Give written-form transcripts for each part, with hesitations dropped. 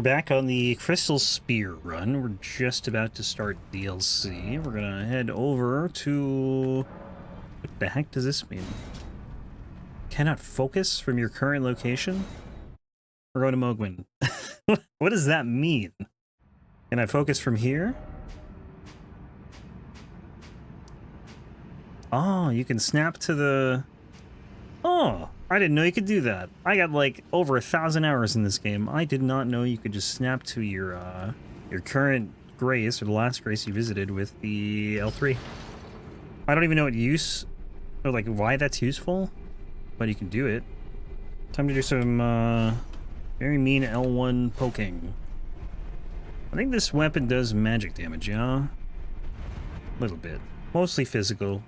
we're back on the Crystal Spear run. We're just about to start DLC. We're gonna head over to... What the heck does this mean? Cannot focus from your current location? We're going to Mogwin. What does that mean? Can I focus from here? Oh, you can snap to the... Oh, I didn't know you could do that. I got like over 1,000 hours in this game. I did not know you could just snap to your current grace or the last grace you visited with the L3. I don't even know what use or like why that's useful, but you can do it. Time to do some very mean L1 poking. I think this weapon does magic damage, yeah? A little bit. Mostly physical.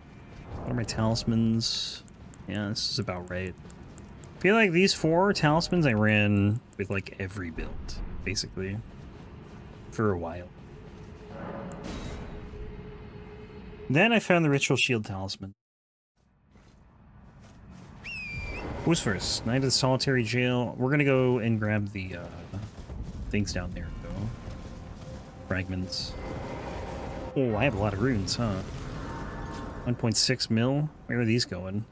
What are my talismans? Yeah, this is about right. I feel like these 4 talismans I ran with like every build, basically, for a while. Then I found the Ritual Shield Talisman. Who's first? Knight of the Solitary Jail. We're gonna go and grab the things down there, though. Fragments. Oh, I have a lot of runes, huh? 1.6 mil? Where are these going?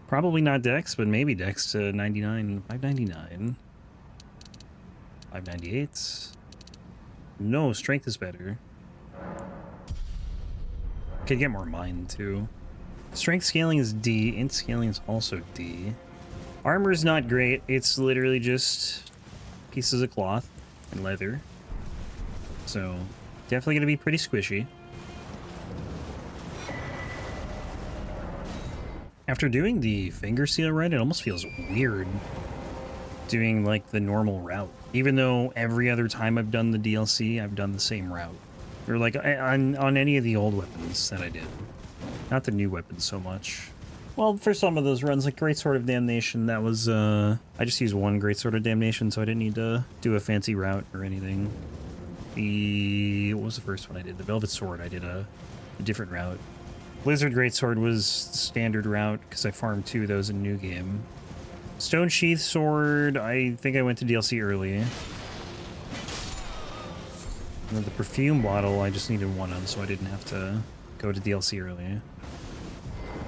Probably not Dex, but maybe Dex to 99. 599. 598. No, Strength is better. Could get more Mind, too. Strength scaling is D. Int scaling is also D. Armor is not great. It's literally just pieces of cloth and leather. So, definitely going to be pretty squishy. After doing the finger seal run, it almost feels weird doing like the normal route. Even though every other time I've done the DLC, I've done the same route. Or like on any of the old weapons that I did. Not the new weapons so much. Well, for some of those runs, like Great Sword of Damnation, that was, I just used one Great Sword of Damnation, so I didn't need to do a fancy route or anything. What was the first one I did? The Velvet Sword, I did a different route. Blizzard Greatsword was standard route because I farmed 2 of those in New Game. Stone Sheath Sword, I think I went to DLC early. And then the Perfume Bottle, I just needed 1 of, so I didn't have to go to DLC early.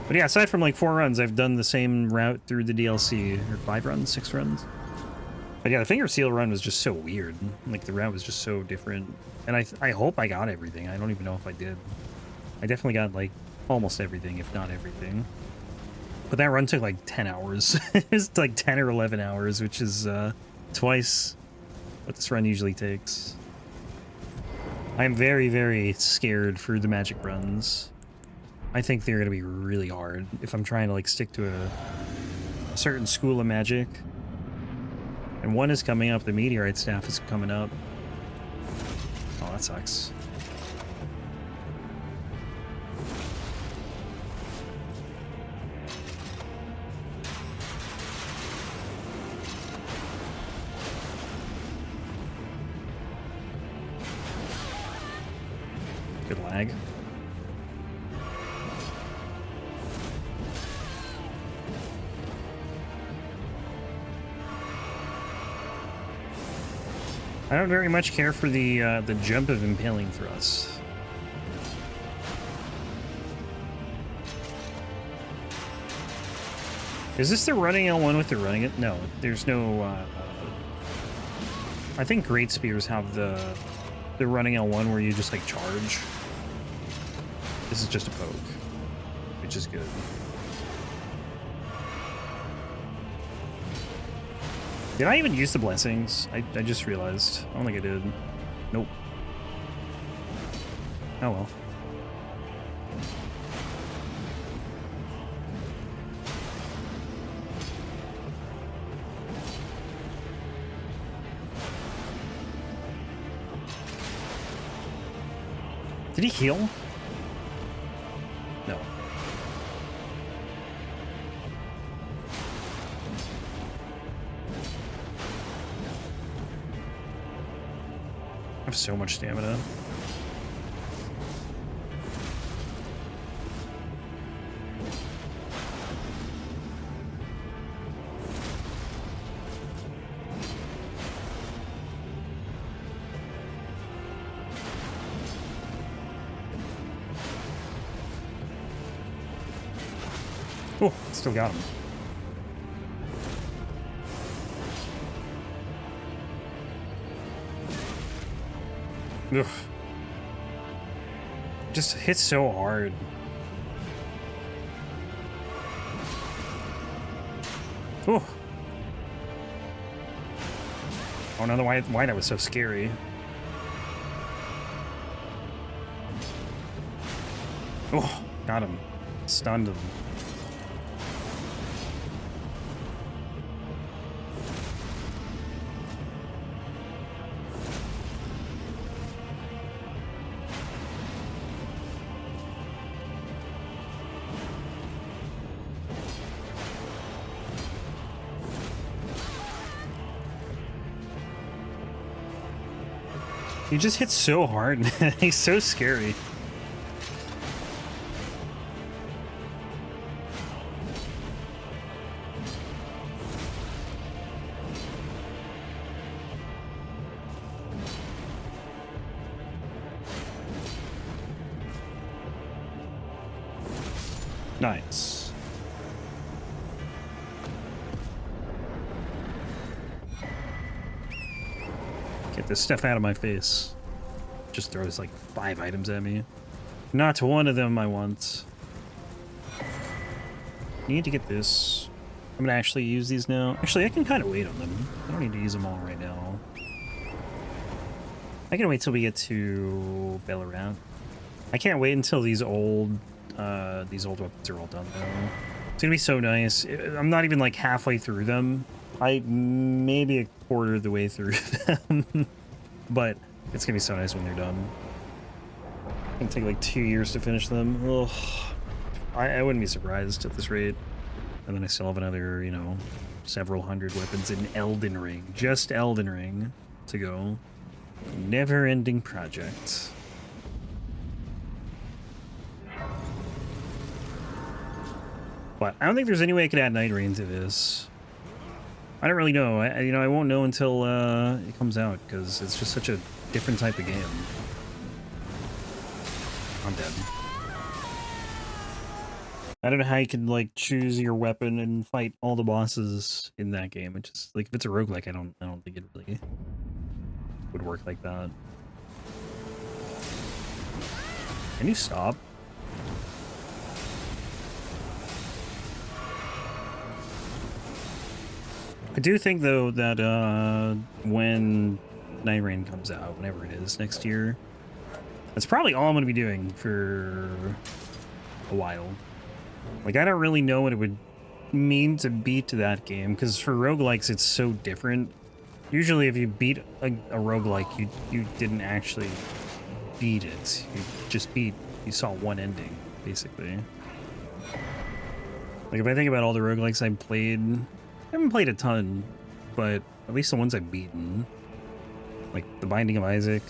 But yeah, aside from like 4 runs, I've done the same route through the DLC. Or 5 runs, 6 runs. But yeah, the Finger Seal run was just so weird. Like the route was just so different. And I hope I got everything. I don't even know if I did. I definitely got like almost everything, if not everything. But that run took like 10 hours. It was like 10 or 11 hours, which is twice what this run usually takes. I'm very, very scared for the magic runs. I think they're going to be really hard if I'm trying to like stick to a certain school of magic. And one is coming up, the Meteorite Staff is coming up. Oh, that sucks. Good lag. I don't very much care for the jump of Impaling Thrust. Is this the running L1 with the running it? No, there's no... I think Great Spears have the running L1 where you just like charge. This is just a poke, which is good. Did I even use the blessings? I just realized. I don't think I did. Nope. Oh well. Did he heal? No. I have so much stamina. Oh, still got him. Ugh. Just hits so hard. Oh. I don't know why that was so scary. Oh, got him. Stunned him. He just hits so hard. He's so scary. Nice. Get this stuff out of my face. Just throws like 5 items at me. Not one of them I want. Need to get this. I'm gonna actually use these now. Actually, I can kind of wait on them. I don't need to use them all right now. I can wait till we get to Belurat. I can't wait until these old weapons are all done though. It's gonna be so nice. I'm not even like halfway through them. I maybe a quarter of the way through them. But it's gonna be so nice when they're done. It's gonna take like 2 years to finish them. Ugh. I wouldn't be surprised at this rate. And then I still have another, you know, several hundred weapons in Elden Ring. Just Elden Ring to go. Never-ending project. But I don't think there's any way I could add Night Rain to this. I don't really know. I won't know until it comes out because it's just such a different type of game. I'm dead. I don't know how you can like choose your weapon and fight all the bosses in that game. It's just like if it's a roguelike, I don't think it really would work like that. Can you stop? I do think though that when Night Rain comes out, whenever it is next year, that's probably all I'm going to be doing for a while. Like I don't really know what it would mean to beat that game because for roguelikes it's so different. Usually if you beat a roguelike, you didn't actually beat it. You saw one ending basically. Like if I think about all the roguelikes I've played, I haven't played a ton, but at least the ones I've beaten, like the Binding of Isaac,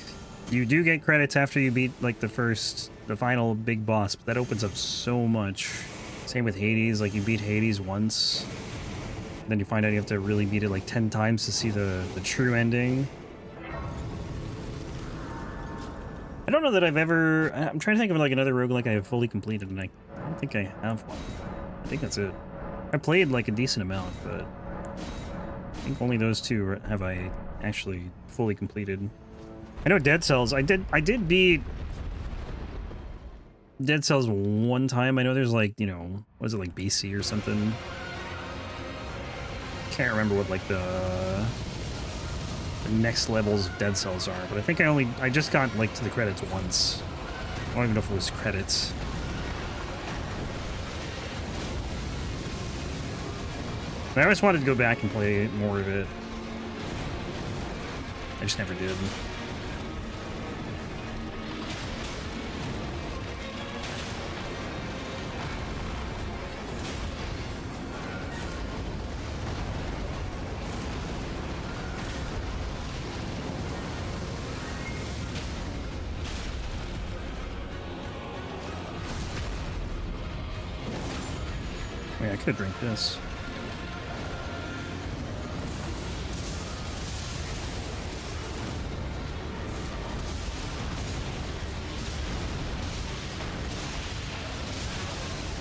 you do get credits after you beat like the final big boss, but that opens up so much. Same with Hades, like you beat Hades once, then you find out you have to really beat it like 10 times to see the true ending. I don't know that I've ever, I'm trying to think of like another roguelike I have fully completed, and I don't think I have one. I think that's it. I played like a decent amount, but I think only those two have I actually fully completed. I know Dead Cells, I did beat Dead Cells one time. I know there's like, you know, was it like BC or something? Can't remember what like the next levels of Dead Cells are, but I think I just got like to the credits once. I don't even know if it was credits. I always wanted to go back and play more of it. I just never did. Oh, yeah, I could drink this.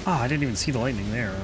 Oh, I didn't even see the lightning there.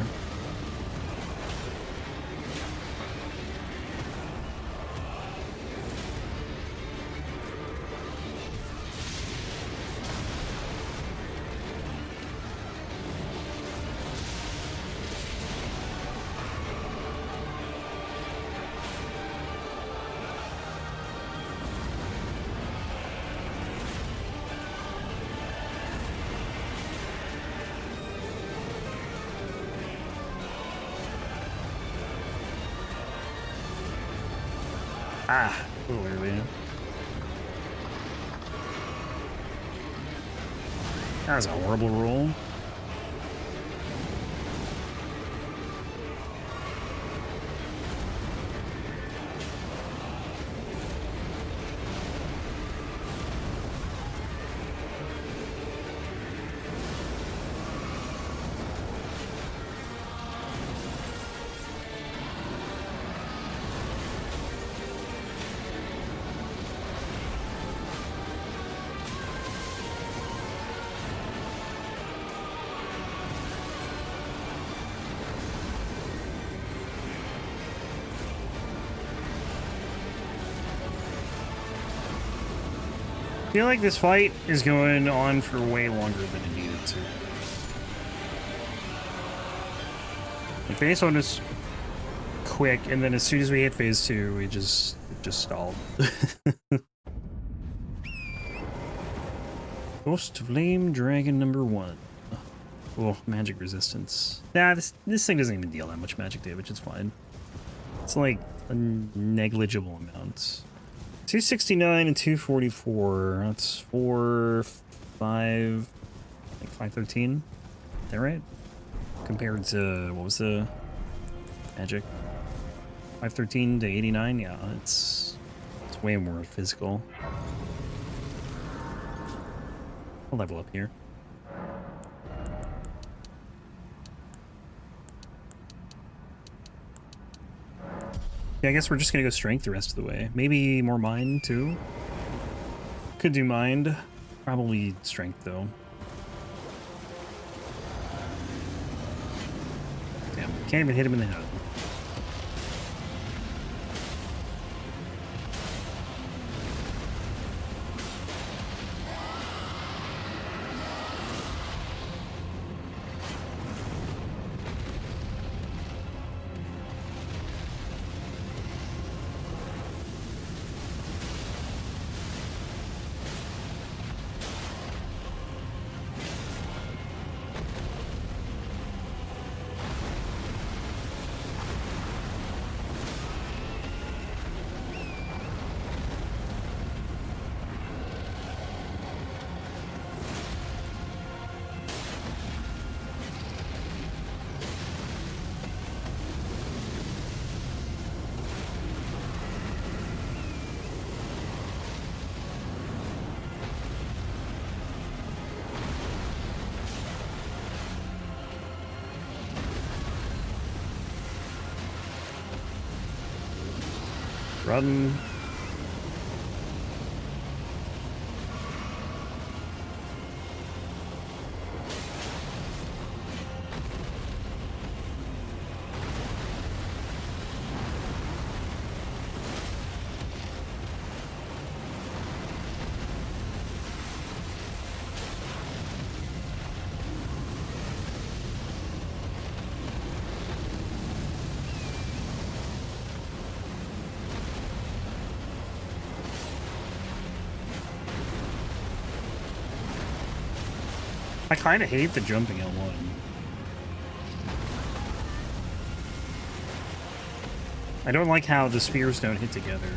Ah, a little early. That was a horrible roll. I feel like this fight is going on for way longer than it needed to. Like, phase 1 is quick, and then as soon as we hit phase 2, it just stalled. Ghostflame Dragon number 1. Oh, magic resistance. Nah, this thing doesn't even deal that much magic damage, it's fine. It's like a negligible amount. 269 and 244. That's 4, 5, like 513. Is that right? Compared to, what was the magic? 513 to 89? Yeah, it's way more physical. I'll level up here. Yeah, I guess we're just gonna go strength the rest of the way. Maybe more mind, too. Could do mind. Probably strength, though. Damn, can't even hit him in the head. Run. I kind of hate the jumping L1. I don't like how the spears don't hit together.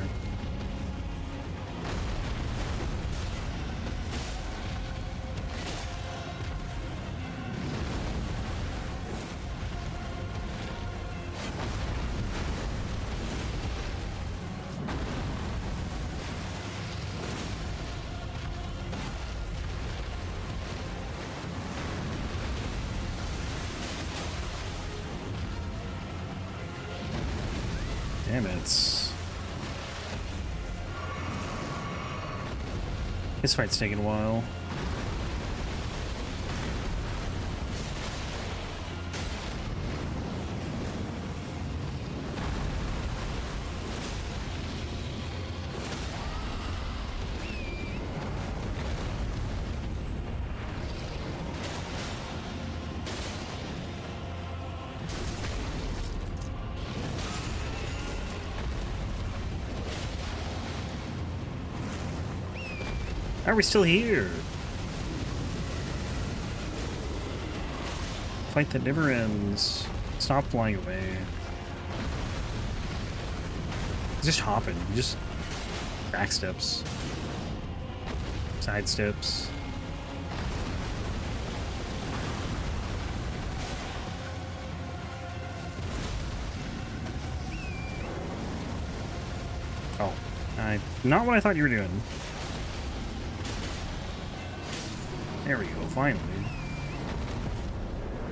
Damn it. This fight's taking a while. How are we still here? Fight that never ends. Stop flying away. He's just hopping. He just back steps. Side steps. Oh. Not what I thought you were doing. There we go, finally.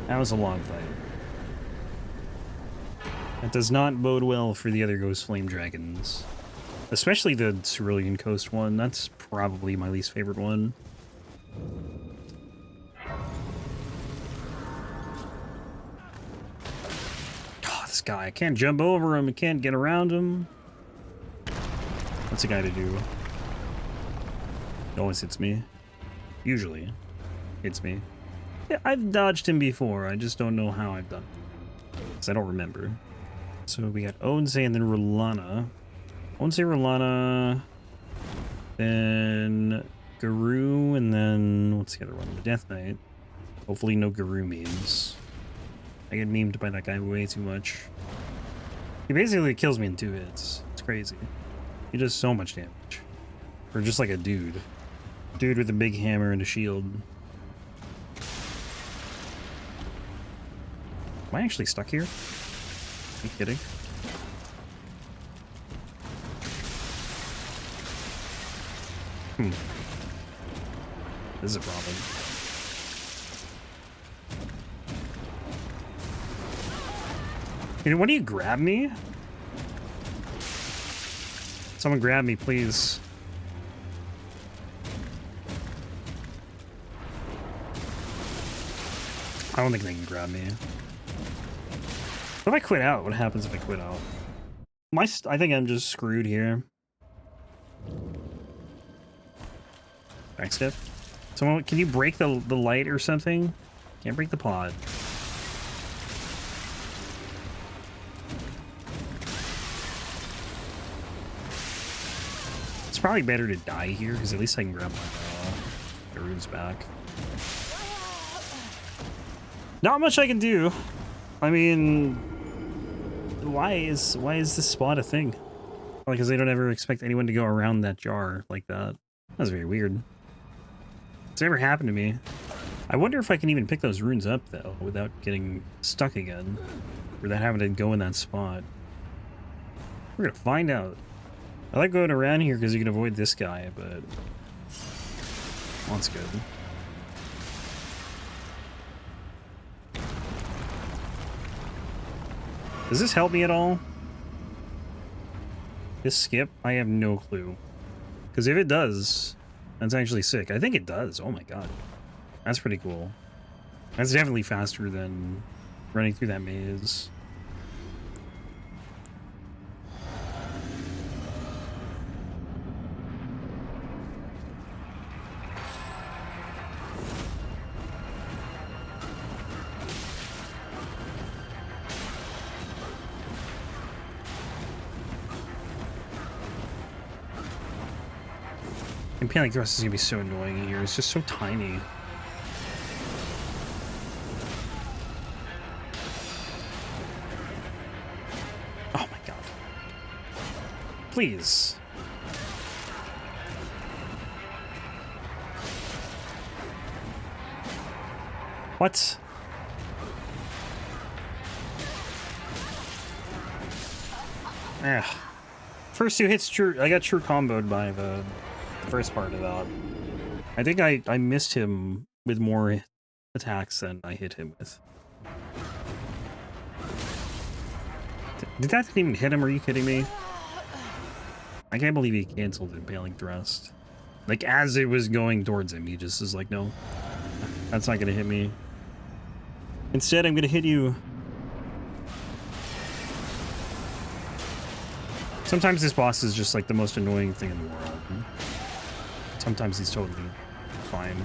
That was a long fight. That does not bode well for the other Ghostflame dragons. Especially the Cerulean Coast one. That's probably my least favorite one. Oh, this guy. I can't jump over him. I can't get around him. What's a guy to do? It always hits me. Usually. Hits me. Yeah, I've dodged him before. I just don't know how I've done it. Because I don't remember. So we got Onze and then Rellana. Onze, Rellana, then Garrew, and then what's the other one? The Death Knight. Hopefully no Garrew memes. I get memed by that guy way too much. He basically kills me in 2 hits. It's crazy. He does so much damage. For just like a dude. Dude with a big hammer and a shield. Am I actually stuck here? Are you kidding? This is a problem. You know, why do you grab me? Someone grab me, please. I don't think they can grab me. What if I quit out? What happens if I quit out? I think I'm just screwed here. Backstep. Someone, can you break the light or something? Can't break the pod. It's probably better to die here because at least I can grab my runes back. Not much I can do. I mean, why is this spot a thing? Like, because they don't ever expect anyone to go around that jar like that. That's very weird. It's never happened to me. I wonder if I can even pick those runes up though without getting stuck again, without having to go in that spot. We're gonna find out. I like going around here because you can avoid this guy, but that's good. Does this help me at all? This skip? I have no clue. Because if it does, that's actually sick. I think it does. Oh my god. That's pretty cool. That's definitely faster than running through that maze. And Panic Thrust is gonna be so annoying here. It's just so tiny. Oh my god. Please. What? First 2 hits true. I got true comboed by the first part of that. I think I missed him with more attacks than I hit him with. Did that even hit him? Are you kidding me? I can't believe he canceled Impaling Thrust. Like, as it was going towards him, he just is like, no, that's not gonna hit me. Instead, I'm gonna hit you. Sometimes this boss is just like the most annoying thing in the world. Sometimes he's totally fine.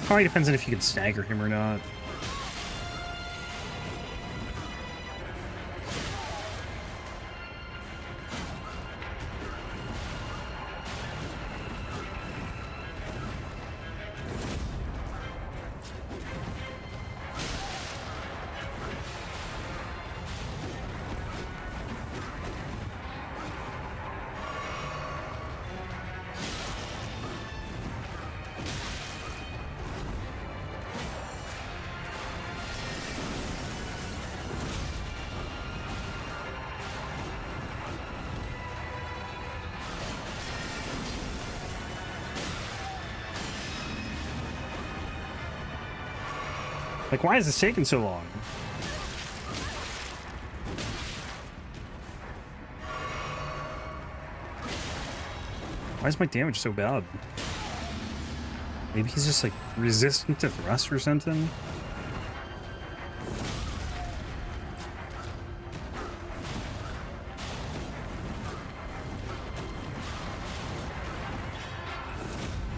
Probably depends on if you can stagger him or not. Like, why is this taking so long? Why is my damage so bad? Maybe he's just, like, resistant to thrust or something?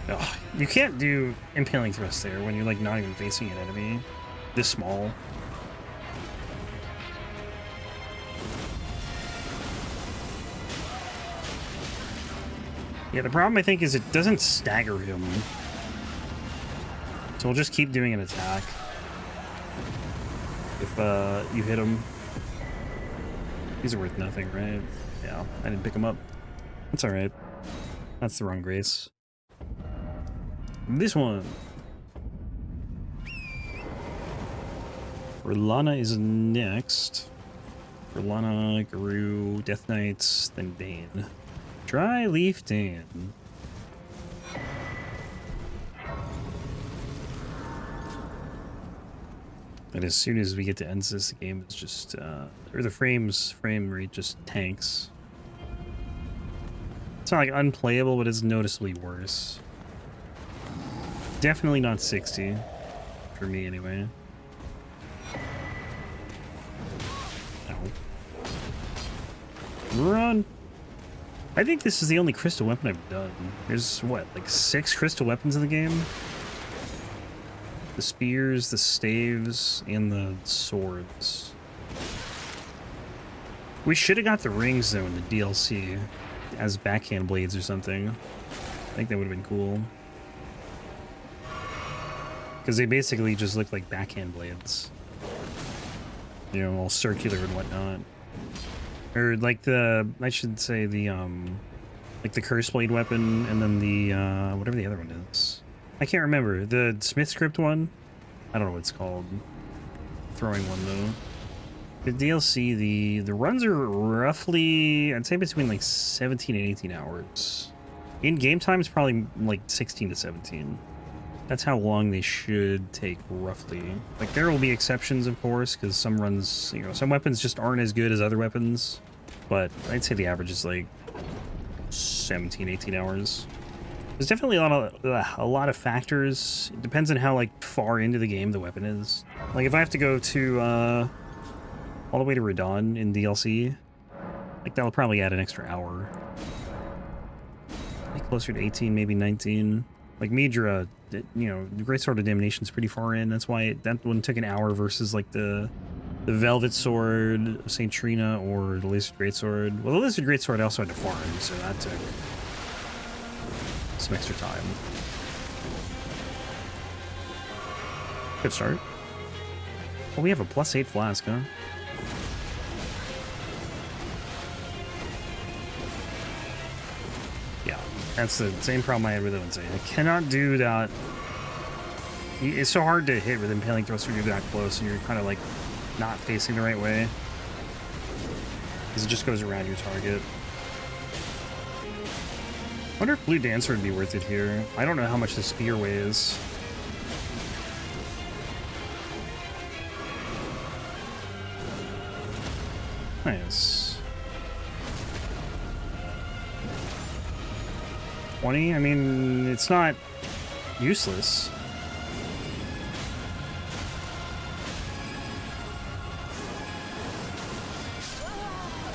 Ugh, you can't do impaling thrust there when you're, like, not even facing an enemy this small. Yeah, the problem, I think, is it doesn't stagger him. So we'll just keep doing an attack. If you hit him. These are worth nothing, right? Yeah, I didn't pick him up. That's alright. That's the wrong grace. This one. Rellana is next. Rellana, Garrew, Death Knights, then Dane. Dryleaf Dane. And as soon as we get to Onze, the game is just, or the frame rate just tanks. It's not like unplayable, but it's noticeably worse. Definitely not 60. For me, anyway. Ow. Run! I think this is the only crystal weapon I've done. There's, what, like 6 crystal weapons in the game? The spears, the staves, and the swords. We should have got the rings, though, in the DLC as backhand blades or something. I think that would have been cool. Because they basically just look like backhand blades. You know, all circular and whatnot. Or like the, I should say the, like the Curseblade weapon, and then the, whatever the other one is. I can't remember. The Smith script one? I don't know what it's called. Throwing one, though. The DLC, the runs are roughly, I'd say between like 17 and 18 hours. In game time, it's probably like 16 to 17. That's how long they should take, roughly. Like, there will be exceptions, of course, because some runs, you know, some weapons just aren't as good as other weapons. But I'd say the average is like 17, 18 hours. There's definitely a lot of factors. It depends on how, like, far into the game the weapon is. Like, if I have to go to, all the way to Radon in DLC, like, that'll probably add an extra hour. Like, closer to 18, maybe 19. Like, Midra, you know, the Great Sword of Damnation's pretty far in. That's why that one took an hour versus, like, the Velvet Sword of St. Trina or the Lizard Greatsword. Well, the Lizard Greatsword also had to farm, so that took some extra time. Good start. Oh, we have a +8 flask, huh? Yeah, that's the same problem I had with Onze. I cannot do that. It's so hard to hit with Impaling Thrust when you're that close and you're kind of like not facing the right way. Because it just goes around your target. I wonder if Blue Dancer would be worth it here. I don't know how much the spear weighs. Nice. 20? I mean, it's not useless.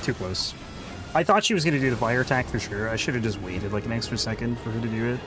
Too close. I thought she was going to do the fire attack for sure. I should have just waited like an extra second for her to do it.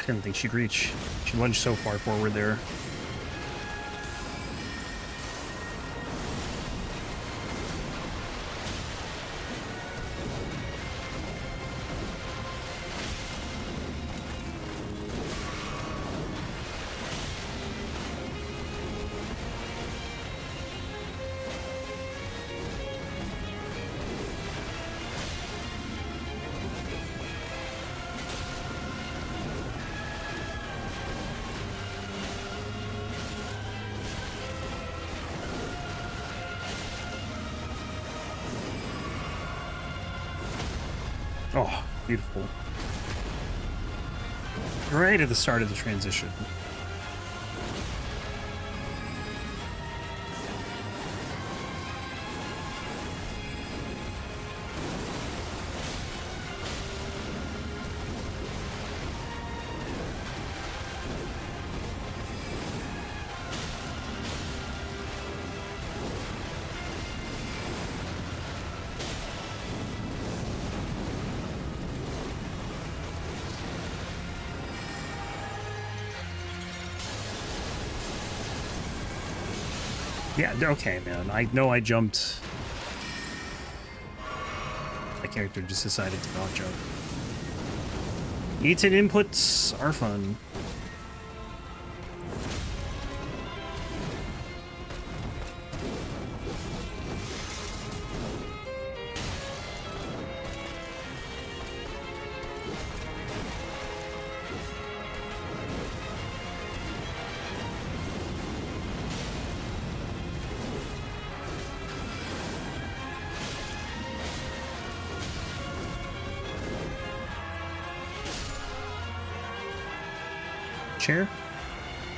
didn't think she'd reach. She lunged so far forward there. Oh, beautiful. Right at the start of the transition. Yeah, okay, man. I know I jumped. My character just decided to not jump. Eaten inputs are fun. Chair?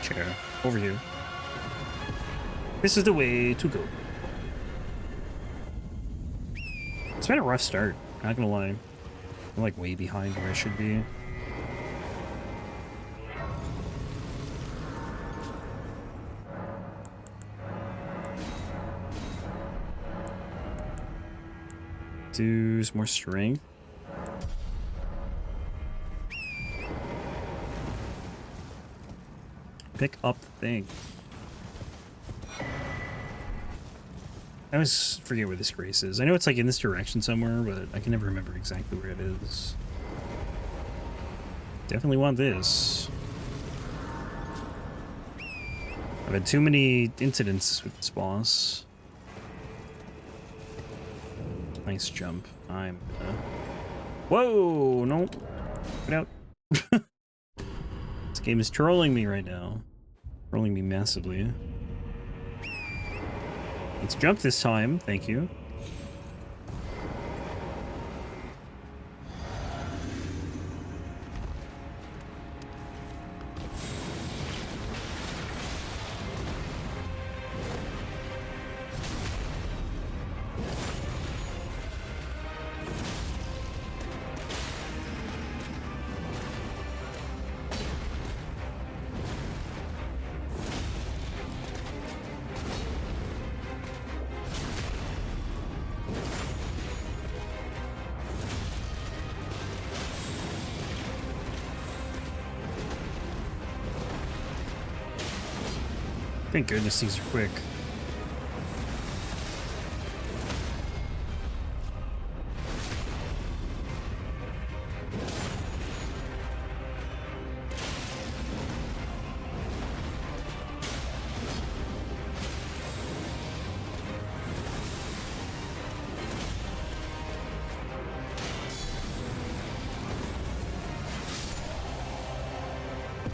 Chair. Over here. This is the way to go. It's been a rough start, not gonna lie. I'm like way behind where I should be. Do some more strength. Pick up the thing. I always forget where this grace is. I know it's like in this direction somewhere, but I can never remember exactly where it is. Definitely want this. I've had too many incidents with this boss. Nice jump. I'm Whoa! No. Get out. This game is trolling me right now. Trolling me massively. Let's jump this time. Thank you. Thank goodness these are quick.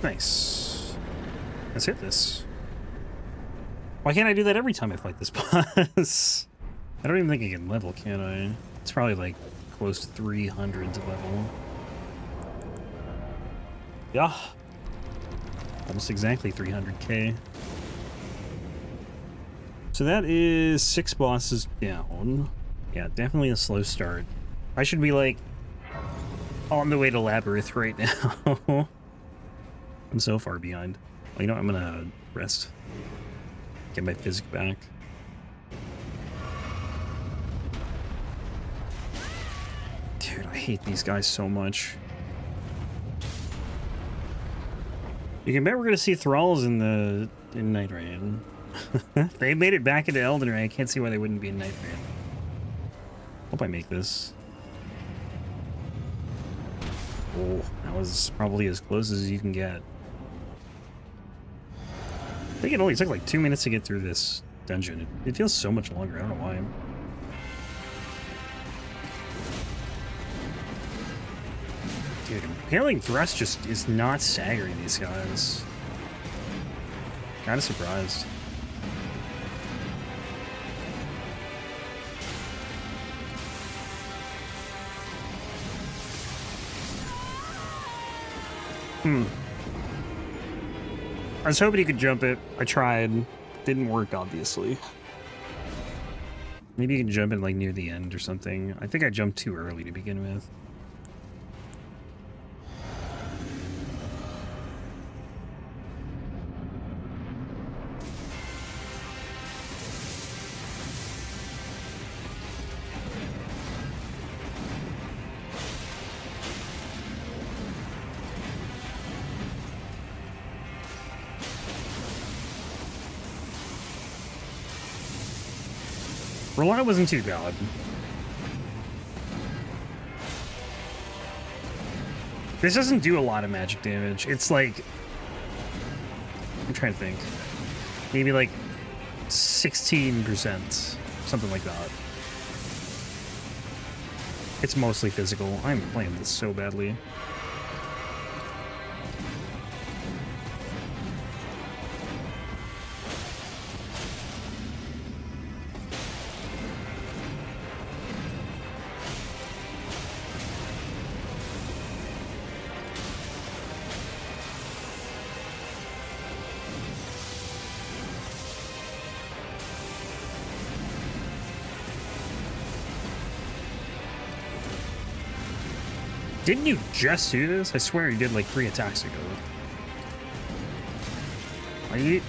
Nice. Let's hit this. Why can't I do that every time I fight this boss? I don't even think I can level, can I? It's probably like close to 300 to level. Yeah. Almost exactly 300k. So that is 6 bosses down. Yeah, definitely a slow start. I should be like on the way to Labirith right now. I'm so far behind. Well, you know what? I'm gonna rest. Get my physic back. Dude, I hate these guys so much. You can bet we're gonna see thralls in Night Rain. They made it back into Elden Ring. I can't see why they wouldn't be in Night Rain. Hope I make this. Oh, that was probably as close as you can get. I think it only took like 2 minutes to get through this dungeon. It feels so much longer. I don't know why. Dude, Impaling Thrust just is not staggering these guys. Kinda surprised. I was hoping you could jump it. I tried. Didn't work, obviously. Maybe you can jump it like near the end or something. I think I jumped too early to begin with. Rellana wasn't too bad. This doesn't do a lot of magic damage. It's like... I'm trying to think. Maybe like 16%. Something like that. It's mostly physical. I'm playing this so badly. Didn't you just do this? I swear you did like 3 attacks ago.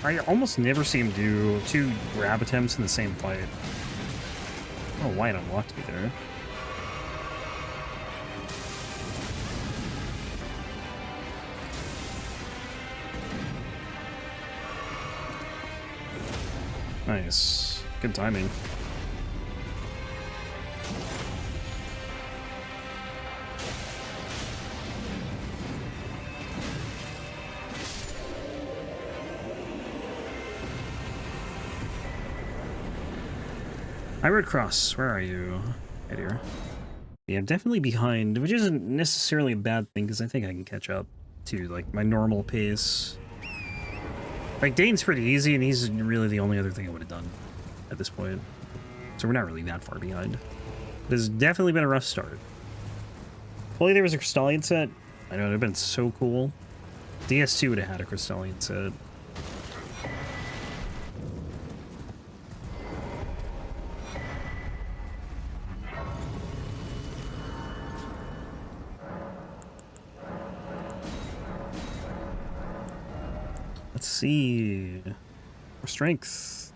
I almost never see him do 2 grab attempts in the same fight. Oh, why it unlocked me there. Nice. Good timing. I Road Cross, where are you? Right here. Yeah, I'm definitely behind, which isn't necessarily a bad thing, because I think I can catch up to, like, my normal pace. Like, Dane's pretty easy, and he's really the only other thing I would have done at this point. So we're not really that far behind. But it's definitely been a rough start. If only there was a Crystallian set. I know, it would have been so cool. DS2 would have had a Crystallian set. Let's see. For strength.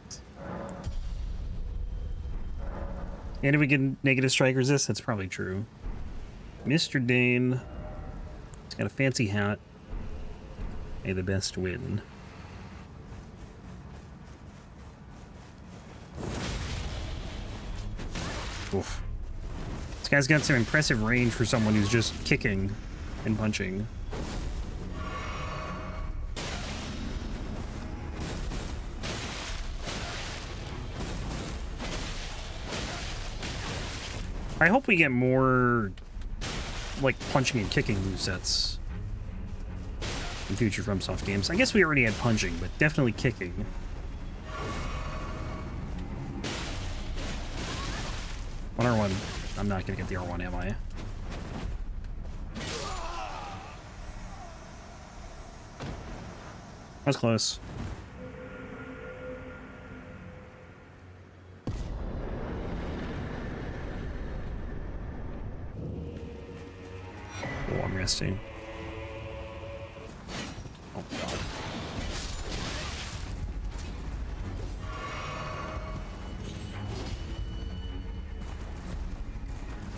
And if we get negative strike resist, that's probably true. Mr. Dane. He's got a fancy hat. May the best win. Oof. This guy's got some impressive range for someone who's just kicking and punching. I hope we get more, like, punching and kicking movesets in future FromSoft games. I guess we already had punching, but definitely kicking. One R1. I'm not gonna get the R1, am I? That was close. Oh, I'm resting. Oh, God.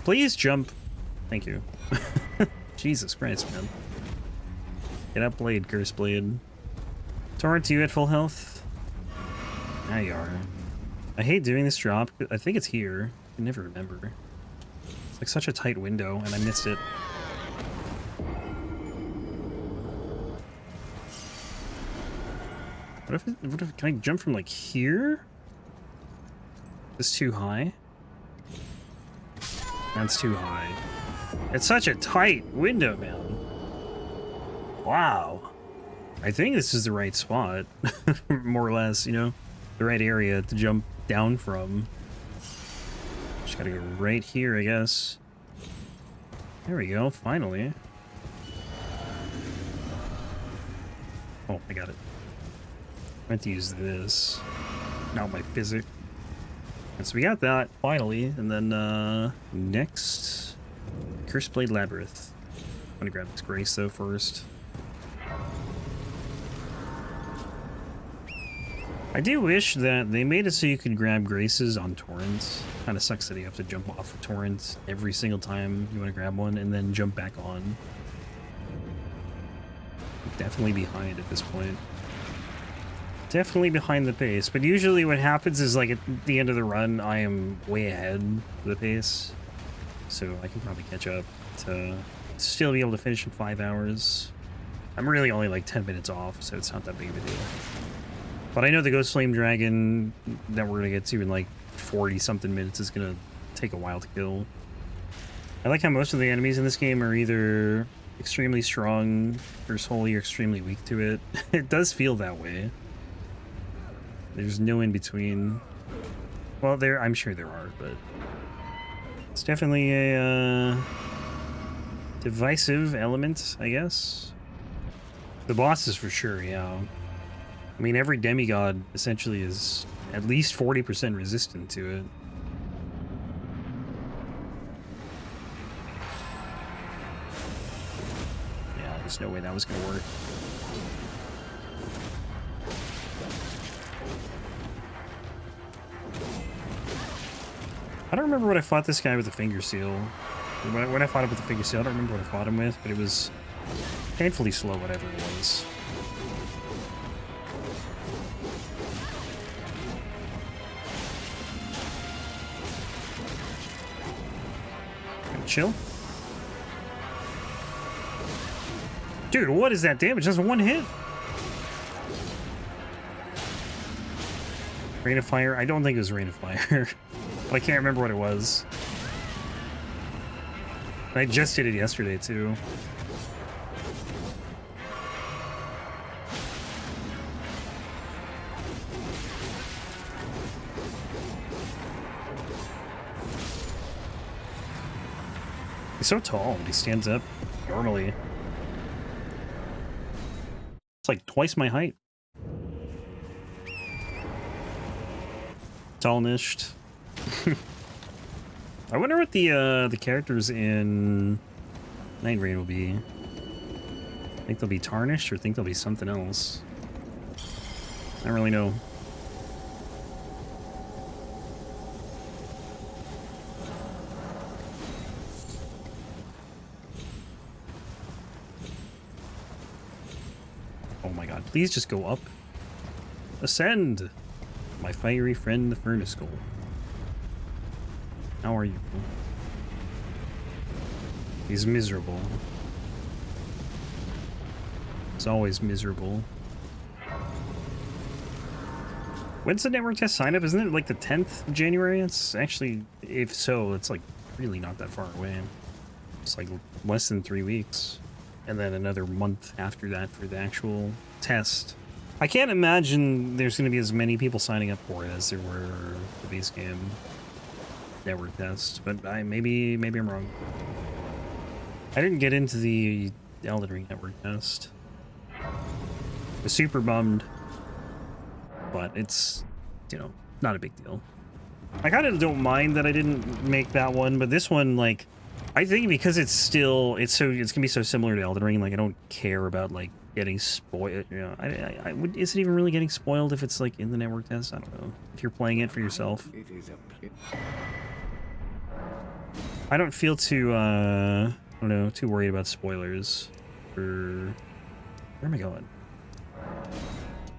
Please jump. Thank you. Jesus Christ, man. Get up, Blade, Curseblade. Torrent, you at full health? There you are. I hate doing this drop. I think it's here. I can never remember. It's like such a tight window, and I missed it. What if can I jump from like here? It's too high. That's too high. It's such a tight window, man. Wow. I think this is the right spot. More or less, you know? The right area to jump down from. Just gotta go right here, I guess. There we go, finally. Oh, I got it. I meant to use this. Not my physic. And so we got that, finally. And then, next... Curseblade Labirith. I'm gonna grab this Grace, though, first. I do wish that they made it so you could grab Graces on Torrents. Kind of sucks that you have to jump off of Torrents every single time you want to grab one and then jump back on. I'm definitely behind at this point. Definitely behind the pace, but usually what happens is like at the end of the run, I am way ahead of the pace. So I can probably catch up to still be able to finish in 5 hours. I'm really only like 10 minutes off, so it's not that big of a deal. But I know the Ghostflame Dragon that we're going to get to in like 40-something minutes is going to take a while to kill. I like how most of the enemies in this game are either extremely strong or wholly or extremely weak to it. It does feel that way. There's no in between. Well, I'm sure there are, but it's definitely a divisive element, I guess. The bosses for sure, yeah. I mean, every demigod essentially is at least 40% resistant to it. Yeah, there's no way that was gonna work. I don't remember what I fought this guy with the finger seal. When I fought him with the finger seal, I don't remember what I fought him with, but it was painfully slow, whatever it was. Chill. Dude, what is that damage? Just one hit? Rain of Fire? I don't think it was Rain of Fire. But I can't remember what it was. I just did it yesterday, too. He's so tall when he stands up normally. It's like twice my height. Tall-nished. I wonder what the characters in Night Raid will be. Think they'll be tarnished or think they'll be something else? I don't really know. Oh my god, please just go up. Ascend! My fiery friend, the Furnace Skull. How are you? He's miserable. He's always miserable. When's the network test sign up? Isn't it like the 10th of January? It's actually, if so, it's like really not that far away. It's like less than 3 weeks. And then another month after that for the actual test. I can't imagine there's going to be as many people signing up for it as there were the base game network test, but maybe I'm wrong. I didn't get into the Elden Ring network test. I was super bummed, but it's, you know, not a big deal. I kind of don't mind that I didn't make that one, but this one, like, I think because it's gonna be so similar to Elden Ring, like, I don't care about, like, getting spoiled. You know, is it even really getting spoiled if it's, like, in the network test? I don't know. If you're playing it for yourself. I don't feel too, I don't know, too worried about spoilers for Where am I going?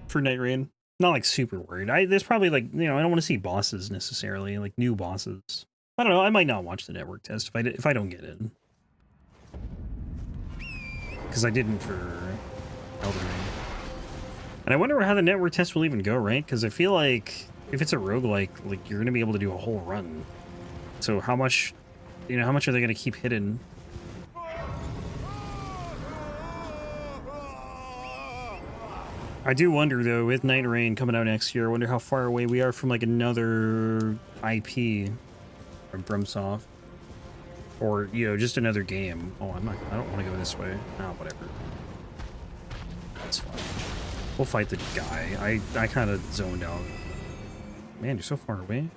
For Night Rain. Not like super worried. There's probably like, you know, I don't want to see bosses necessarily, like new bosses. I don't know, I might not watch the network test if I don't get in. Because I didn't for Elden Ring. And I wonder how the network test will even go, right? Because I feel like if it's a roguelike, like you're gonna be able to do a whole run. So how much, you know, how much are they gonna keep hidden? I do wonder, though, with Night Rain coming out next year, I wonder how far away we are from, like, another IP from FromSoft. Or, you know, just another game. Oh, I don't want to go this way. Oh, whatever. That's fine. We'll fight the guy. I kind of zoned out. Man, you're so far away.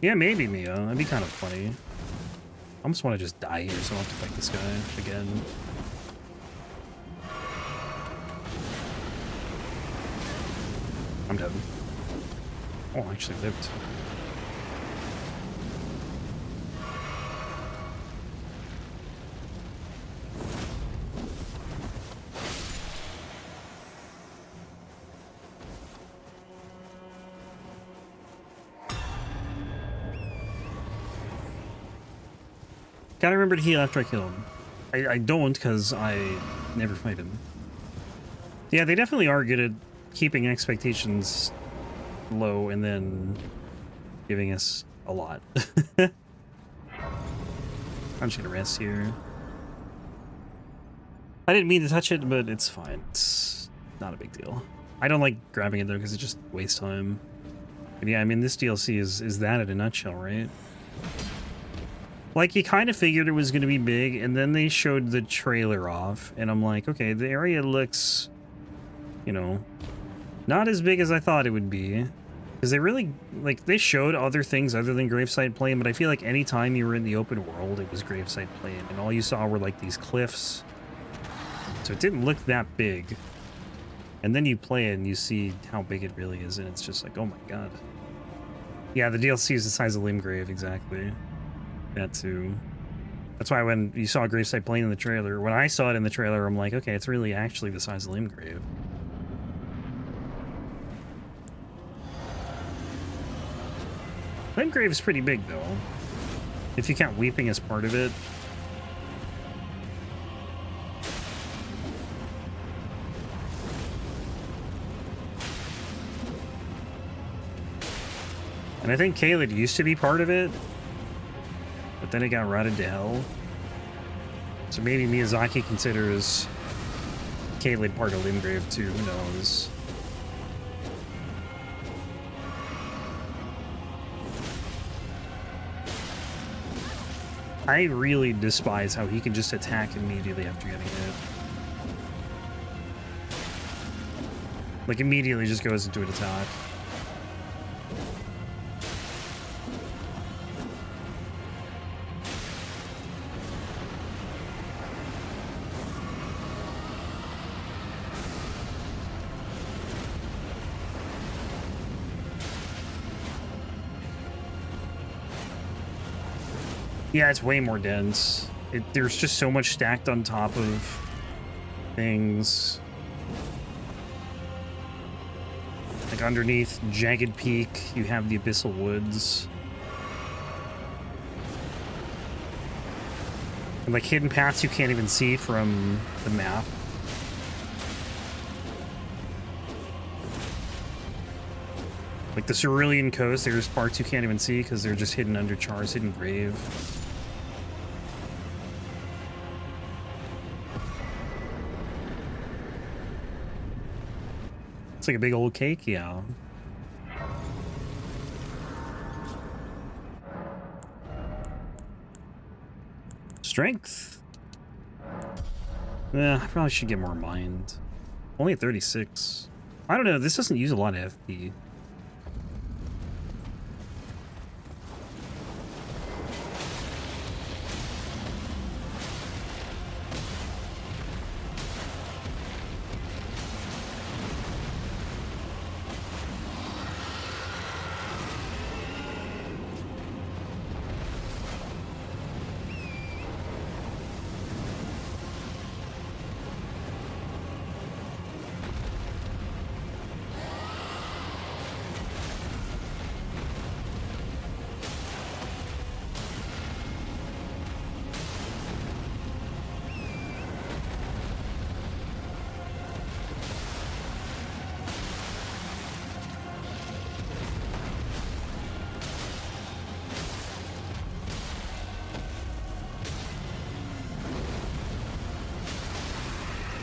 Yeah, maybe, Mia. That'd be kind of funny. I almost want to just die here so I don't have to fight this guy again. I'm dead. Oh, I actually lived. Gotta remember to heal after I kill him. I don't, because I never fight him. Yeah, they definitely are good at keeping expectations low and then giving us a lot. I'm just gonna rest here. I didn't mean to touch it, but it's fine. It's not a big deal. I don't like grabbing it though, because it just wastes time. But yeah, I mean, this DLC is that in a nutshell, right? Like, you kind of figured it was going to be big, and then they showed the trailer off, and I'm like, okay, the area looks, you know, not as big as I thought it would be. Because they really, like, they showed other things other than Gravesite playing, but I feel like any time you were in the open world, it was Gravesite playing, and all you saw were, like, these cliffs. So it didn't look that big. And then you play it, and you see how big it really is, and it's just like, oh my god. Yeah, the DLC is the size of Limgrave, exactly. That too. That's why when you saw Gravesite playing in the trailer, when I saw it in the trailer, I'm like, okay, it's really actually the size of Limgrave. Limgrave is pretty big, though. If you count Weeping as part of it. And I think Caelid used to be part of it. But then it got rotted to hell. So maybe Miyazaki considers Caelid part of Limgrave too, who knows. I really despise how he can just attack immediately after getting hit. Like, immediately just goes into an attack. Yeah, it's way more dense. There's just so much stacked on top of things. Like underneath Jagged Peak, you have the Abyssal Woods. And like hidden paths you can't even see from the map. Like the Cerulean coast, there's parts you can't even see because they're just hidden under Char's hidden grave. It's like a big old cake, yeah. Strength. Yeah, I probably should get more mind. Only at 36. I don't know, this doesn't use a lot of FP.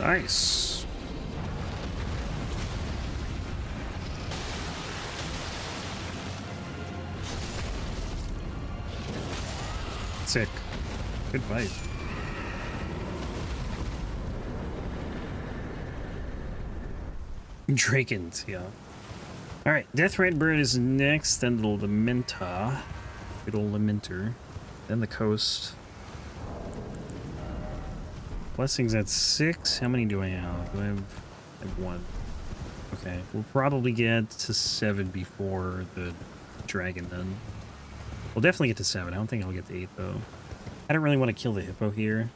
Nice. Sick. Good fight. Drakent, yeah. Alright, Death Redbird is next, then the Lamenter. Good old Lamenter. Then the Coast. Blessings at 6. How many do I have? I have 1. Okay, we'll probably get to 7 before the dragon then. We'll definitely get to 7. I don't think I'll get to 8 though. I don't really want to kill the hippo here.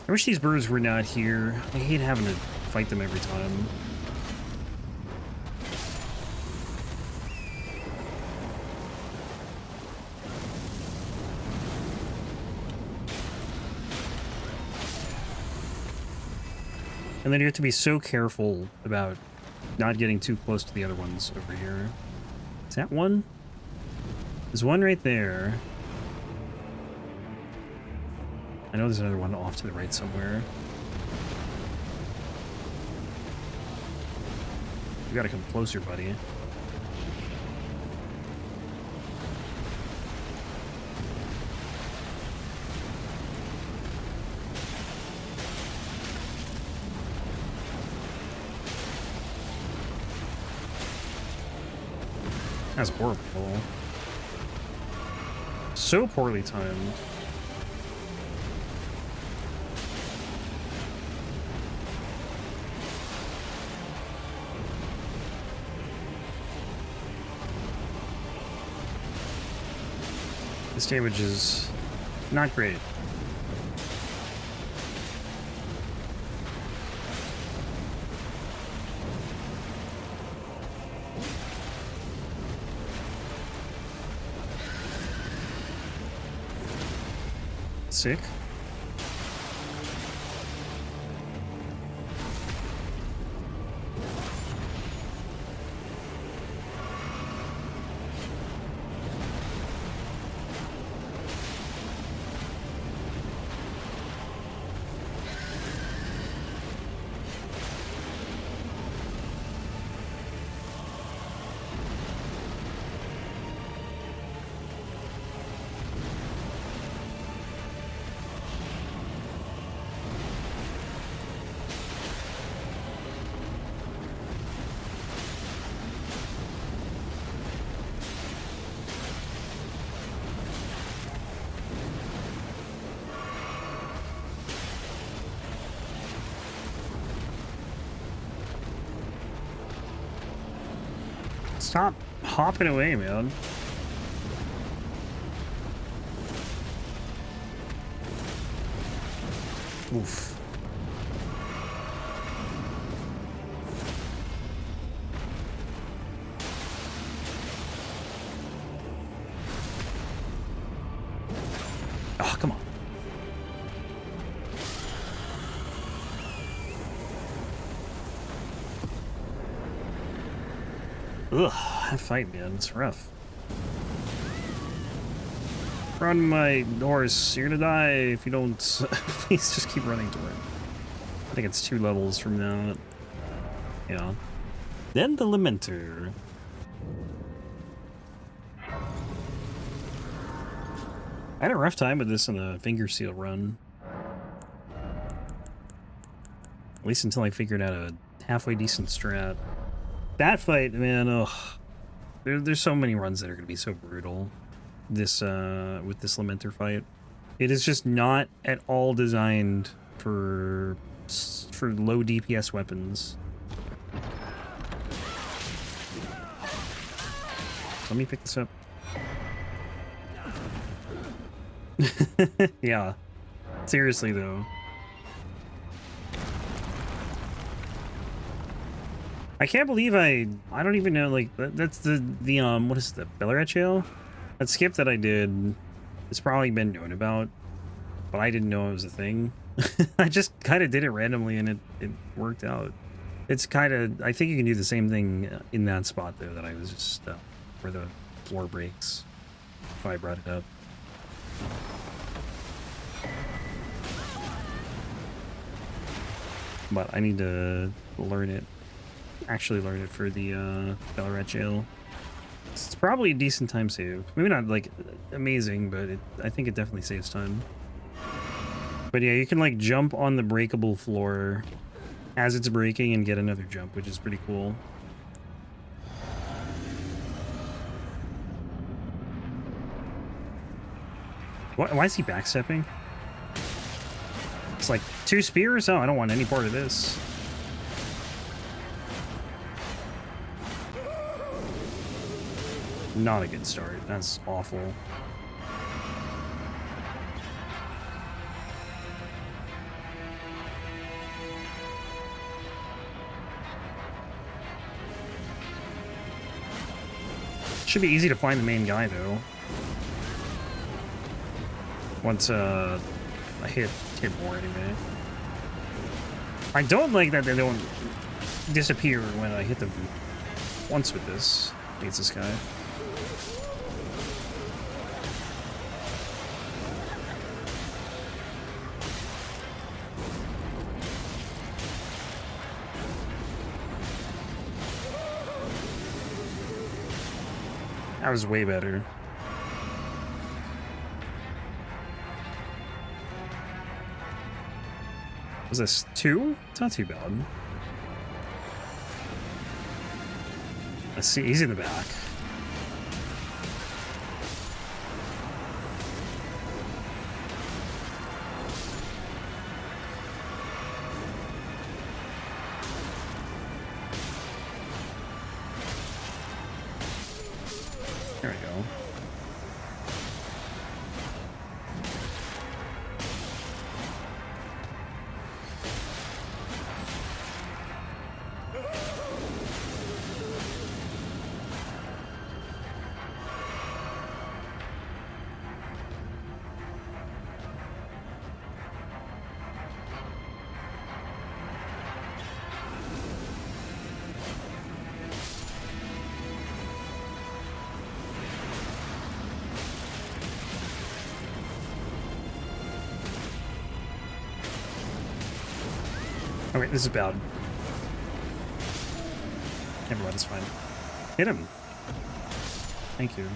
I wish these birds were not here. I hate having to fight them every time. And then you have to be so careful about not getting too close to the other ones over here. Is that one? There's one right there. I know there's another one off to the right somewhere. You gotta come closer, buddy. That's horrible. So poorly timed. This damage is not great. Sick. Stop hopping away, man. Oof. Oh, come on. Ugh, that fight, man, it's rough. Run, my horse, you're gonna die if you don't. Please just keep running toward it. I think it's 2 levels from that. Yeah. Then the Lamenter. I had a rough time with this in the Finger Seal run. At least until I figured out a halfway decent strat. That fight, man, ugh. There's so many runs that are going to be so brutal. This, with this Lamenter fight. It is just not at all designed for low DPS weapons. Let me pick this up. Yeah. Seriously, though. I can't believe I don't even know, like, that's the what is the Belurat jail? That skip that I did, it's probably been known about, but I didn't know it was a thing. I just kind of did it randomly and it worked out. It's kind of, I think you can do the same thing in that spot, though, that I was just, where the floor breaks. That's why I brought it up. But I need to learn it. Actually learn it for the Belurat jail. It's probably a decent time save. Maybe not like amazing, but I think it definitely saves time. But yeah, you can like jump on the breakable floor as it's breaking and get another jump, which is pretty cool. Why is he backstepping? It's like 2 spears? Oh, I don't want any part of this. Not a good start. That's awful. Should be easy to find the main guy, though. Once, I hit more anyway. I don't like that they don't disappear when I hit them once with this. Beats this guy. That was way better. Was this 2? It's not too bad. Let's see, he's in the back. There we go. Okay, this is bad. Never mind, it's fine. Hit him. Thank you.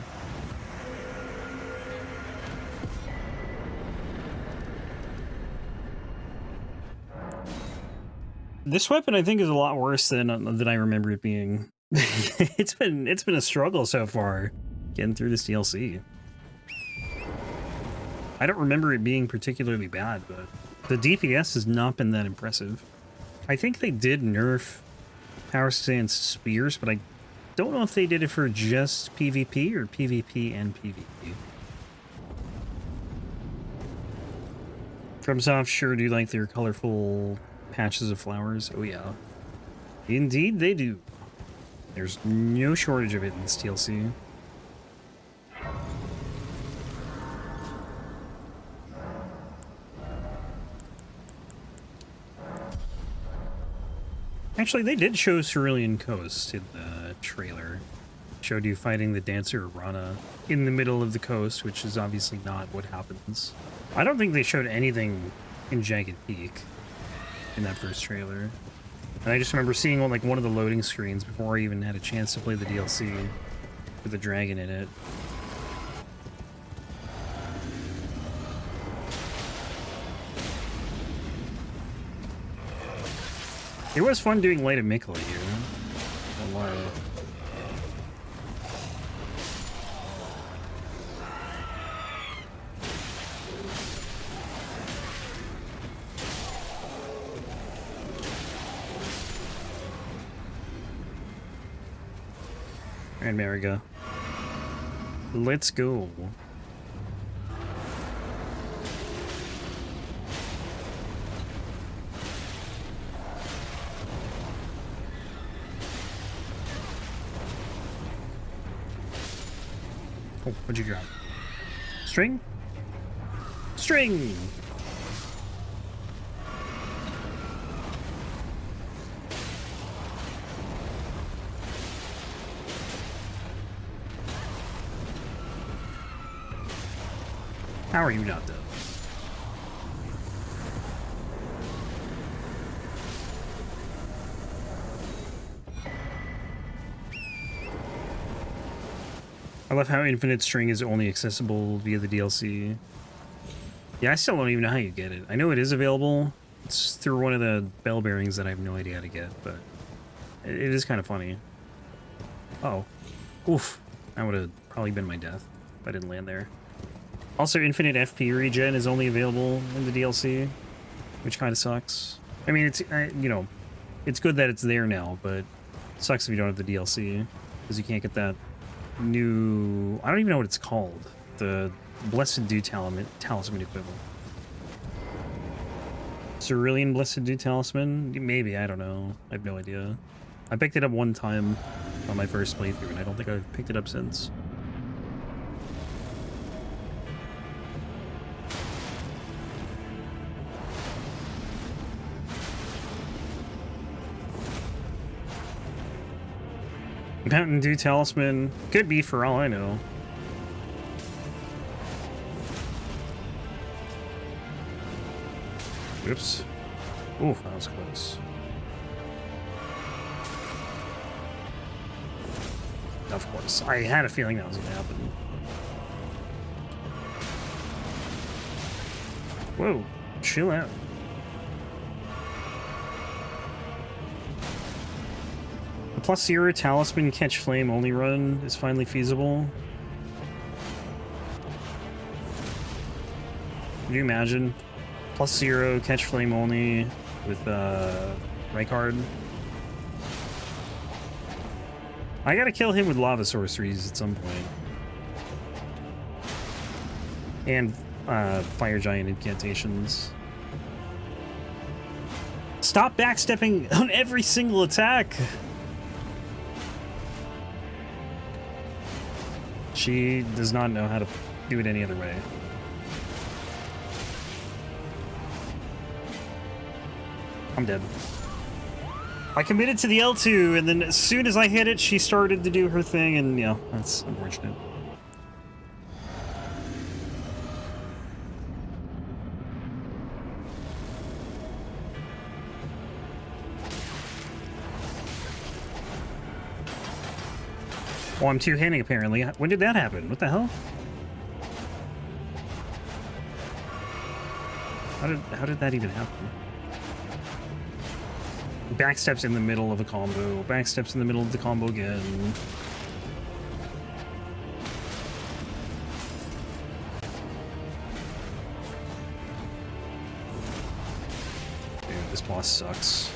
This weapon, I think, is a lot worse than I remember it being. It's been a struggle so far getting through this DLC. I don't remember it being particularly bad, but the DPS has not been that impressive. I think they did nerf Power Stance Spears, but I don't know if they did it for just PvP or PvP and PvP. FromSoft sure do like their colorful patches of flowers. Oh yeah. Indeed they do. There's no shortage of it in this DLC. Actually, they did show Cerulean Coast in the trailer. Showed you fighting the dancer Ranah in the middle of the coast, which is obviously not what happens. I don't think they showed anything in Jagged Peak in that first trailer. And I just remember seeing like one of the loading screens before I even had a chance to play the DLC with the dragon in it. It was fun doing Light of Mikla here. A lot. And Marigga. Let's go. Oh, what'd you grab? String? String! How are you not dead? I love how Infinite String is only accessible via the DLC. Yeah, I still don't even know how you get it. I know it is available. It's through one of the bell bearings that I have no idea how to get, but it is kind of funny. Oh. Oof. That would have probably been my death if I didn't land there. Also, Infinite FP regen is only available in the DLC, which kind of sucks. I mean, it's, you know, it's good that it's there now, but it sucks if you don't have the DLC, because you can't get that new... I don't even know what it's called. The Blessed Dew Talisman equivalent. Cerulean Blessed Dew Talisman? Maybe, I don't know. I have no idea. I picked it up one time on my first playthrough, and I don't think I've picked it up since. Mountain Dew Talisman. Could be for all I know. Whoops. Oof, that was close. Of course. I had a feeling that was going to happen. Whoa. Chill out. The +0 Talisman Catch Flame only run is finally feasible. Could you imagine? +0 Catch Flame only with Rite. I gotta kill him with lava sorceries at some point. And fire giant incantations. Stop backstepping on every single attack! She does not know how to do it any other way. I'm dead. I committed to the L2, and then as soon as I hit it, she started to do her thing, and yeah, that's unfortunate. Oh, I'm two-handing apparently. When did that happen? What the hell? How did that even happen? Backsteps in the middle of a combo. Backsteps in the middle of the combo again. Dude, this boss sucks.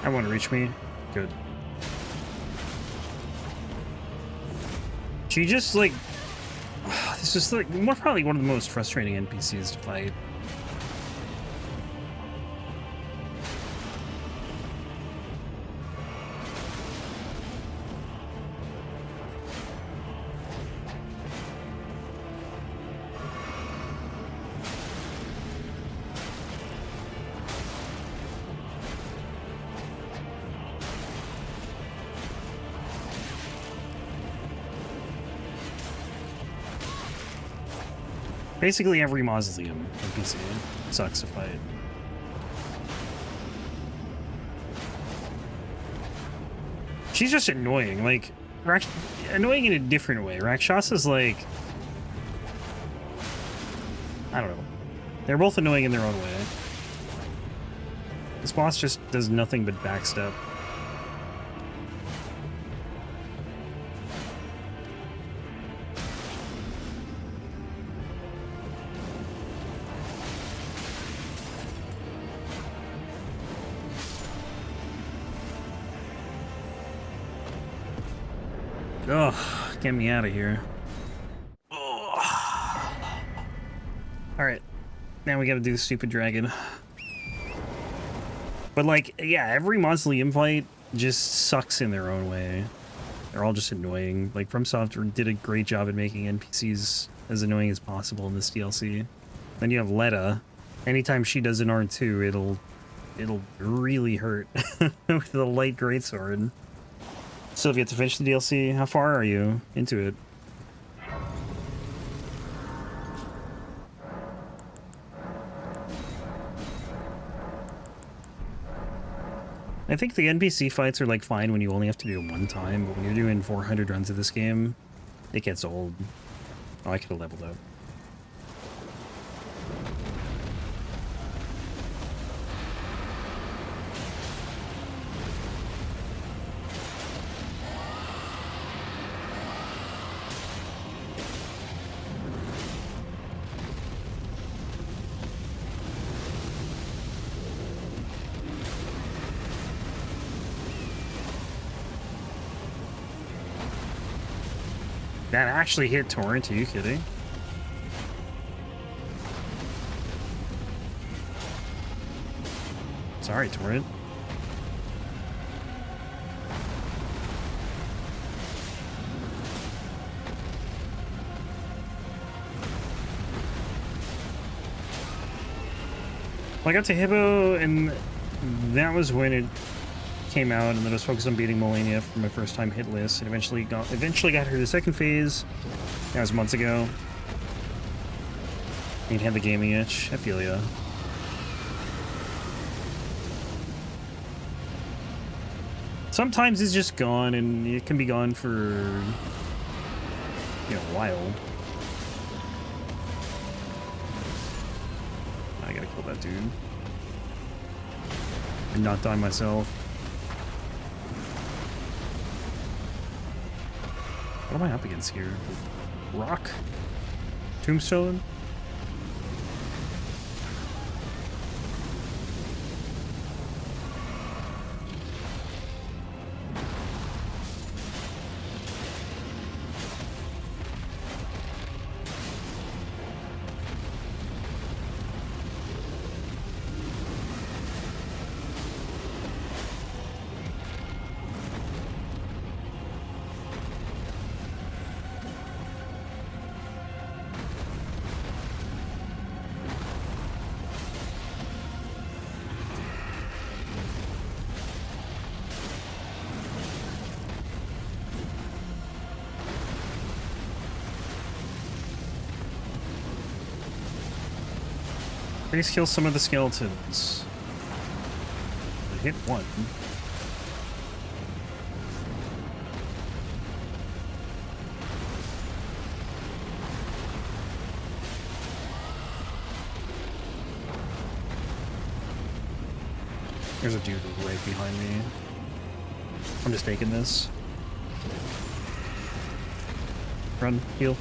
I want to reach me. Good. She just like... This is like probably one of the most frustrating NPCs to fight. Basically every Mausoleum NPC sucks to fight. She's just annoying, like, annoying in a different way. Rakshasa's like... I don't know. They're both annoying in their own way. This boss just does nothing but backstep. Ugh, get me out of here. Alright, now we gotta do the stupid dragon. But like, yeah, every Mausoleum fight just sucks in their own way. They're all just annoying. Like, FromSoft did a great job at making NPCs as annoying as possible in this DLC. Then you have Letta. Anytime she does an R2, it'll really hurt with the light greatsword. So if you have to finish the DLC, how far are you into it? I think the NPC fights are like fine when you only have to do it one time, but when you're doing 400 runs of this game, it gets old. Oh, I could have leveled up. That actually hit Torrent, are you kidding? Sorry, Torrent. Well, I got to Hippo, and that was when it came out, and then I was focused on beating Melania for my first time hit list, and eventually got her the second phase. That was months ago. You'd had the gaming itch. I feel ya. Sometimes it's just gone, and it can be gone for, you know, a while. I gotta kill that dude. And not die myself. What am I up against here? Rock? Tombstone? Please kill some of the skeletons. I hit one. There's a dude right behind me. I'm just taking this. Run, heal.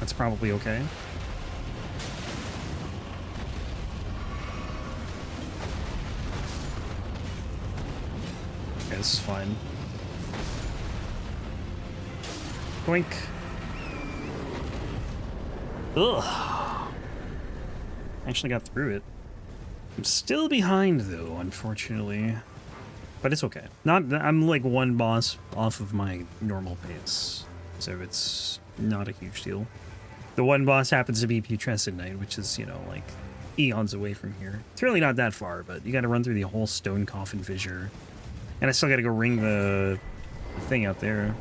That's probably okay. Okay, this is fine. Boink. Ugh. Actually got through it. I'm still behind though, unfortunately. But it's okay. I'm like one boss off of my normal pace. So it's not a huge deal. The one boss happens to be Putrescent Knight, which is, you know, like eons away from here. It's really not that far, but you gotta run through the whole stone coffin fissure. And I still gotta go ring the thing out there.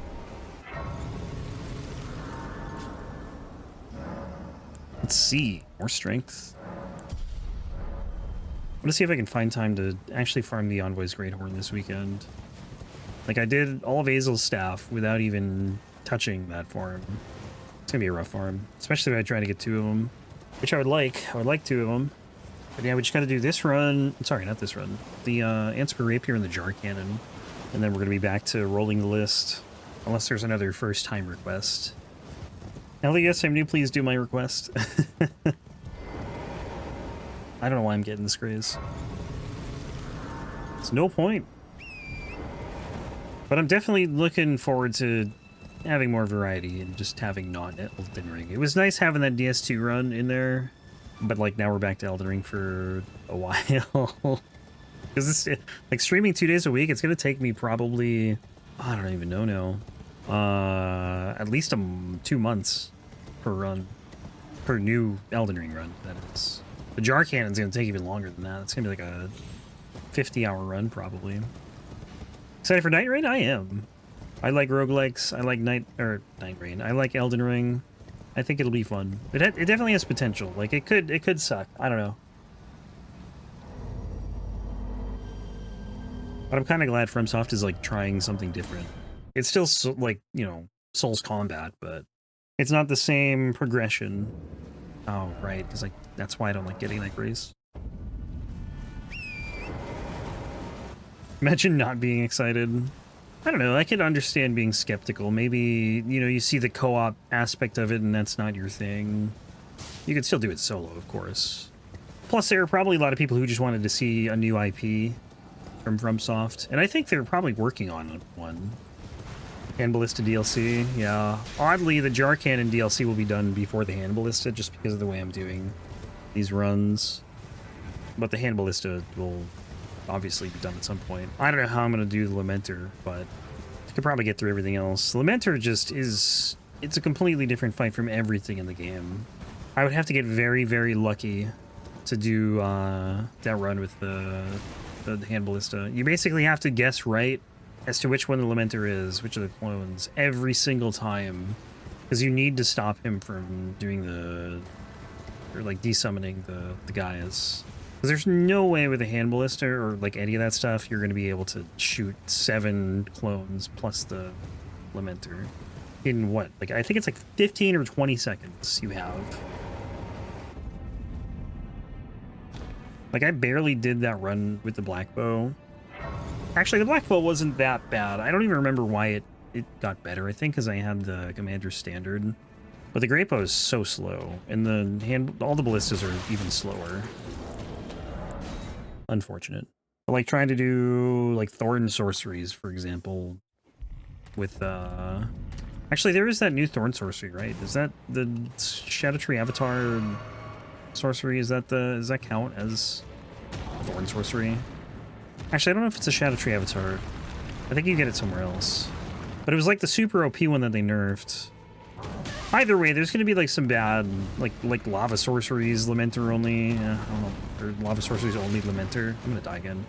Let's see. More strength. I'm gonna see if I can find time to actually farm the Envoy's Greathorn this weekend. Like, I did all of Azel's staff without even touching that farm. It's gonna be a rough farm, especially if I try to get two of them, which I would like. I would like two of them. But yeah, we just gotta do this run. Sorry, not this run. The Anspur Rapier and the Jar Cannon. And then we're gonna be back to rolling the list. Unless there's another first time request. Elias, I'm new, please do my request. I don't know why I'm getting this craze. It's no point. But I'm definitely looking forward to having more variety and just having not Elden Ring. It was nice having that DS2 run in there, but like now we're back to Elden Ring for a while. Because it's like streaming 2 days a week, it's gonna take me probably I don't even know now. At least 2 months per run. Per new Elden Ring run, that is. The Jar Cannon's gonna take even longer than that. It's gonna be like a 50-hour run, probably. Excited for Night Rain? I am. I like roguelikes. I like Night Rain. I like Elden Ring. I think it'll be fun. It definitely has potential. Like, it could suck. I don't know. But I'm kind of glad FromSoft is, like, trying something different. It's still, like, you know, Souls combat, but it's not the same progression. Oh, right, because, like, that's why I don't like getting that grace. Imagine not being excited. I don't know, I could understand being skeptical. Maybe, you know, you see the co-op aspect of it and that's not your thing. You could still do it solo, of course. Plus, there are probably a lot of people who just wanted to see a new IP from FromSoft, and I think they're probably working on one. Hand Ballista DLC, yeah. Oddly, the Jar Cannon DLC will be done before the Hand Ballista, just because of the way I'm doing these runs. But the Hand Ballista will obviously be done at some point. I don't know how I'm going to do the Lamenter, but I could probably get through everything else. Lamenter just is... It's a completely different fight from everything in the game. I would have to get very, very lucky to do that run with the Hand Ballista. You basically have to guess right as to which one the Lamenter is, which of the clones, every single time. Because you need to stop him from doing or like desummoning the Gaius. Because there's no way with a Hand Ballista or like any of that stuff you're going to be able to shoot 7 clones plus the Lamenter. In what? Like, I think it's like 15 or 20 seconds you have. Like, I barely did that run with the Black Bow. Actually, the Black Bow wasn't that bad. I don't even remember why it got better. I think because I had the Commander Standard. But the Great Bow is so slow. And all the ballistas are even slower. Unfortunate. But like trying to do like Thorn sorceries, for example. With actually, there is that new Thorn sorcery, right? Is that the Scadutree Avatar sorcery? Does that count as Thorn sorcery? Actually, I don't know if it's a Scadutree Avatar. I think you get it somewhere else. But it was like the super OP one that they nerfed. Either way, there's going to be like some bad, like lava sorceries, Lamenter only. I don't know, or lava sorceries only, Lamenter. I'm going to die again.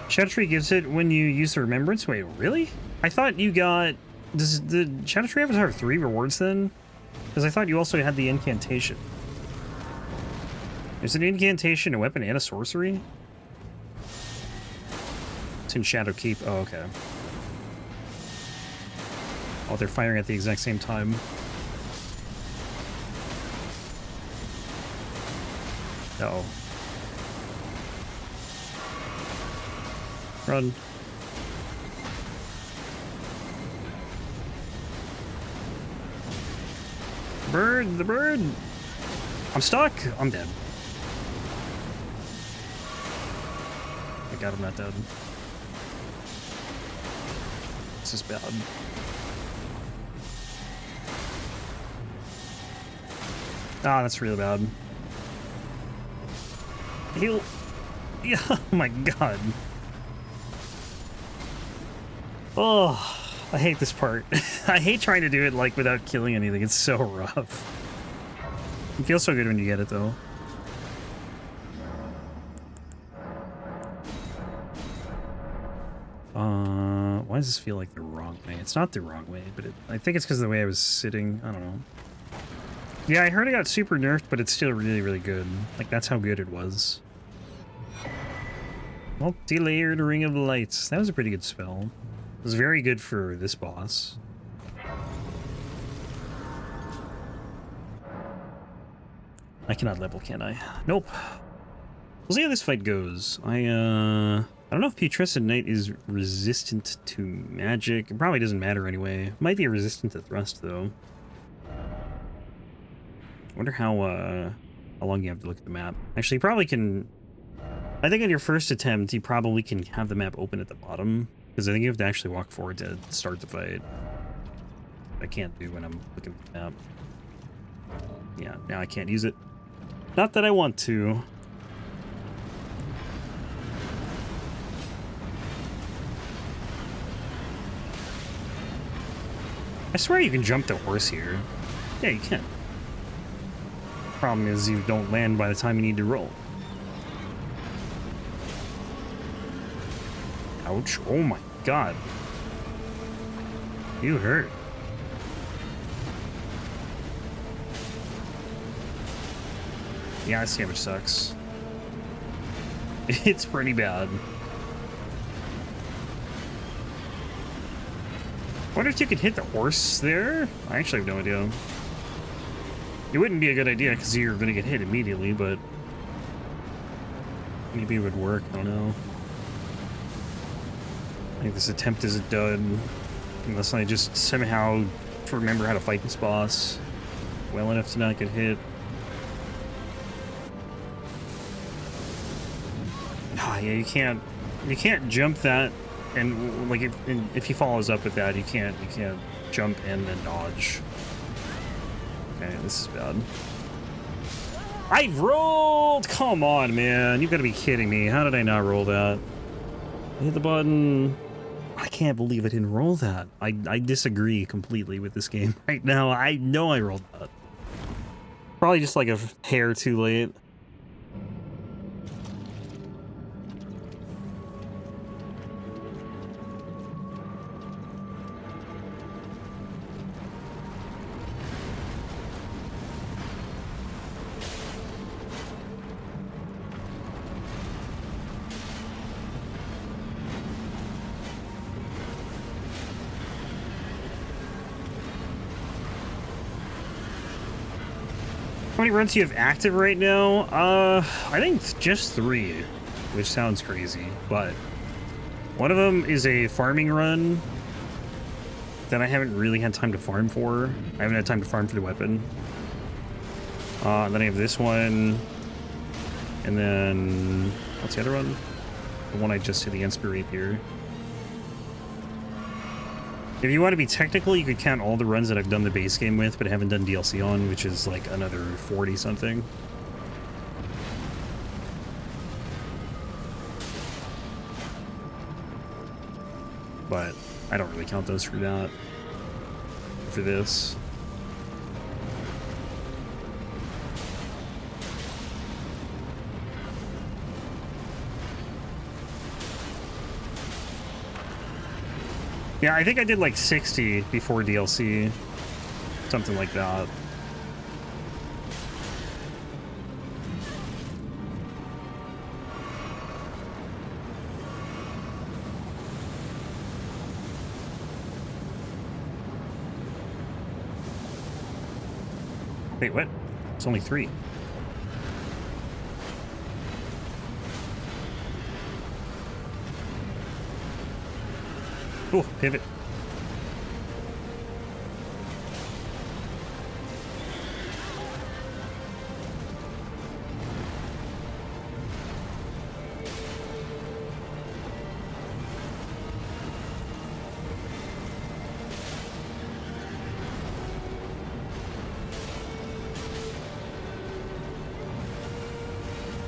Scadutree gives it when you use the Remembrance. Wait, really? I thought you got... Does the Scadutree Avatar have 3 rewards then? Because I thought you also had the Incantation. There's an Incantation, a weapon, and a sorcery? It's in Shadow Keep. Oh, okay. Oh, they're firing at the exact same time. Uh-oh. Run. Bird, the bird! I'm stuck! I'm dead. I got him not dead. This is bad. Ah, that's really bad. Heal. Yeah, oh my god. Oh, I hate this part. I hate trying to do it like without killing anything. It's so rough. It feels so good when you get it though. Why does this feel like the wrong way? It's not the wrong way, but I think it's because of the way I was sitting. I don't know. Yeah, I heard it got super nerfed, but it's still really, really good. Like, that's how good it was. Multi-layered Ring of Lights. That was a pretty good spell. It was very good for this boss. I cannot level, can I? Nope. We'll see how this fight goes. I don't know if Putrescent Knight is resistant to magic. It probably doesn't matter anyway. Might be resistant to thrust, though. I wonder how long you have to look at the map. Actually, you probably can... I think on your first attempt, you probably can have the map open at the bottom. Because I think you have to actually walk forward to start the fight. I can't do when I'm looking at the map. Yeah, now I can't use it. Not that I want to. I swear you can jump the horse here. Yeah, you can. Problem is you don't land by the time you need to roll. Ouch. Oh my god. You hurt. Yeah, this damage sucks. It's pretty bad. I wonder if you could hit the horse there? I actually have no idea. It wouldn't be a good idea because you're going to get hit immediately, but maybe it would work. I don't know. I think this attempt is done unless I just somehow remember how to fight this boss well enough to not get hit. Ah, yeah, you can't jump that, and like if he follows up with that, you can't jump and then dodge. Okay, this is bad. I rolled! Come on, man. You gotta be kidding me. How did I not roll that? I hit the button. I can't believe I didn't roll that. I disagree completely with this game right now. I know I rolled that. Probably just like a hair too late. How many runs do you have active right now? I think it's just 3, which sounds crazy, but one of them is a farming run that I haven't really had time to farm for. I haven't had time to farm for the weapon. Then I have this one, and then what's the other one? The one I just did, the Inspire Rapier. If you want to be technical, you could count all the runs that I've done the base game with, but I haven't done DLC on, which is like another 40-something. But I don't really count those for that. For this. Yeah, I think I did like 60 before DLC. Something like that. Wait, what? It's only 3. Oh, pivot.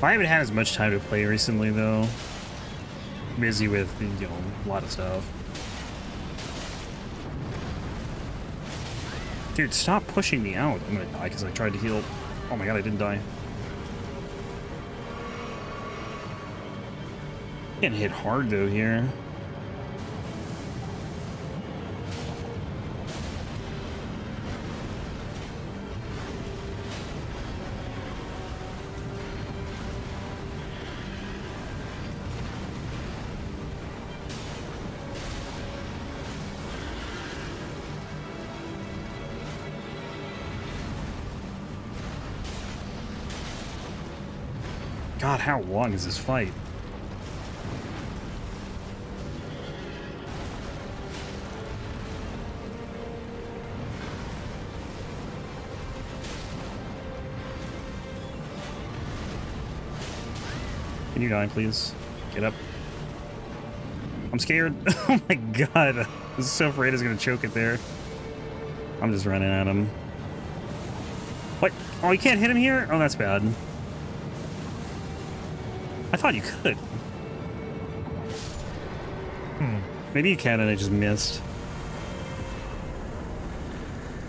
I haven't had as much time to play recently, though. Busy with, you know, a lot of stuff. Dude, stop pushing me out. I'm gonna die because I tried to heal. Oh my god, I didn't die. Getting hit hard, though, here. God, how long is this fight? Can you die, please? Get up. I'm scared. Oh my god. I'm so afraid he's gonna choke it there. I'm just running at him. What? Oh, you can't hit him here? Oh, that's bad. I thought you could. Maybe you can and I just missed.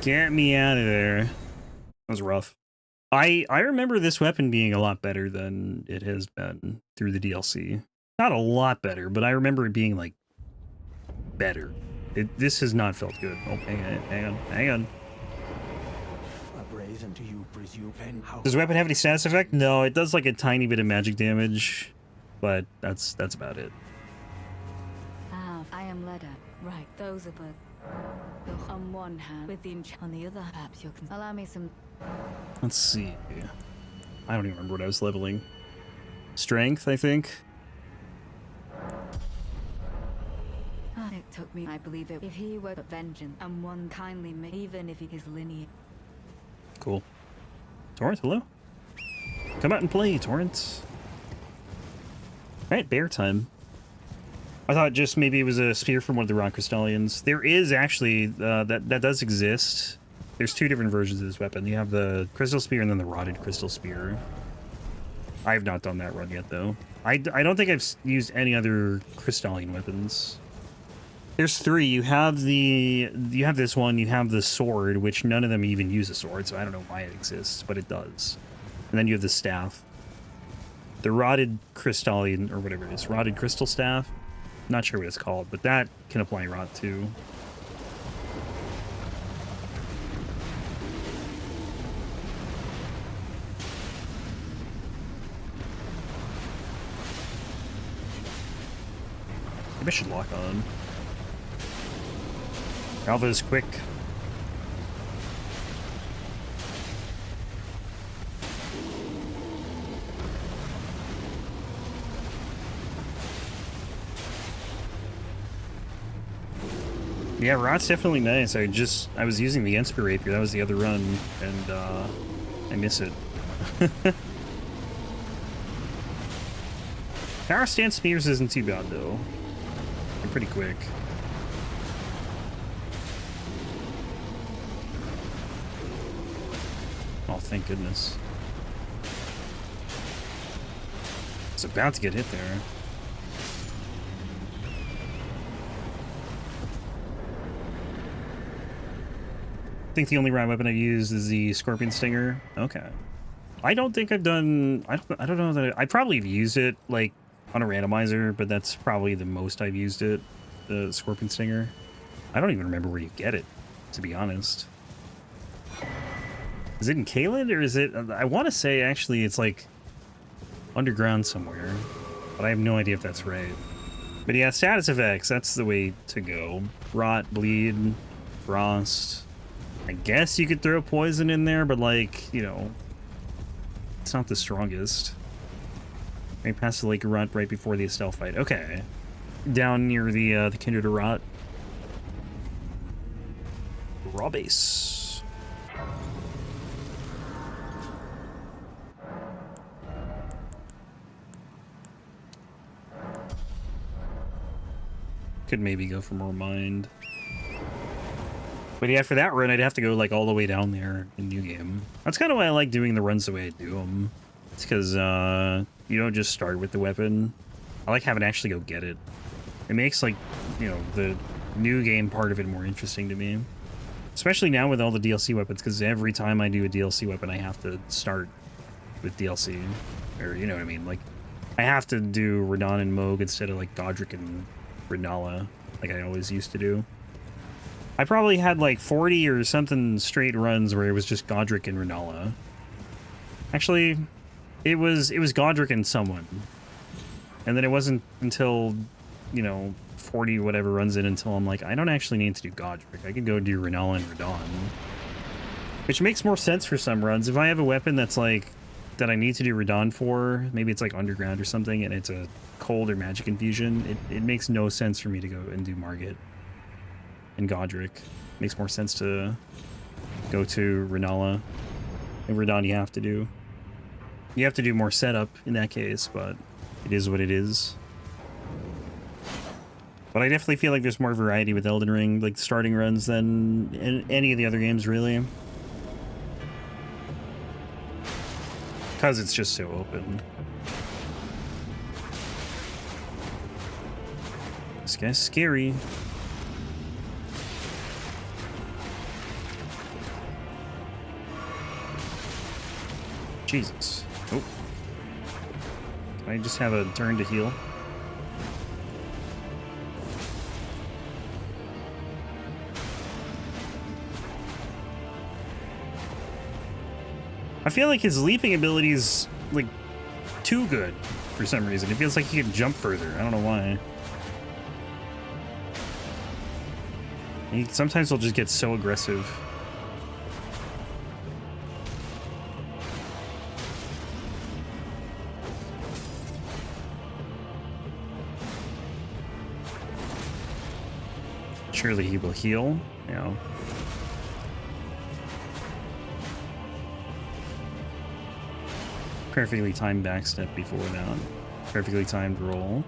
Get me out of there. That was rough. I remember this weapon being a lot better than it has been through the DLC. Not a lot better, but I remember it being, like, better. This has not felt good. Oh, hang on. Does the weapon have any status effect? No, it does, like, a tiny bit of magic damage, but that's about it. I am Leda. Right, those are the... On one hand, with the on the other, perhaps you can allow me some... Let's see. I don't even remember what I was leveling. Strength, I think. It took me, I believe it. If he were vengeance and one kindly me, even if he is lineage. Cool. Torrent, hello? Come out and play, Torrent. Alright, bear time. I thought just maybe it was a spear from one of the rock crystallians. There is actually, that does exist. There's two different versions of this weapon. You have the crystal spear and then the rotted crystal spear. I have not done that run yet, though. I don't think I've used any other crystalline weapons. There's three. You have this one, you have the sword, which none of them even use a sword, so I don't know why it exists, but it does. And then you have the staff. The rotted crystalline, or whatever it is, rotted crystal staff. Not sure what it's called, but that can apply rot too. Maybe I should lock on. Ralva is quick. Yeah, rot's definitely nice. I was using the Inspire Rapier. That was the other run, and I miss it. Power stance spears isn't too bad though. They're pretty quick. Oh, thank goodness. I was about to get hit there. I think the only ride weapon I use is the Scorpion Stinger. Okay. I don't think I've done... I don't know that... I probably have used it, like, on a randomizer, but that's probably the most I've used it, the Scorpion Stinger. I don't even remember where you get it, to be honest. Is it in Caelid, or is it... I want to say, actually, it's, like, underground somewhere, but I have no idea if that's right. But yeah, status effects, that's the way to go. Rot, bleed, frost... I guess you could throw poison in there, but, like, you know, it's not the strongest. Maybe pass the Lake of Rot right before the Estelle fight. Okay. Down near the Kindred of Rot. Raw base. Could maybe go for more mind. But yeah, for that run, I'd have to go, like, all the way down there in New Game. That's kind of why I like doing the runs the way I do them. It's because, you don't just start with the weapon. I like having to actually go get it. It makes, like, you know, the New Game part of it more interesting to me. Especially now with all the DLC weapons, because every time I do a DLC weapon, I have to start with DLC. Or, you know what I mean? Like, I have to do Radahn and Mohg instead of, like, Godric and Rennala, like I always used to do. I probably had like 40 or something straight runs where it was just Godric and Rennala. Actually, it was Godric and someone. And then it wasn't until, you know, 40 whatever runs in until I'm like, I don't actually need to do Godric. I could go do Rennala and Radahn. Which makes more sense for some runs. If I have a weapon that's like, that I need to do Radahn for, maybe it's like underground or something, and it's a cold or magic infusion, it makes no sense for me to go and do Margit and Godric. Makes more sense to go to Rennala. And Radahn you have to do. You have to do more setup in that case, but it is what it is. But I definitely feel like there's more variety with Elden Ring, like starting runs, than in any of the other games, really. Because it's just so open. This guy's scary. Jesus. Oh. Can I just have a turn to heal? I feel like his leaping ability is, like, too good for some reason. It feels like he can jump further. I don't know why. Sometimes he'll just get so aggressive. Surely he will heal. Yeah. Perfectly timed backstep before that. Perfectly timed roll.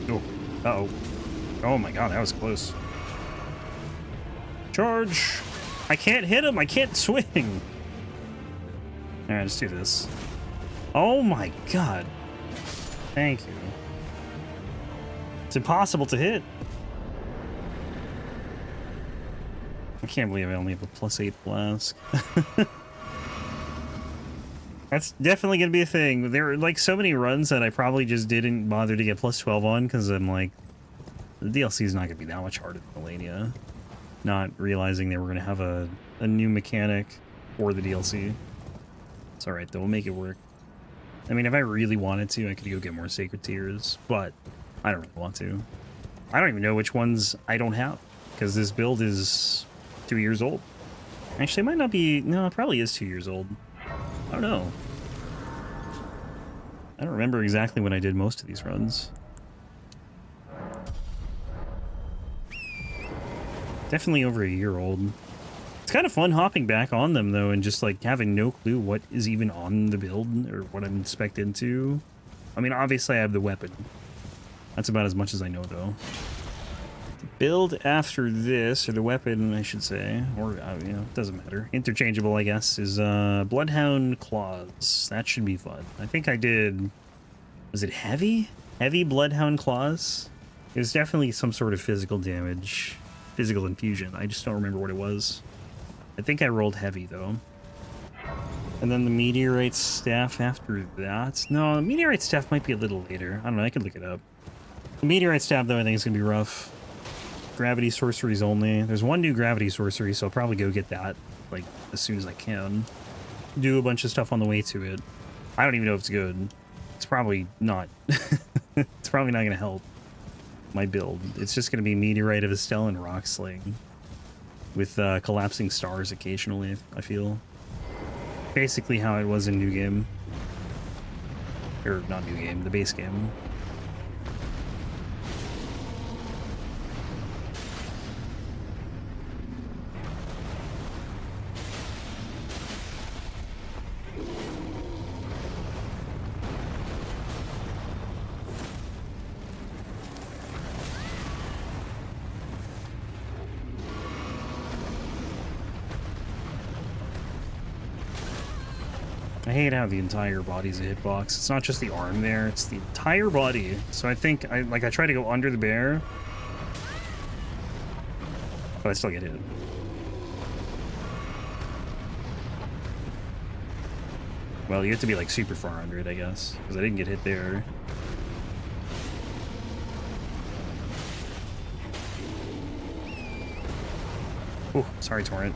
Oh, uh-oh. Oh my god, that was close. Charge! I can't hit him, I can't swing! Alright, let's do this. Oh my god. Thank you. It's impossible to hit. I can't believe I only have a +8 flask. That's definitely going to be a thing. There are like so many runs that I probably just didn't bother to get +12 on because I'm like, the DLC is not going to be that much harder than Melania. Not realizing they were going to have a new mechanic for the DLC. It's alright though, we'll make it work. I mean, if I really wanted to, I could go get more Sacred Tears, but I don't really want to. I don't even know which ones I don't have because this build is 2 years old. Actually, it might not be. No, it probably is 2 years old. I don't know. I don't remember exactly when I did most of these runs. Definitely over a year old. It's kind of fun hopping back on them, though, and just, like, having no clue what is even on the build or what I'm expected to. I mean, obviously I have the weapon. That's about as much as I know, though. The build after this, or the weapon, I should say, or, you know, it doesn't matter. Interchangeable, I guess, is Bloodhound Claws. That should be fun. I think I did... Was it heavy? Heavy Bloodhound Claws? It was definitely some sort of physical damage. Physical infusion. I just don't remember what it was. I think I rolled heavy, though. And then the Meteorite Staff after that. No, the Meteorite Staff might be a little later. I don't know, I could look it up. The Meteorite Staff, though, I think is going to be rough. Gravity Sorceries only. There's one new Gravity Sorcery, so I'll probably go get that, like, as soon as I can. Do a bunch of stuff on the way to it. I don't even know if it's good. It's probably not. It's probably not going to help my build. It's just going to be Meteorite of Estelle and Rock Sling. With collapsing stars occasionally, I feel. Basically how it was in New Game. Or not New Game, the base game. I hate how the entire body's a hitbox. It's not just the arm there, it's the entire body. So I think, I try to go under the bear, but I still get hit. Well, you have to be like super far under it, I guess, because I didn't get hit there. Oh, sorry, Torrent.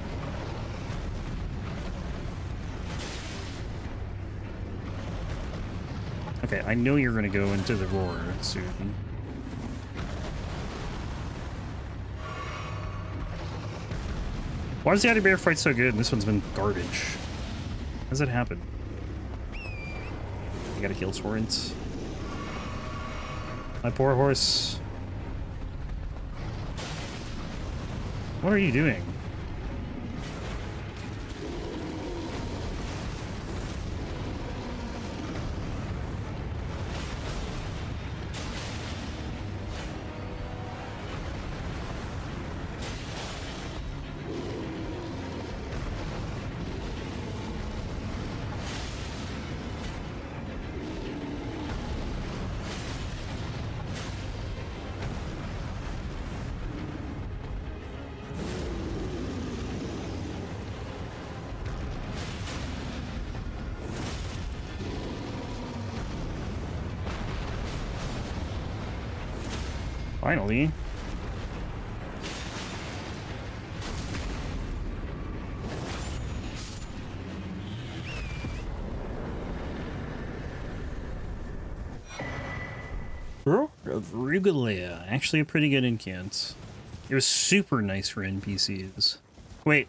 Okay, I know you're gonna go into the roar soon. Why does the other bear fight so good and this one's been garbage? How does that happen? I gotta kill Torrent. My poor horse. What are you doing? Finally. Rugalea, actually a pretty good incant. It was super nice for NPCs. Wait,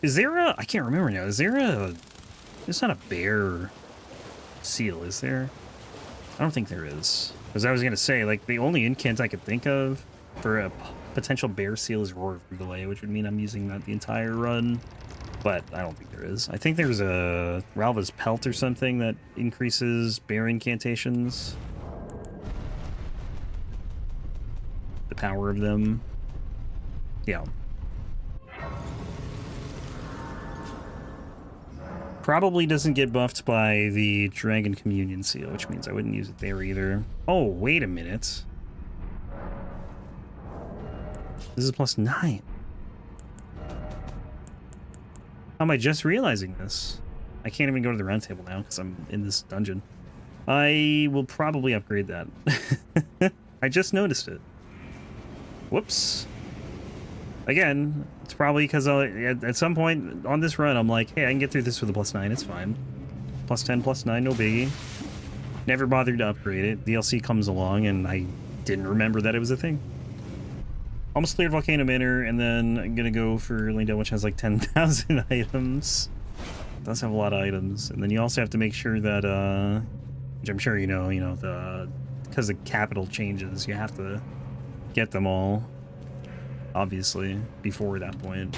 is there a... I can't remember now. Is there a... It's not a bear seal, is there? I don't think there is. Because I was going to say, like, the only incant I could think of for a potential bear seal is Roar of Rugalea, which would mean I'm using that the entire run. But I don't think there is. I think there's a Ralva's Pelt or something that increases bear incantations. The power of them. Yeah. Probably doesn't get buffed by the Dragon Communion seal, which means I wouldn't use it there either. Oh, wait a minute. This is +9. How am I just realizing this? I can't even go to the round table now because I'm in this dungeon. I will probably upgrade that. I just noticed it. Whoops. Again, it's probably because at some point on this run, I'm like, hey, I can get through this with a +9, it's fine. +10, +9, no biggie. Never bothered to upgrade it. DLC comes along, and I didn't remember that it was a thing. Almost cleared Volcano Manor, and then I'm gonna go for Lingdale, which has like 10,000 items. It does have a lot of items. And then you also have to make sure that, which I'm sure you know, because the capital changes, you have to get them all. Obviously, before that point.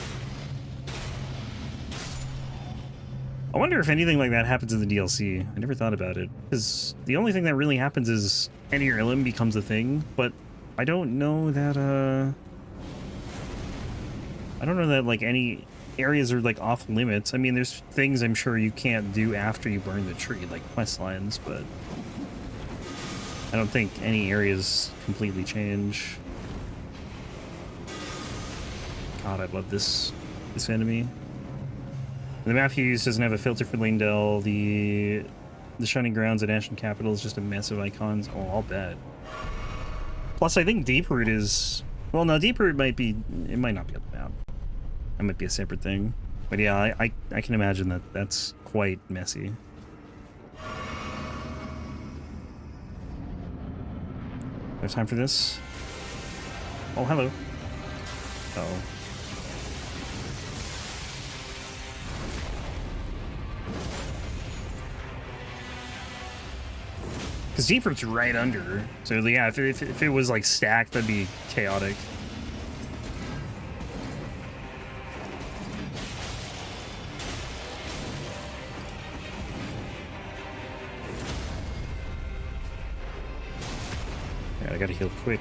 I wonder if anything like that happens in the DLC. I never thought about it. Because the only thing that really happens is Enter Illim becomes a thing, but I don't know that, I don't know that, like, any areas are, like, off limits. I mean, there's things I'm sure you can't do after you burn the tree, like quest lines, but I don't think any areas completely change. God, I love this enemy. The map you use doesn't have a filter for Lingdale. The Shining Grounds at Ashen Capital is just a mess of icons. Oh, I'll bet. Plus, I think Deeproot is... Well, no, Deeproot might be... It might not be on the map. That might be a separate thing. But yeah, I can imagine that that's quite messy. There's time for this? Oh, hello. Uh-oh. Because Deeproot's right under. So yeah, if it was like stacked, that'd be chaotic. Yeah, I gotta heal quick.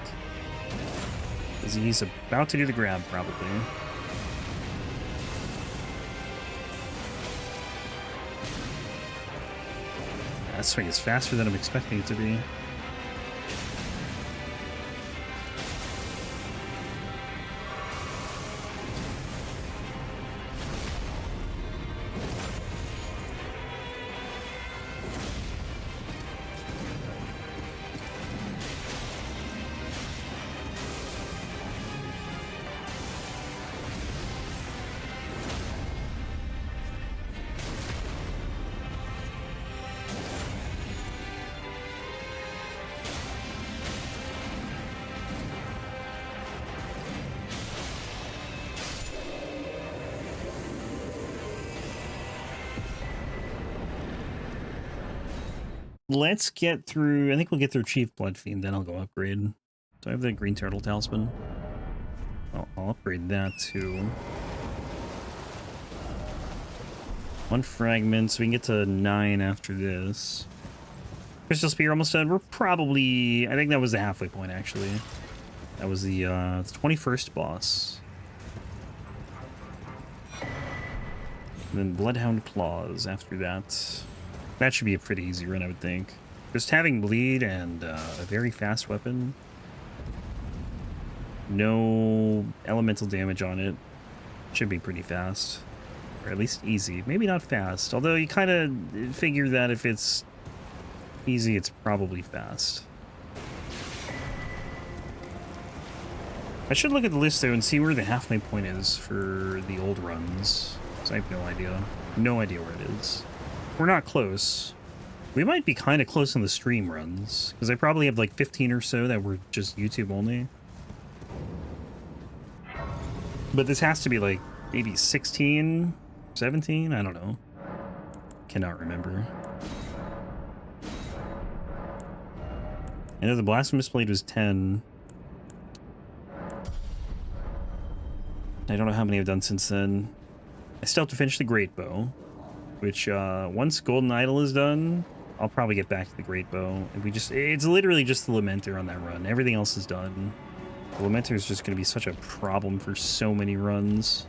Because he's about to do the grab, probably. That swing is faster than I'm expecting it to be. Let's get through... I think we'll get through Chief Bloodfiend, then I'll go upgrade. So I have the Green Turtle Talisman. I'll upgrade that too. 1 fragment, so we can get to 9 after this. Crystal Spear almost done. We're probably... I think that was the halfway point, actually. That was the 21st boss. And then Bloodhound Claws after that. That should be a pretty easy run, I would think. Just having Bleed and a very fast weapon. No elemental damage on it. Should be pretty fast. Or at least easy. Maybe not fast. Although you kind of figure that if it's easy, it's probably fast. I should look at the list though and see where the halfway point is for the old runs. Because I have no idea. No idea where it is. We're not close. We might be kind of close on the stream runs. Because I probably have like 15 or so that were just YouTube only. But this has to be like maybe 16, 17? I don't know. Cannot remember. I know the Blasphemous Blade was 10. I don't know how many I've done since then. I still have to finish the Great Bow, which once Golden Idol is done, I'll probably get back to the Great Bow. And it's literally just the Lamenter on that run. Everything else is done. The Lamenter is just going to be such a problem for so many runs.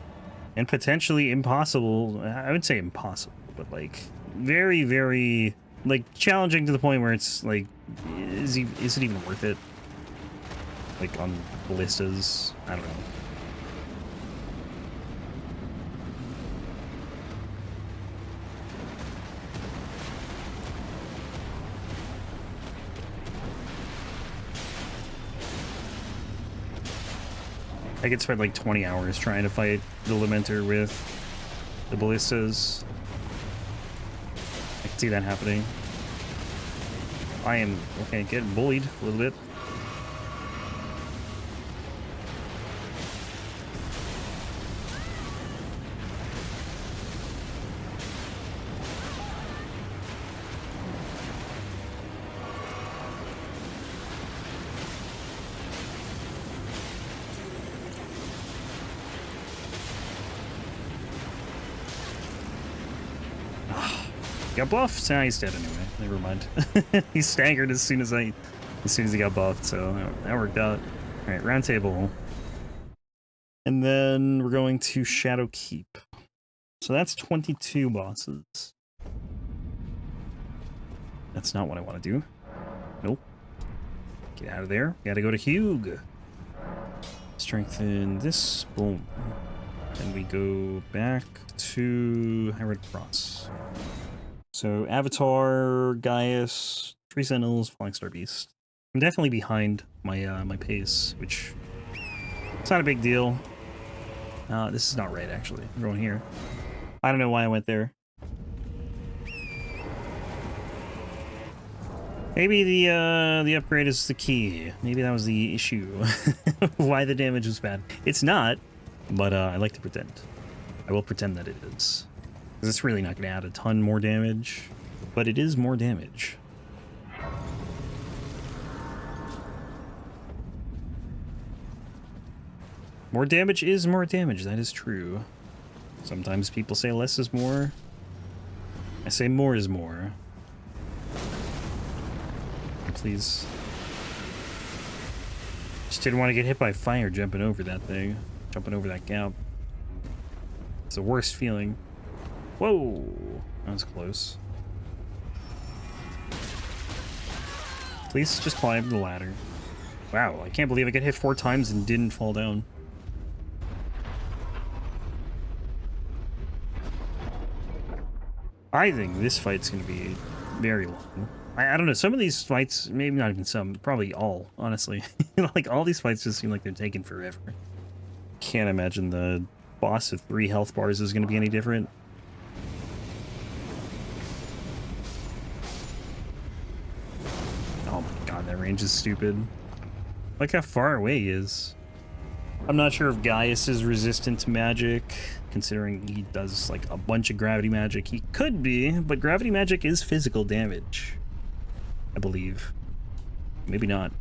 And potentially impossible. I would say impossible, but like very, very like challenging to the point where it's like, is it even worth it? Like on ballistas? I don't know. I could spend like 20 hours trying to fight the Lamenter with the ballistas. I can see that happening. I am, okay, getting bullied a little bit. Got buffed? Nah, he's dead anyway. Never mind. He staggered as soon as he got buffed, so that worked out. Alright, round table. And then we're going to Shadow Keep. So that's 22 bosses. That's not what I want to do. Nope. Get out of there. Gotta go to Hugh. Strengthen this. Boom. Then we go back to High Red Cross. So, Avatar, Gaius, 3 Sentinels, Flying Star Beast. I'm definitely behind my my pace, which it's not a big deal. This is not right, actually. I'm going here. I don't know why I went there. Maybe the upgrade is the key. Maybe that was the issue. Why the damage was bad. It's not, but I like to pretend. I will pretend that it is. Because it's really not going to add a ton more damage, but it is more damage. More damage is more damage, that is true. Sometimes people say less is more. I say more is more. Please. Just didn't want to get hit by fire jumping over that thing. Jumping over that gap. It's the worst feeling. Whoa! That was close. Please just climb the ladder. Wow, I can't believe I got hit 4 times and didn't fall down. I think this fight's gonna be very long. I don't know, some of these fights, maybe not even some, probably all, honestly. Like, all these fights just seem like they're taking forever. Can't imagine the boss with 3 health bars is gonna be any different. Oh my god, that range is stupid. Like how far away he is. I'm not sure if Gaius is resistant to magic, considering he does like a bunch of gravity magic. He could be, but gravity magic is physical damage, I believe. Maybe not.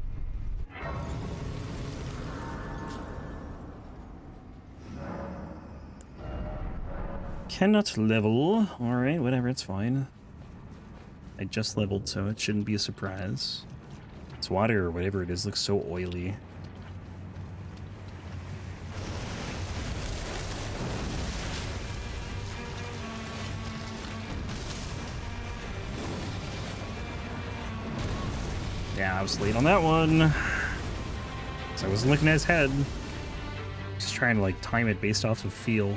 Cannot level. Alright, whatever, it's fine. I just leveled, so it shouldn't be a surprise. This water or whatever it is looks so oily. Yeah, I was late on that one. So I wasn't looking at his head. Just trying to like time it based off of feel.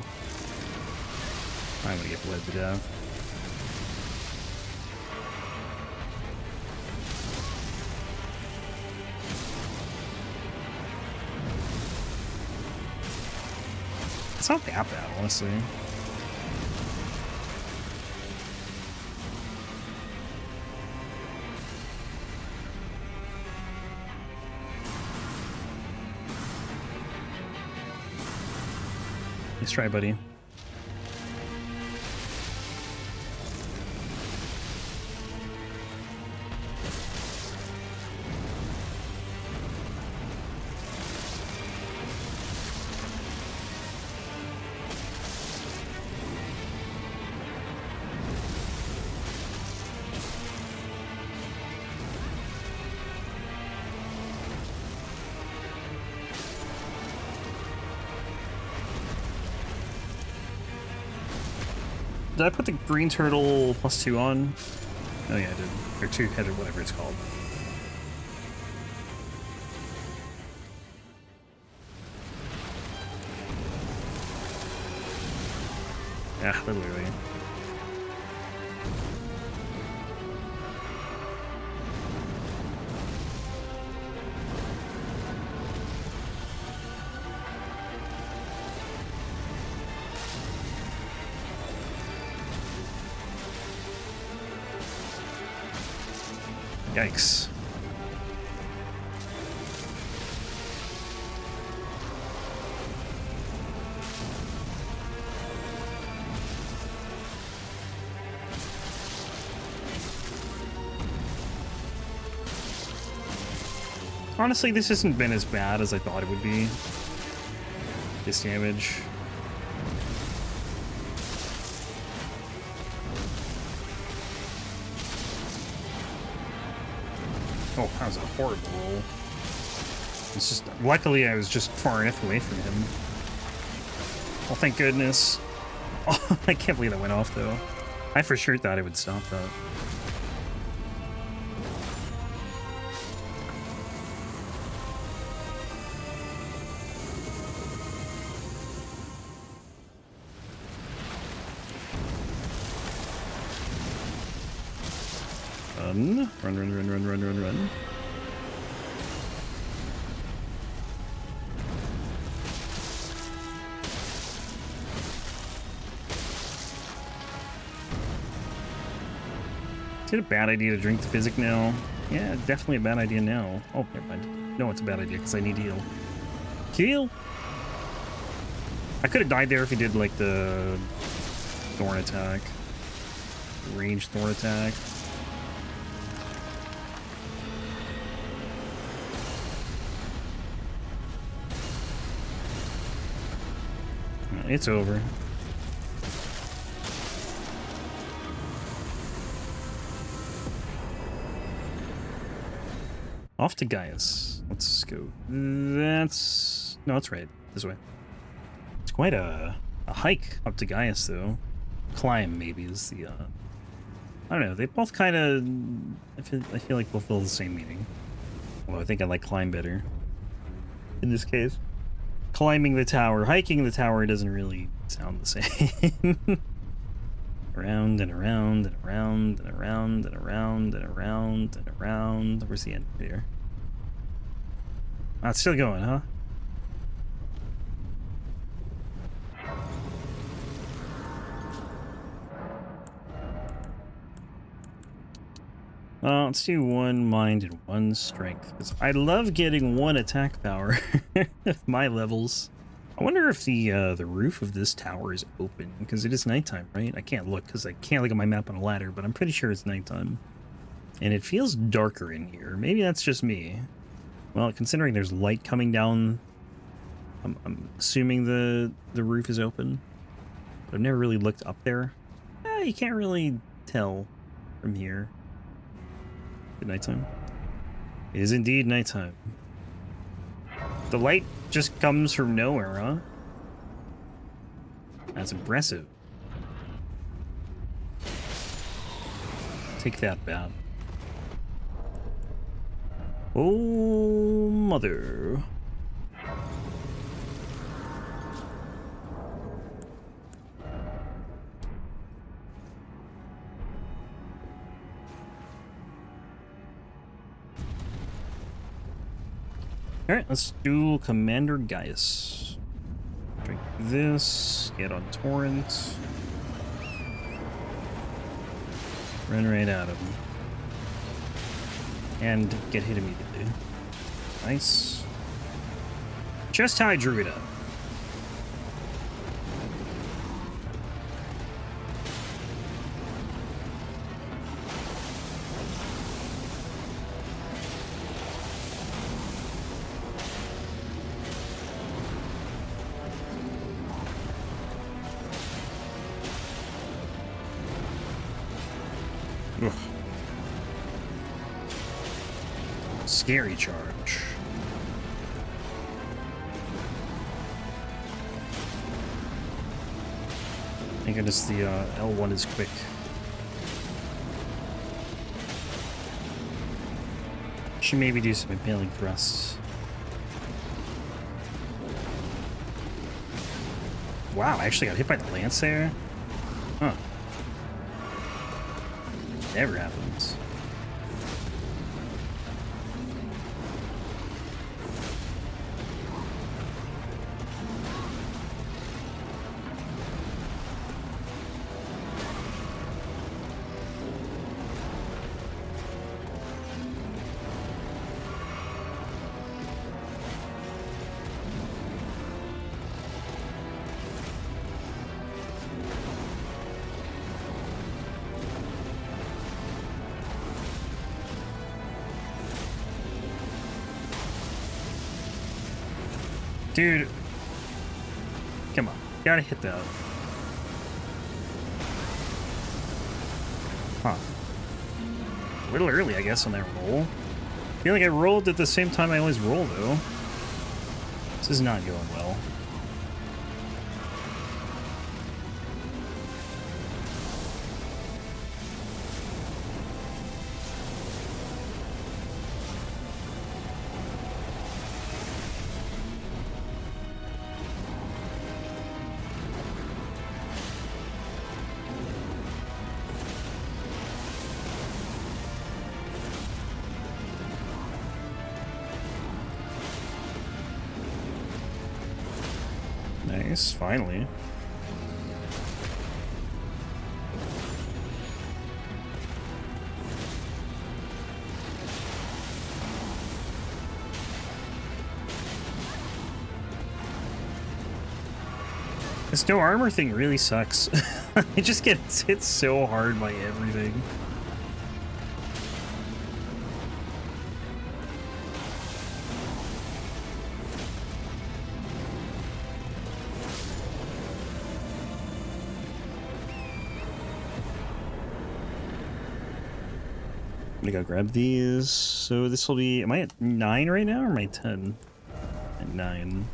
I'm gonna get bled to death. It's not that bad, honestly. Nice try, buddy. Did I put the green turtle +2 on? Oh yeah, I did. Or 2-headed, whatever it's called. Yeah, literally. Yikes. Honestly, this hasn't been as bad as I thought it would be. This damage. Oh, that was a horrible roll. It's just, luckily I was just far enough away from him. Oh, thank goodness. Oh, I can't believe that went off, though. I for sure thought it would stop that. Run, run, run, run, run, run, run, run. Is it a bad idea to drink the physic now? Yeah, definitely a bad idea now. Oh, never mind. No, it's a bad idea because I need heal. Heal! I could have died there if he did like the thorn attack. Ranged thorn attack. It's over. Off to Gaius. Let's go. That's... No, that's right. This way. It's quite a hike up to Gaius, though. Climb, maybe, is the... I don't know. They both kind of... I feel like both fill the same meaning. Well, I think I like climb better. In this case. Climbing the tower. Hiking the tower doesn't really sound the same. Around and around and around and around and around and around and around. Where's the end here? Ah, it's still going, huh? Let's do 1 mind and 1 strength, because I love getting 1 attack power at my levels. I wonder if the roof of this tower is open, because it is nighttime, right? I can't look, because I can't look at my map on a ladder, but I'm pretty sure it's nighttime. And it feels darker in here. Maybe that's just me. Well, considering there's light coming down, I'm assuming the roof is open. I've never really looked up there. You can't really tell from here. Is it nighttime? It is indeed nighttime. The light just comes from nowhere, huh? That's impressive. Take that, bat. Oh, mother. Alright, let's do Commander Gaius. Drink this, get on Torrent. Run right out of him. And get hit immediately. Nice. Just how I drew it up. Ugh. Scary charge. Thank goodness the L1 is quick. Should maybe do some impaling thrusts. Wow, I actually got hit by the lance there? Huh. Never happens. Dude. Come on. Gotta hit that. Huh. A little early, I guess, on that roll. I feel like I rolled at the same time I always roll, though. This is not going well. Nice, finally. This no armor thing really sucks. It just gets hit so hard by everything. I'm gonna go grab these. So this will be, am I at 9 right now or am I 10? At 9.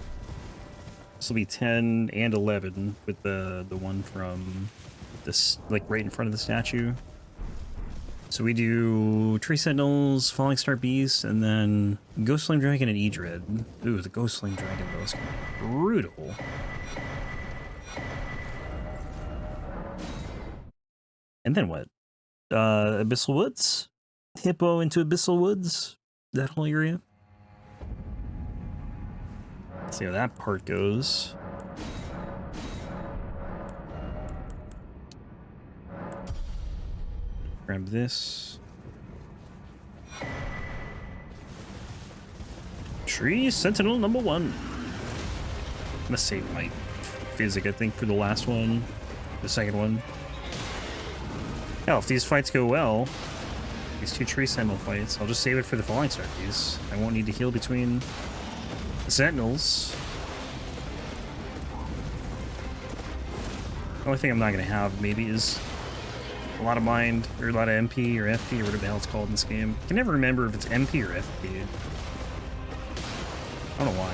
This will be 10 and 11 with the one from this, like right in front of the statue. So we do Tree Sentinels, Falling Star Beast, and then Ghostflame Dragon and Edred. Ooh, the Ghostflame Dragon though is brutal. And then what? Abyssal Woods? Hippo into Abyssal Woods? That whole area? Let's see how that part goes. Grab this. Tree Sentinel number 1. I'm gonna save my physic, I think, for the last one. The second one. Hell, if these fights go well, these 2 Tree Sentinel fights, I'll just save it for the Falling Star piece. I won't need to heal between the Sentinels. only thing I'm not going to have maybe is a lot of mind, or a lot of MP or FP, or whatever the hell it's called in this game. I can never remember if it's MP or FP. I don't know why.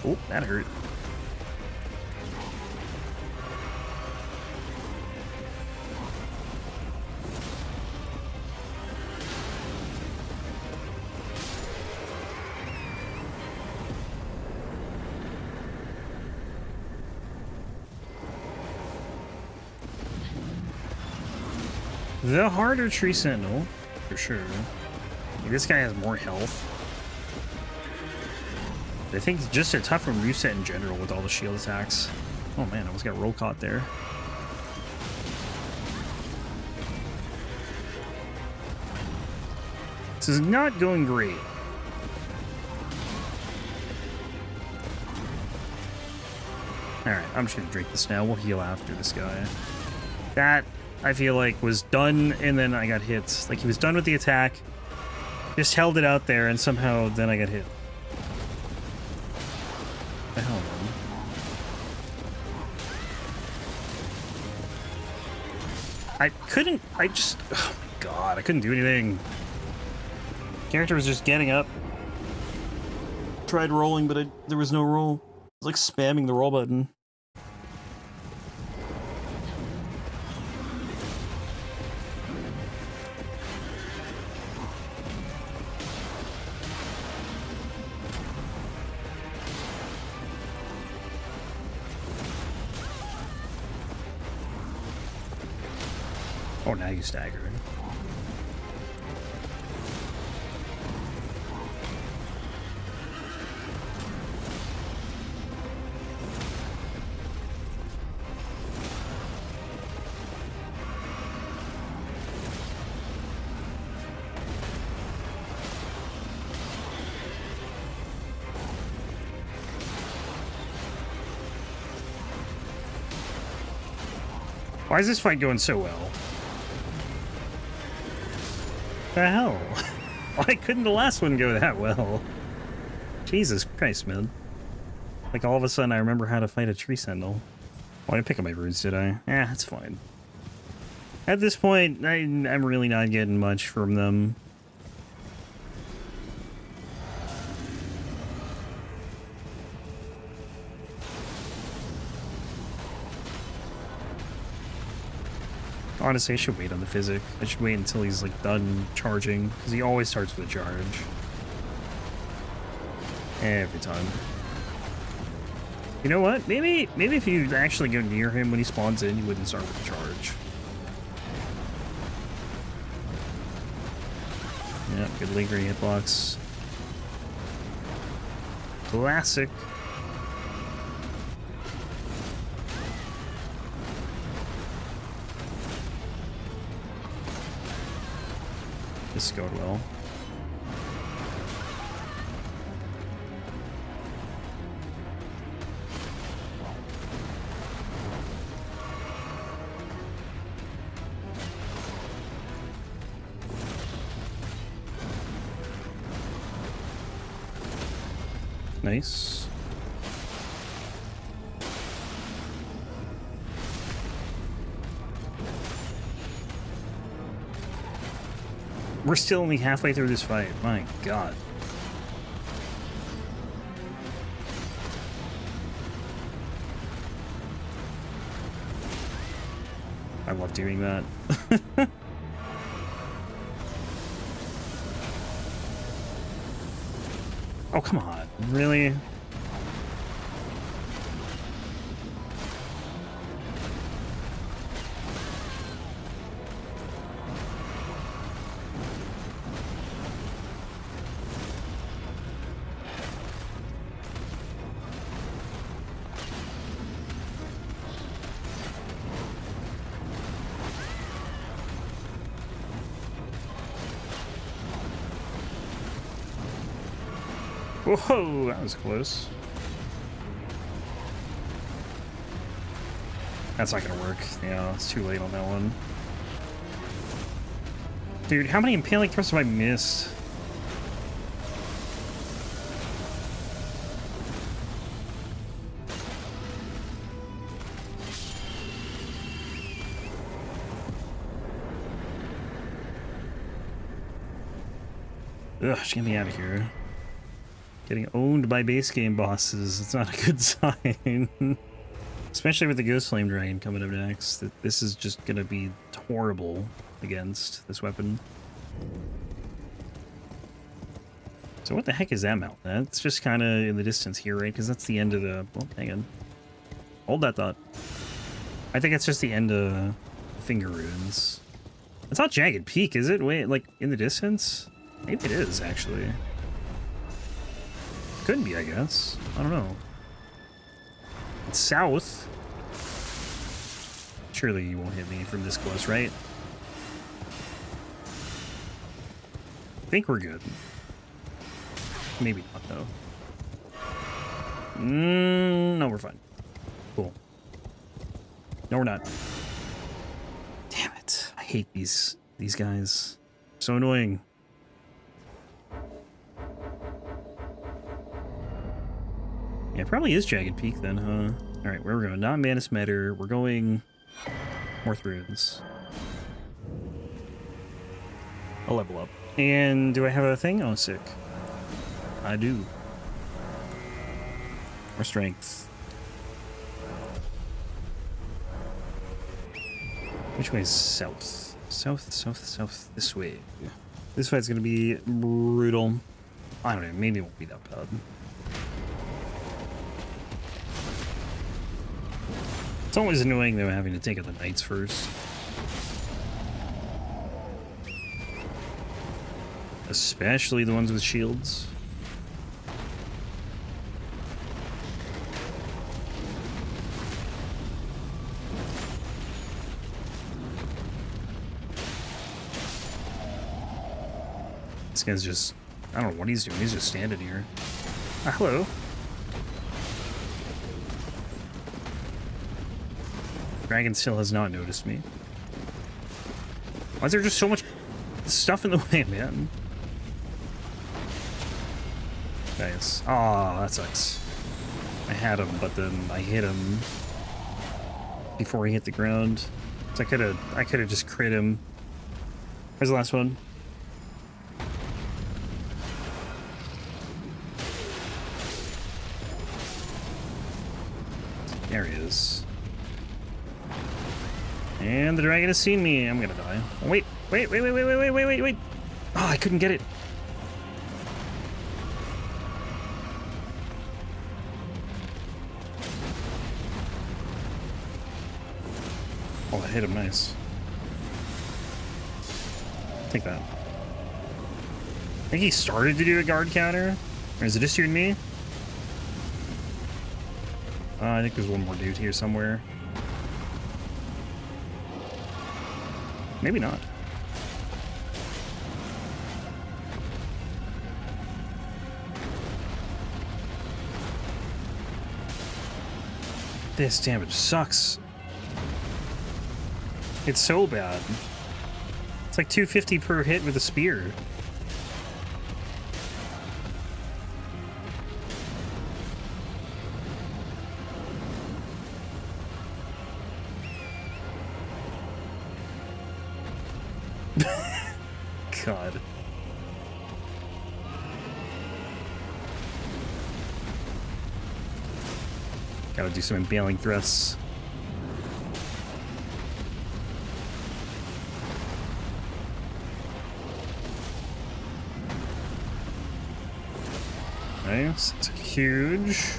Oh, that hurt. The harder tree sentinel, for sure. Like, this guy has more health. I think it's just a tougher moveset in general with all the shield attacks. Oh man, I almost got roll caught there. This is not going great. Alright, I'm just gonna drink this now. We'll heal after this guy. That, I feel like, was done, and then I got hit. Like, he was done with the attack, just held it out there, and somehow then I got hit. What the hell, man? Oh my god, I couldn't do anything. Character was just getting up. Tried rolling, but there was no roll. I was like spamming the roll button. Oh, now you stagger. Why is this fight going so well? The hell? Why couldn't the last one go that well? Jesus Christ, man. Like, all of a sudden I remember how to fight a tree sentinel. Why didn't I pick up my runes, did I? Yeah, that's fine. At this point, I'm really not getting much from them. Honestly, I should wait on the physic. I should wait until he's like done charging, because he always starts with a charge. Every time. You know what? Maybe if you actually go near him when he spawns in, you wouldn't start with a charge. Yeah, good lingering hitbox. Classic. This going well. Nice. We're still only halfway through this fight. My god. I love doing that. Oh, come on. Really? Whoa, that was close. That's not gonna work. Yeah, it's too late on that one. Dude, how many impaling thrusts have I missed? Ugh, get me out of here. Getting owned by base game bosses, it's not a good sign. Especially with the Ghostflame Dragon coming up next. This is just gonna be horrible against this weapon. So what the heck is that mountain? That's just kind of in the distance here, right? Because that's the end of the... Oh, hang on. Hold that thought. I think it's just the end of Finger Ruins. It's not Jagged Peak, is it? Wait, like, in the distance? Maybe it is, actually. Could be, I guess. I don't know. It's south. Surely you won't hit me from this close, right? I think we're good. Maybe not, though. No, we're fine. Cool. No, we're not. Damn it. I hate these guys. So annoying. Yeah, it probably is Jagged Peak then, huh? Alright, where we're going? Not Manus Meader. We're going North Ruins. I'll level up. And do I have a thing? Oh, sick. I do. More strength. Which way is south? South, south, south. This way. This fight's gonna be brutal. I don't know. Maybe it won't be that bad. It's always annoying though having to take out the knights first. Especially the ones with shields. This guy's just... I don't know what he's doing. He's just standing here. Hello. Dragon still has not noticed me. Why is there just so much stuff in the way, man? Nice. Aw, that sucks. I had him, but then I hit him before he hit the ground. So I could have just crit him. Where's the last one? There he is. And the dragon has seen me. I'm gonna die. Oh, wait. Wait. Oh, I couldn't get it. Oh, that hit him nice. Take that. I think he started to do a guard counter. Or is it just you and me? I think there's one more dude here somewhere. Maybe not. This damage sucks. It's so bad. It's like 250 per hit with a spear. God. Gotta do some impaling thrusts. Nice. It's huge.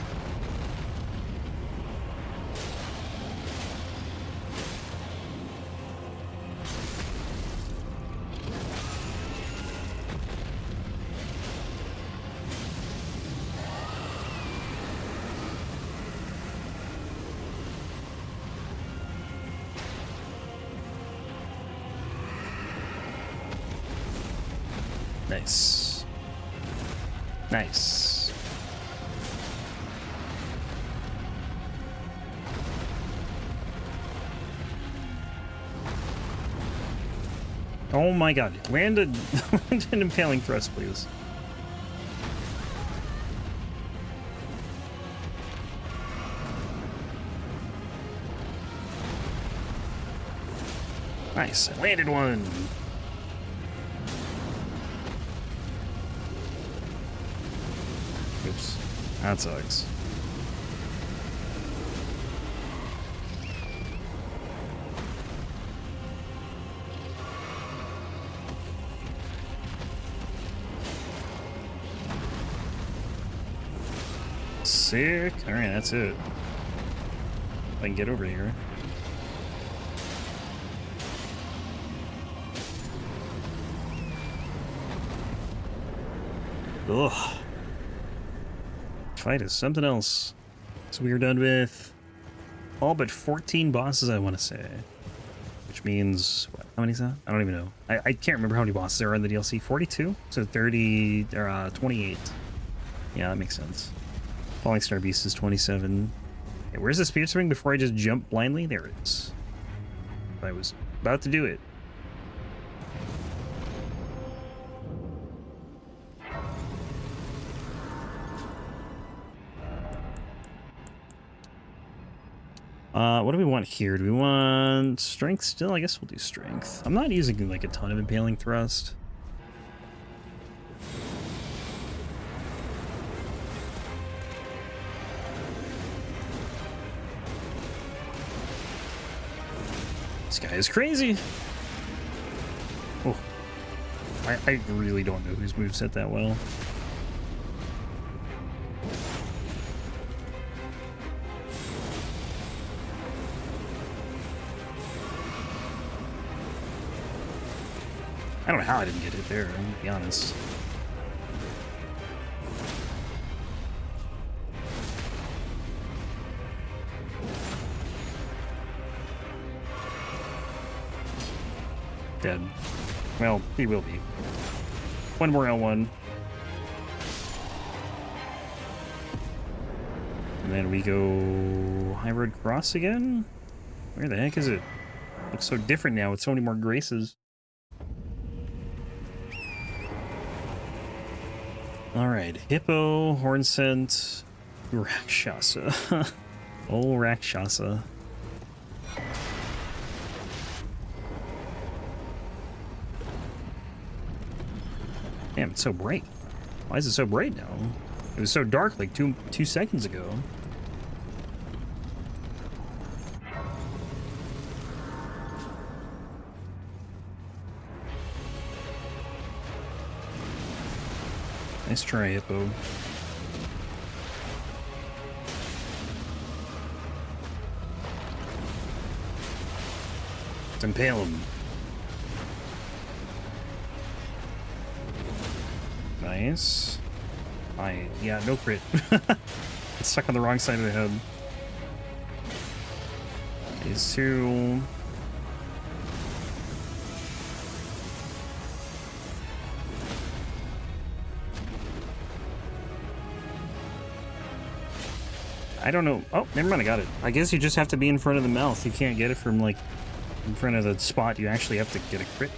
Nice. Nice. Oh my god. Land an impaling thrust, please. Nice. I landed one. Oops. That sucks. Sick. Alright, that's it. If I can get over here. Ugh. Fight is something else. So we are done with all but 14 bosses, I want to say. Which means, what, how many is that? I don't even know. I can't remember how many bosses there are in the DLC. 42? So 30, or 28. Yeah, that makes sense. Falling Star Beast is 27. Okay, where's the spear swing before I just jump blindly? There it is. I was about to do it. What do we want here? Do we want strength still? I guess we'll do strength. I'm not using like a ton of impaling thrust. This guy is crazy. Oh, I really don't know whose moveset that well. I don't know how I didn't get it there, I'm gonna be honest. Dead. Well, he will be. One more L1. And then we go High Road Cross again? Where the heck is it? Looks so different now with so many more graces. Alright, Hippo, Hornscent, Rakshasa. Oh, Rakshasa. Damn, it's so bright. Why is it so bright now? It was so dark like two seconds ago. Nice try, Hippo. Let's impale him. Nice. Yeah, no crit. It's stuck on the wrong side of the head. These two. I don't know. Oh, never mind, I got it. I guess you just have to be in front of the mouth. You can't get it from, like, in front of the spot. You actually have to get a crit.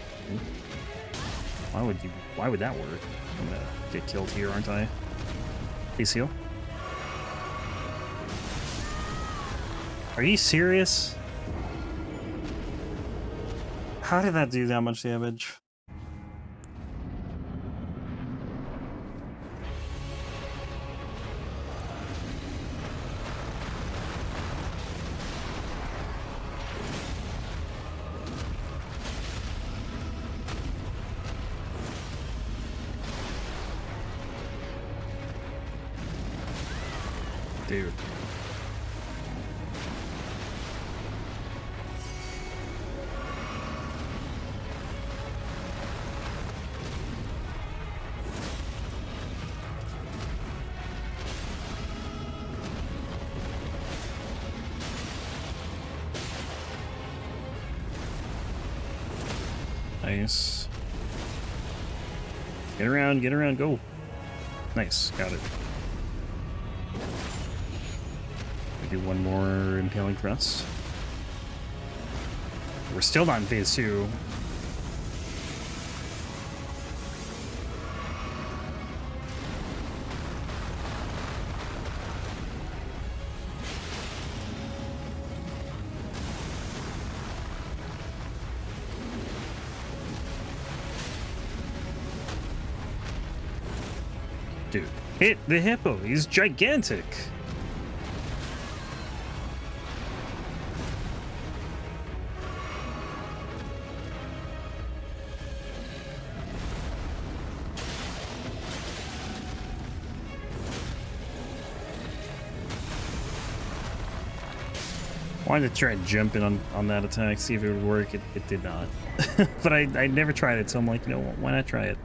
Why would that work? I'm gonna get killed here, aren't I? Please heal. Are you serious? How did that do that much damage? Dude. Nice. Get around, go. Nice, got it. Do one more impaling thrust. We're still not in phase 2. Dude. Hit the hippo. He's gigantic. Wanted to try jumping on that attack, see if it would work. It did not. But I never tried it, so I'm like, you know, why not try it?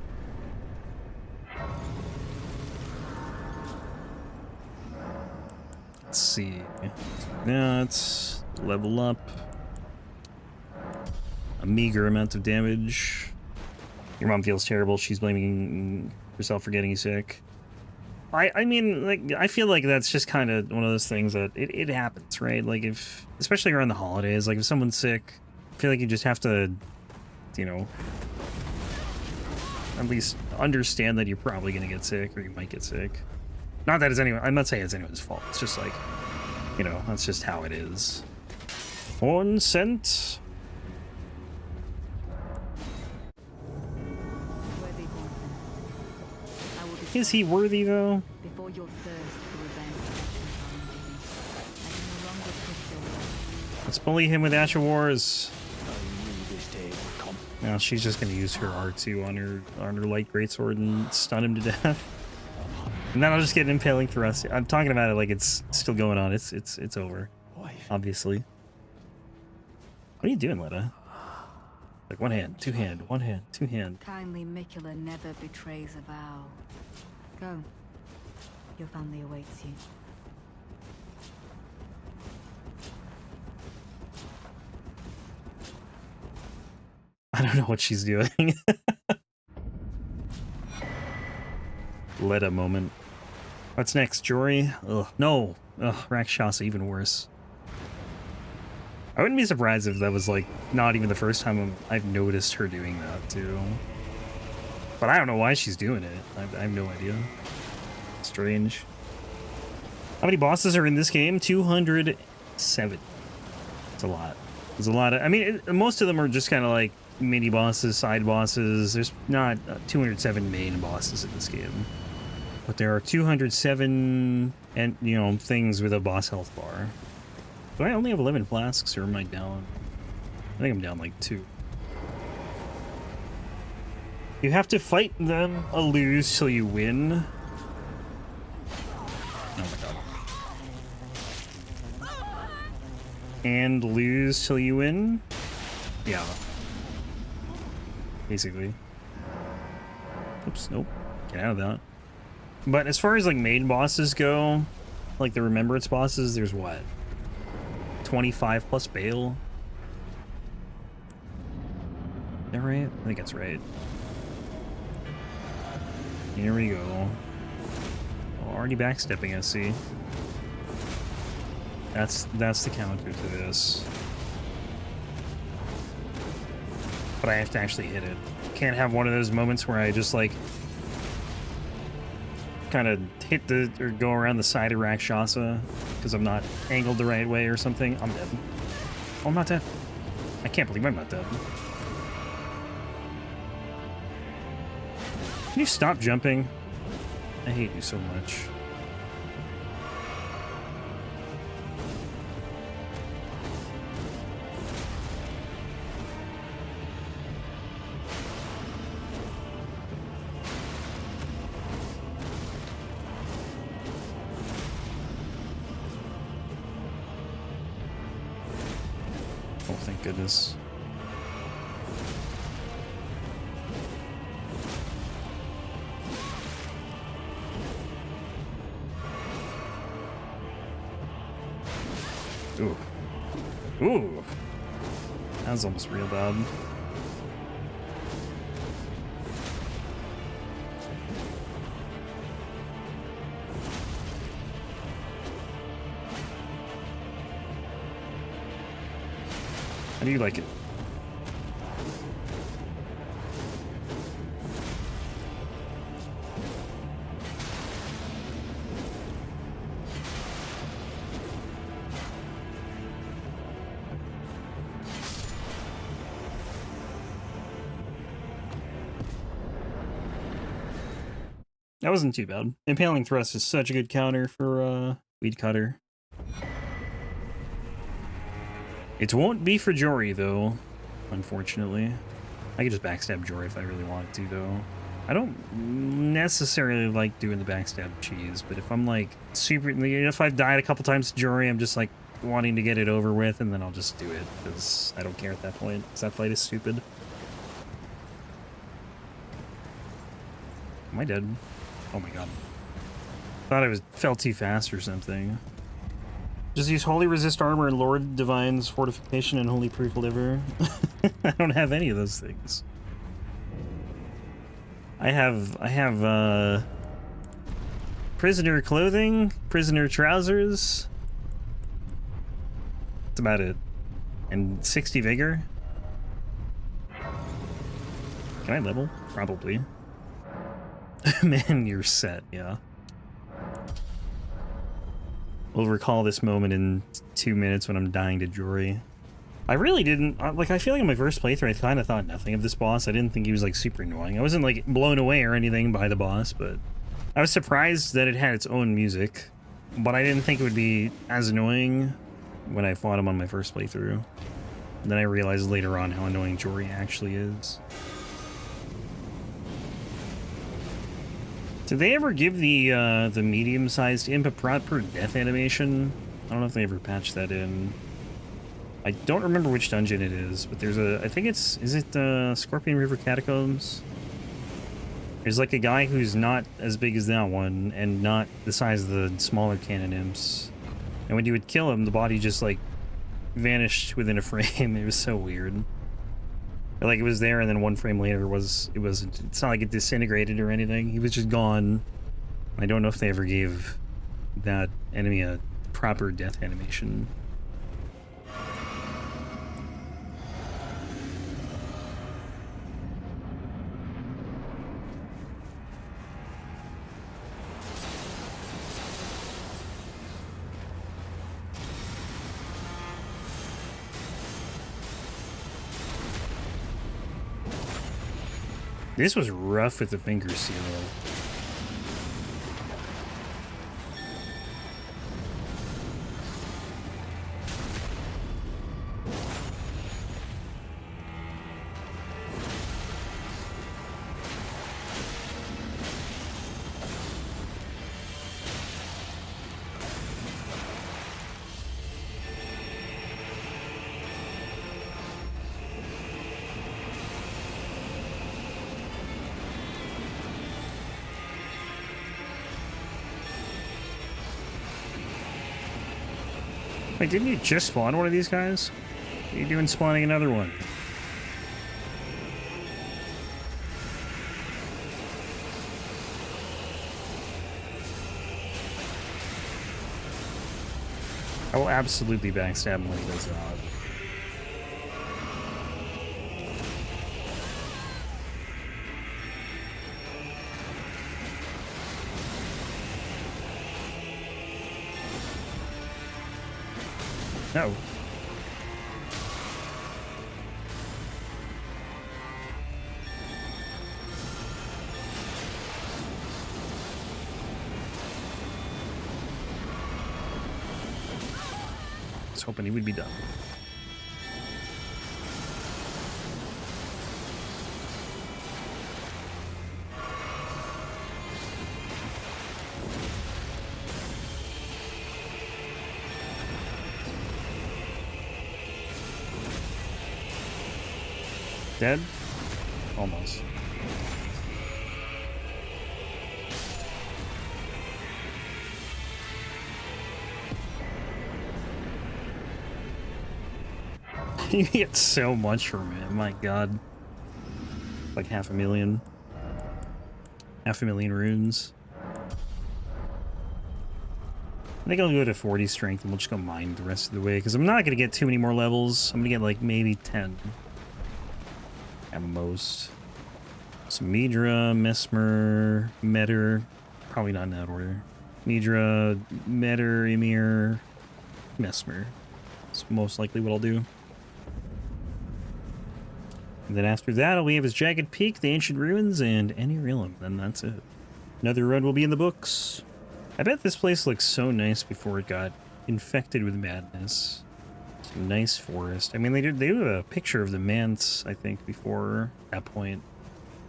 Let's see. Now let's level up. A meager amount of damage. Your mom feels terrible. She's blaming herself for getting you sick. I mean, like, I feel like that's just kind of one of those things that it happens, right? Like, if, especially around the holidays, like, if someone's sick, I feel like you just have to, you know, at least understand that you're probably going to get sick, or you might get sick. Not that it's anyone, I'm not saying it's anyone's fault. It's just like, you know, that's just how it is. Horn scent. Is he worthy, though? Before your thirst for revenge, I can no longer push your will. Let's bully him with Ash of Wars. Now she's just gonna use her R2 on her light greatsword and stun him to death. And then I'll just get an impaling thrust. I'm talking about it like it's still going on. It's over. Obviously. What are you doing, Letta? Like one hand, two hand, one hand, two hand. Kindly Mikula never betrays a vow. Go. Your family awaits you. I don't know what she's doing. Letta moment. What's next, Jory? Ugh, no. Ugh, Rakshasa, even worse. I wouldn't be surprised if that was, like, not even the first time I've noticed her doing that, too. But I don't know why she's doing it. I have no idea. Strange. How many bosses are in this game? 207. It's a lot. There's a lot of... I mean, most of them are just kind of like mini bosses, side bosses. There's not 207 main bosses in this game. But there are 207 and, you know, things with a boss health bar. Do I only have 11 flasks, or am I down? I think I'm down like 2. You have to fight them or lose till you win. Oh my god. And lose till you win? Yeah. Basically. Oops, nope. Get out of that. But as far as like main bosses go, like the Remembrance bosses, there's what? 25 plus Baal? Is that right? I think that's right. Here we go. Oh, already backstepping, I see. That's the counter to this. But I have to actually hit it. Can't have one of those moments where I just like kind of hit the or go around the side of Rakshasa because I'm not angled the right way or something. I'm dead. Oh, I'm not dead. I can't believe I'm not dead. Can you stop jumping? I hate you so much. Oh, thank goodness. Ooh. Ooh. That was almost real bad. How do you like it? That wasn't too bad. Impaling Thrust is such a good counter for Weed Cutter. It won't be for Jory, though, unfortunately. I could just backstab Jory if I really wanted to, though. I don't necessarily like doing the backstab cheese, but if I'm like super... If I've died a couple times to Jory, I'm just like wanting to get it over with, and then I'll just do it, because I don't care at that point, because that fight is stupid. Am I dead? Oh my god. Thought I fell too fast or something. Just use Holy Resist Armor and Lord Divine's Fortification and Holy Proof Liver. I don't have any of those things. I have Prisoner Clothing, Prisoner Trousers. That's about it. And 60 Vigor. Can I level? Probably. Man, you're set, yeah. We'll recall this moment in 2 minutes when I'm dying to Jory. I really didn't, like, I feel like in my first playthrough I kind of thought nothing of this boss. I didn't think he was, like, super annoying. I wasn't, like, blown away or anything by the boss, but I was surprised that it had its own music. But I didn't think it would be as annoying when I fought him on my first playthrough. And then I realized later on how annoying Jory actually is. Did they ever give the medium-sized imp a proper death animation? I don't know if they ever patched that in. I don't remember which dungeon it is, but there's a... I think it's... Is it Scorpion River Catacombs? There's like a guy who's not as big as that one, and not the size of the smaller cannon imps. And when you would kill him, the body just like vanished within a frame. It was so weird. Like, it was there, and then 1 frame later it's not like it disintegrated or anything. He was just gone. I don't know if they ever gave that enemy a proper death animation. This was rough with the finger seal. Wait, didn't you just spawn one of these guys? What are you doing spawning another one? I will absolutely backstab him when he does that. No. I was hoping he would be done. Dead? Almost. You get so much from it, my god. Like 500,000. 500,000 runes. I think I'll go to 40 strength and we'll just go mine the rest of the way, because I'm not going to get too many more levels. I'm going to get like maybe 10. At most. So Midra, Mesmer, Metter, probably not in that order. Midra, Metter, Emir, Mesmer. That's most likely what I'll do. And then after that, all we have is Jagged Peak, the Ancient Ruins, and any Realm. Then that's it. Another run will be in the books. I bet this place looked so nice before it got infected with madness. Some nice forest. I mean, they do a picture of the manse, I think, before that point.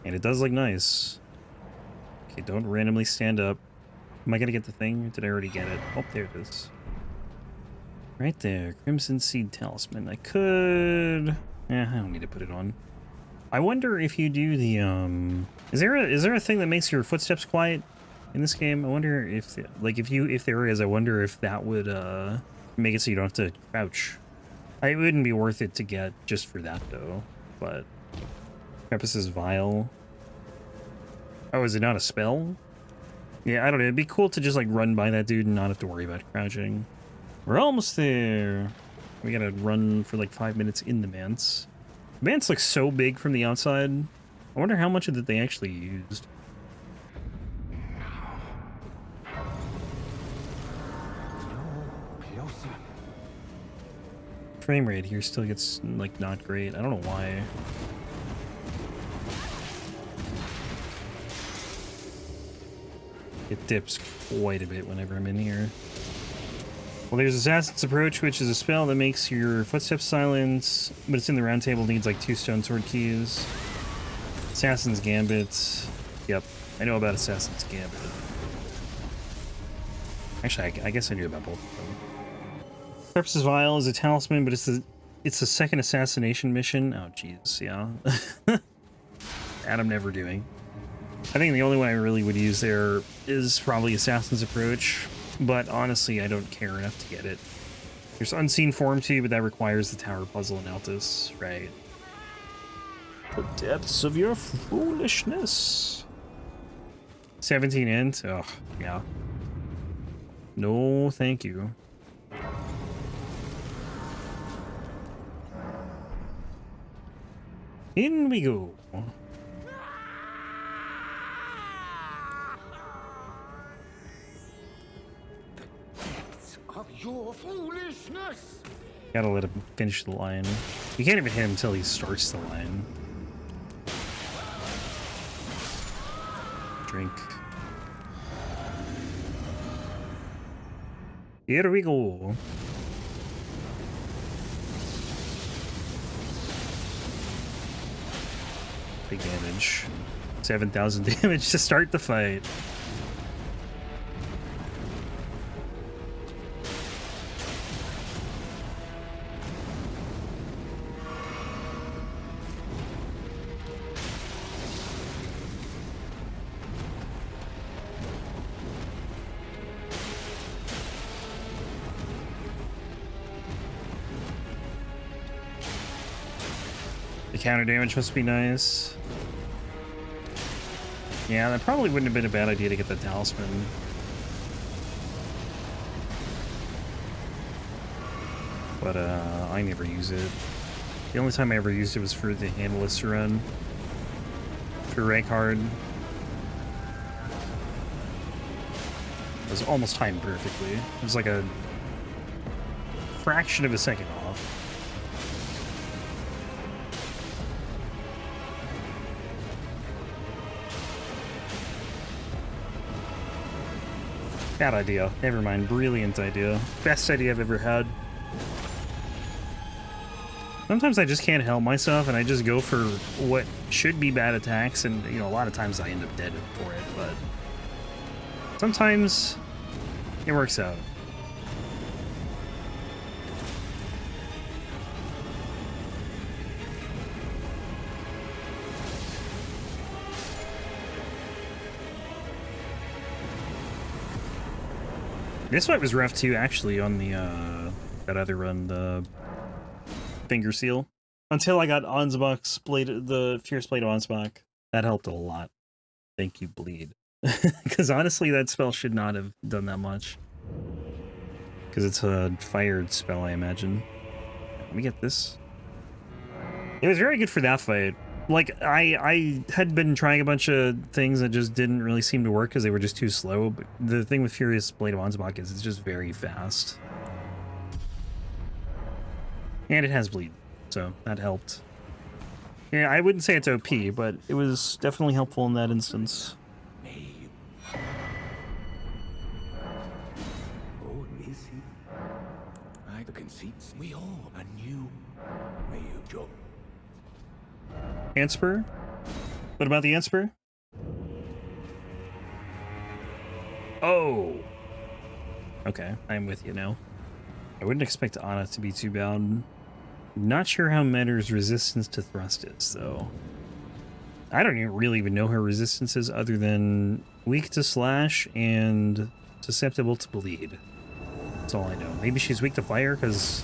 And it does look nice. Okay, don't randomly stand up. Am I gonna get the thing? Did I already get it? Oh, there it is. Right there. Crimson Seed Talisman. I could... I don't need to put it on. I wonder if you do the, Is there a thing that makes your footsteps quiet in this game? I wonder if, like, if there is, I wonder if that would, make it so you don't have to crouch. It wouldn't be worth it to get just for that, though. But... Prepus's Vial. Oh, is it not a spell? Yeah, I don't know. It'd be cool to just, like, run by that dude and not have to worry about crouching. We're almost there. We gotta run for, like, 5 minutes in the manse. The manse looks so big from the outside. I wonder how much of it they actually used. Frame rate here still gets, like, not great. I don't know why. It dips quite a bit whenever I'm in here. Well, there's Assassin's Approach, which is a spell that makes your footsteps silent, but it's in the round table, needs like 2 stone sword keys. Assassin's Gambit. Yep, I know about Assassin's Gambit. Actually, I guess I knew about both of them. Purpose's Vial is a talisman, but it's the second assassination mission. Oh, jeez, yeah. That I'm never doing. I think the only one I really would use there is probably Assassin's Approach, but honestly, I don't care enough to get it. There's Unseen Form too, but that requires the Tower Puzzle in Altus, right? The depths of your foolishness. 17 int? Oh, yeah. No, thank you. In we go. Your foolishness. Gotta let him finish the line. You can't even hit him until he starts the line. Drink. Here we go. Big damage. 7,000 damage to start the fight. Counter damage must be nice. Yeah, that probably wouldn't have been a bad idea to get the talisman. But I never use it. The only time I ever used it was for the Nameless run. For rank hard. It was almost timed perfectly. It was like a fraction of a second off. Bad idea. Never mind. Brilliant idea. Best idea I've ever had. Sometimes I just can't help myself and I just go for what should be bad attacks, and you know, a lot of times I end up dead for it, but sometimes it works out. This fight was rough too, actually, on the that other run, the Finger Seal. Until I got Onsbach's blade, the Fierce Blade of Onsbach. That helped a lot. Thank you, Bleed. Because honestly, that spell should not have done that much. Because it's a fired spell, I imagine. Let me get this. It was very good for that fight. Like, I had been trying a bunch of things that just didn't really seem to work because they were just too slow, but the thing with Furious Blade of Onsbach is it's just very fast. And it has bleed, so that helped. Yeah, I wouldn't say it's OP, but it was definitely helpful in that instance. like the conceits. We all a new. May you jump. Anspur? What about the Anspur? Oh! Okay, I'm with you now. I wouldn't expect Anna to be too bad. Not sure how Metter's resistance to thrust is, though. I don't really even know her resistances other than weak to slash and susceptible to bleed. That's all I know. Maybe she's weak to fire, because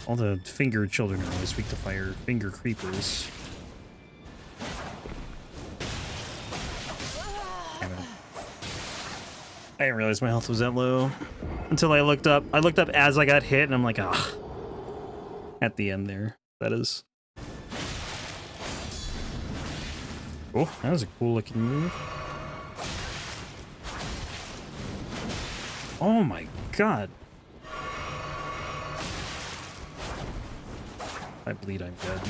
all the finger children are always weak to fire. Finger creepers. Damn it. I didn't realize my health was that low until I looked up. I looked up as I got hit, and I'm like, ah. At the end there, that is. Oh, that was a cool looking move. Oh my god. If I bleed, I'm dead.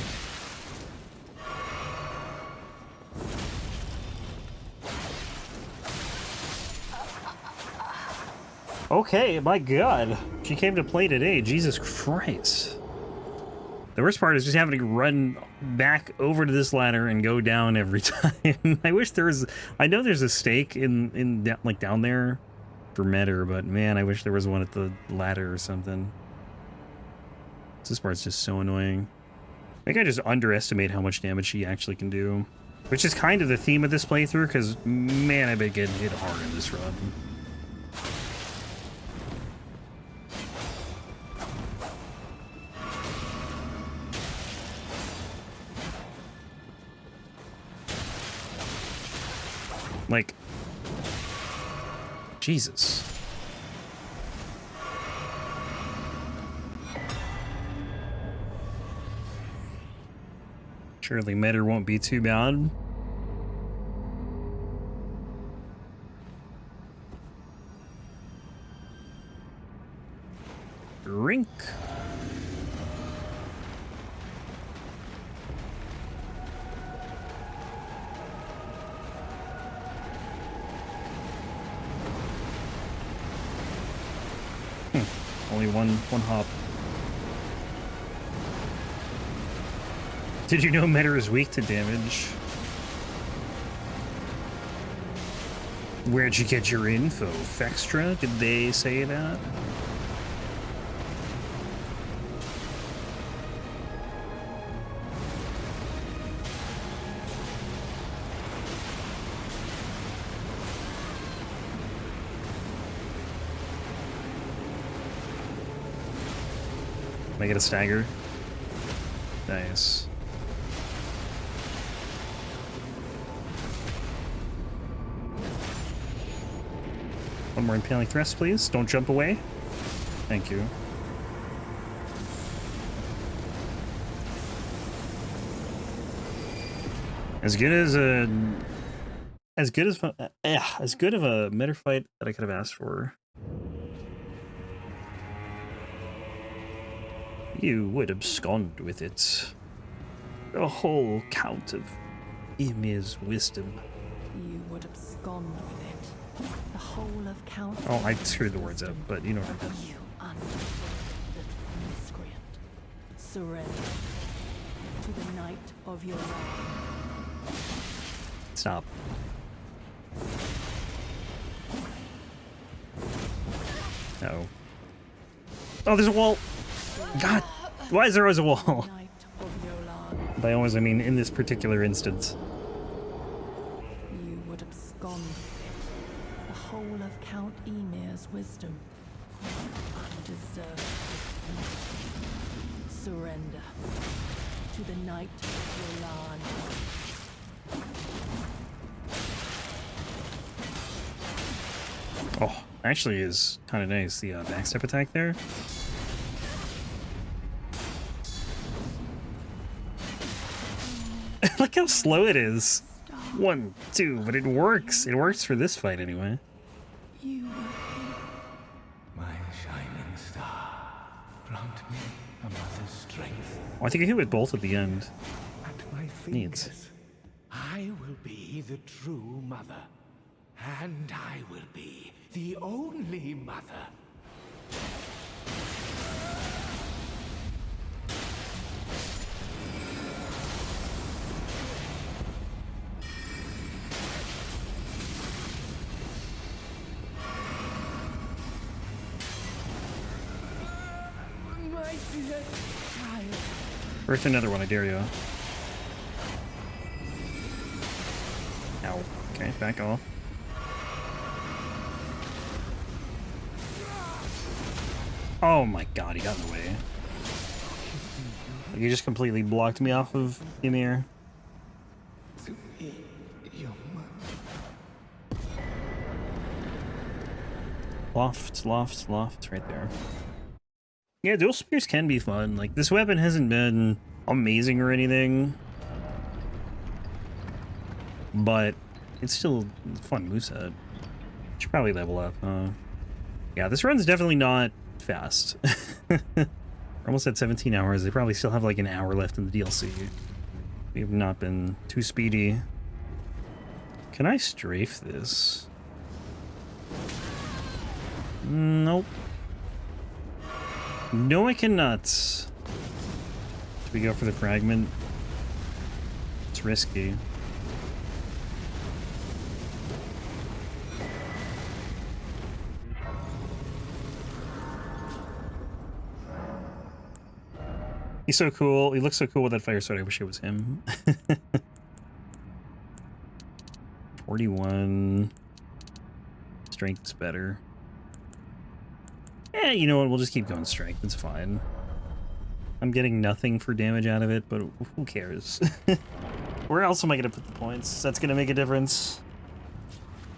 Okay, my god. She came to play today. Jesus Christ. The worst part is just having to run back over to this ladder and go down every time. I wish there was... I know there's a stake in like down there for Metter, but man, I wish there was one at the ladder or something. This part's just so annoying. I think I just underestimate how much damage she actually can do. Which is kind of the theme of this playthrough, because man, I've been getting hit hard in this run. Like, Jesus. Surely Metter won't be too bad. Rink. Only one hop. Did you know Metter is weak to damage? Where'd you get your info? Fextra? Did they say that? Can I get a stagger? Nice. One more impaling thrust, please. Don't jump away. Thank you. As good of a meta fight that I could have asked for. You would abscond with it. A whole count of Ymir's wisdom. You would abscond with it. The whole of Count. Oh, I screwed the words up, but you know what I meant. You unfortunate miscreant. Surrender to the night of your life. Stop. Uh-oh. Oh, there's a wall! God! Why is there always a wall? By always, I mean in this particular instance. You would abscond with it. The whole of Count Ymir's wisdom. Undeserved. Surrender to the night of Rellana. Oh, actually is kind of nice, the backstep attack there. Look how slow it is. 1, 2, but it works. It works for this fight anyway. You will be My shining star, grant me a mother's strength. Oh, I think I hit with both at the end. At my Needs. fingers, I will be the true mother, and I will be the only mother. Birth another one, I dare you. Ow. Okay, back off. Oh my god, he got in the way. Like, he just completely blocked me off of Ymir. Loft, right there. Yeah, dual spears can be fun. Like, this weapon hasn't been amazing or anything, but it's still a fun moveset. Should probably level up. Yeah, this run's definitely not fast. We're almost at 17 hours. They probably still have like an hour left in the DLC. We have not been too speedy. Can I strafe this? Nope. No, I cannot. Should we go for the fragment? It's risky. He's so cool. He looks so cool with that fire sword. I wish it was him. 41. Strength's better. Eh, you know what? We'll just keep going strength. It's fine. I'm getting nothing for damage out of it, but who cares? Where else am I going to put the points? That's going to make a difference.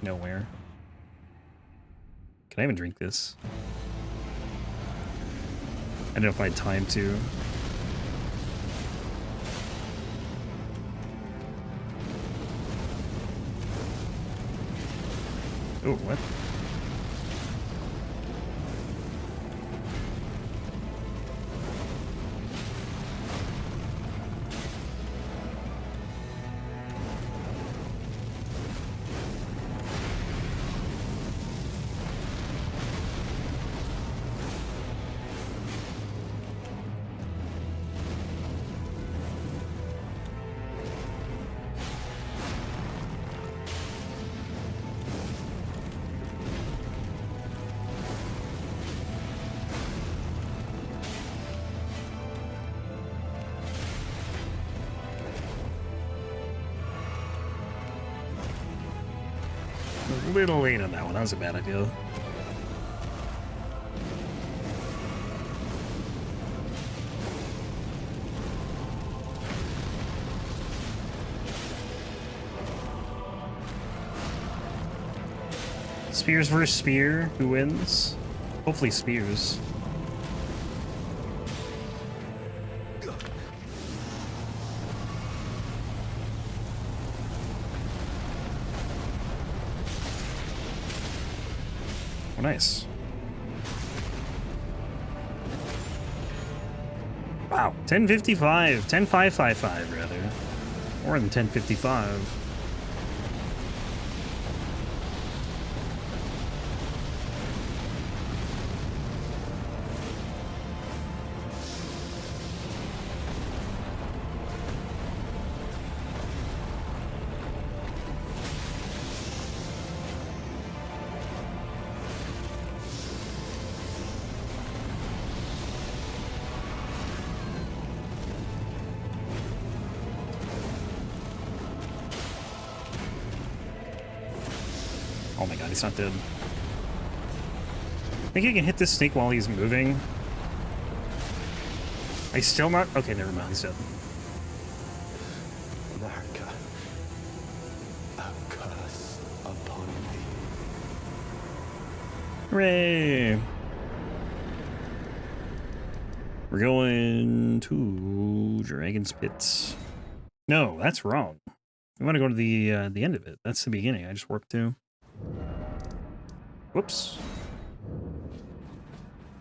Nowhere. Can I even drink this? I don't know if I had time to. Oh, what? A little late on that one. That was a bad idea. Spears versus Spear. Who wins? Hopefully Spears. Nice. Wow, 1055, 10555 rather. More than 1055. Oh my god, he's not dead. I think he can hit this snake while he's moving. I still not... Okay, never mind, he's dead. Marigga, a curse upon thee. Hooray! We're going to Dragon's Pits. No, that's wrong. We want to go to the end of it. That's the beginning. I just warped to. Whoops.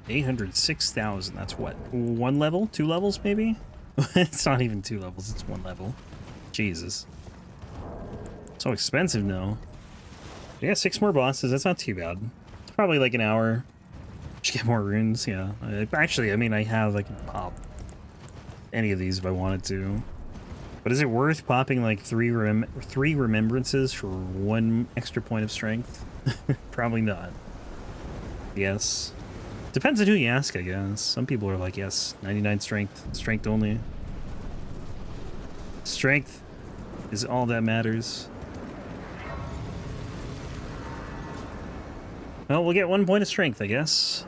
806,000. That's what? One level? 2 levels, maybe? It's not even 2 levels. It's 1 level. Jesus. So expensive now. Yeah, 6 more bosses. That's not too bad. It's probably like an hour. Just get more runes, yeah. Actually, I mean, I could pop any of these if I wanted to. But is it worth popping like 3 remembrances for 1 extra point of strength? Probably not. Yes. Depends on who you ask, I guess. Some people are like, yes, 99 strength, strength only. Strength is all that matters. Well, we'll get 1 point of strength, I guess.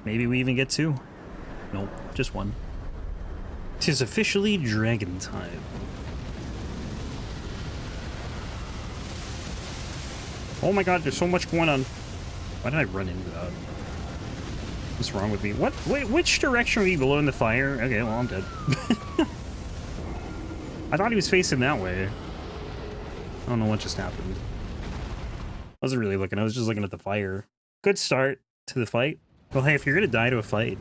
Maybe we even get 2. Nope, just 1. 'Tis officially dragon time. Oh my god, there's so much going on. Why did I run into that? What's wrong with me? What? Wait, which direction are we below in the fire? Okay, well, I'm dead. I thought he was facing that way. I don't know what just happened. I wasn't really looking, I was just looking at the fire. Good start to the fight. Well, hey, if you're gonna die to a fight,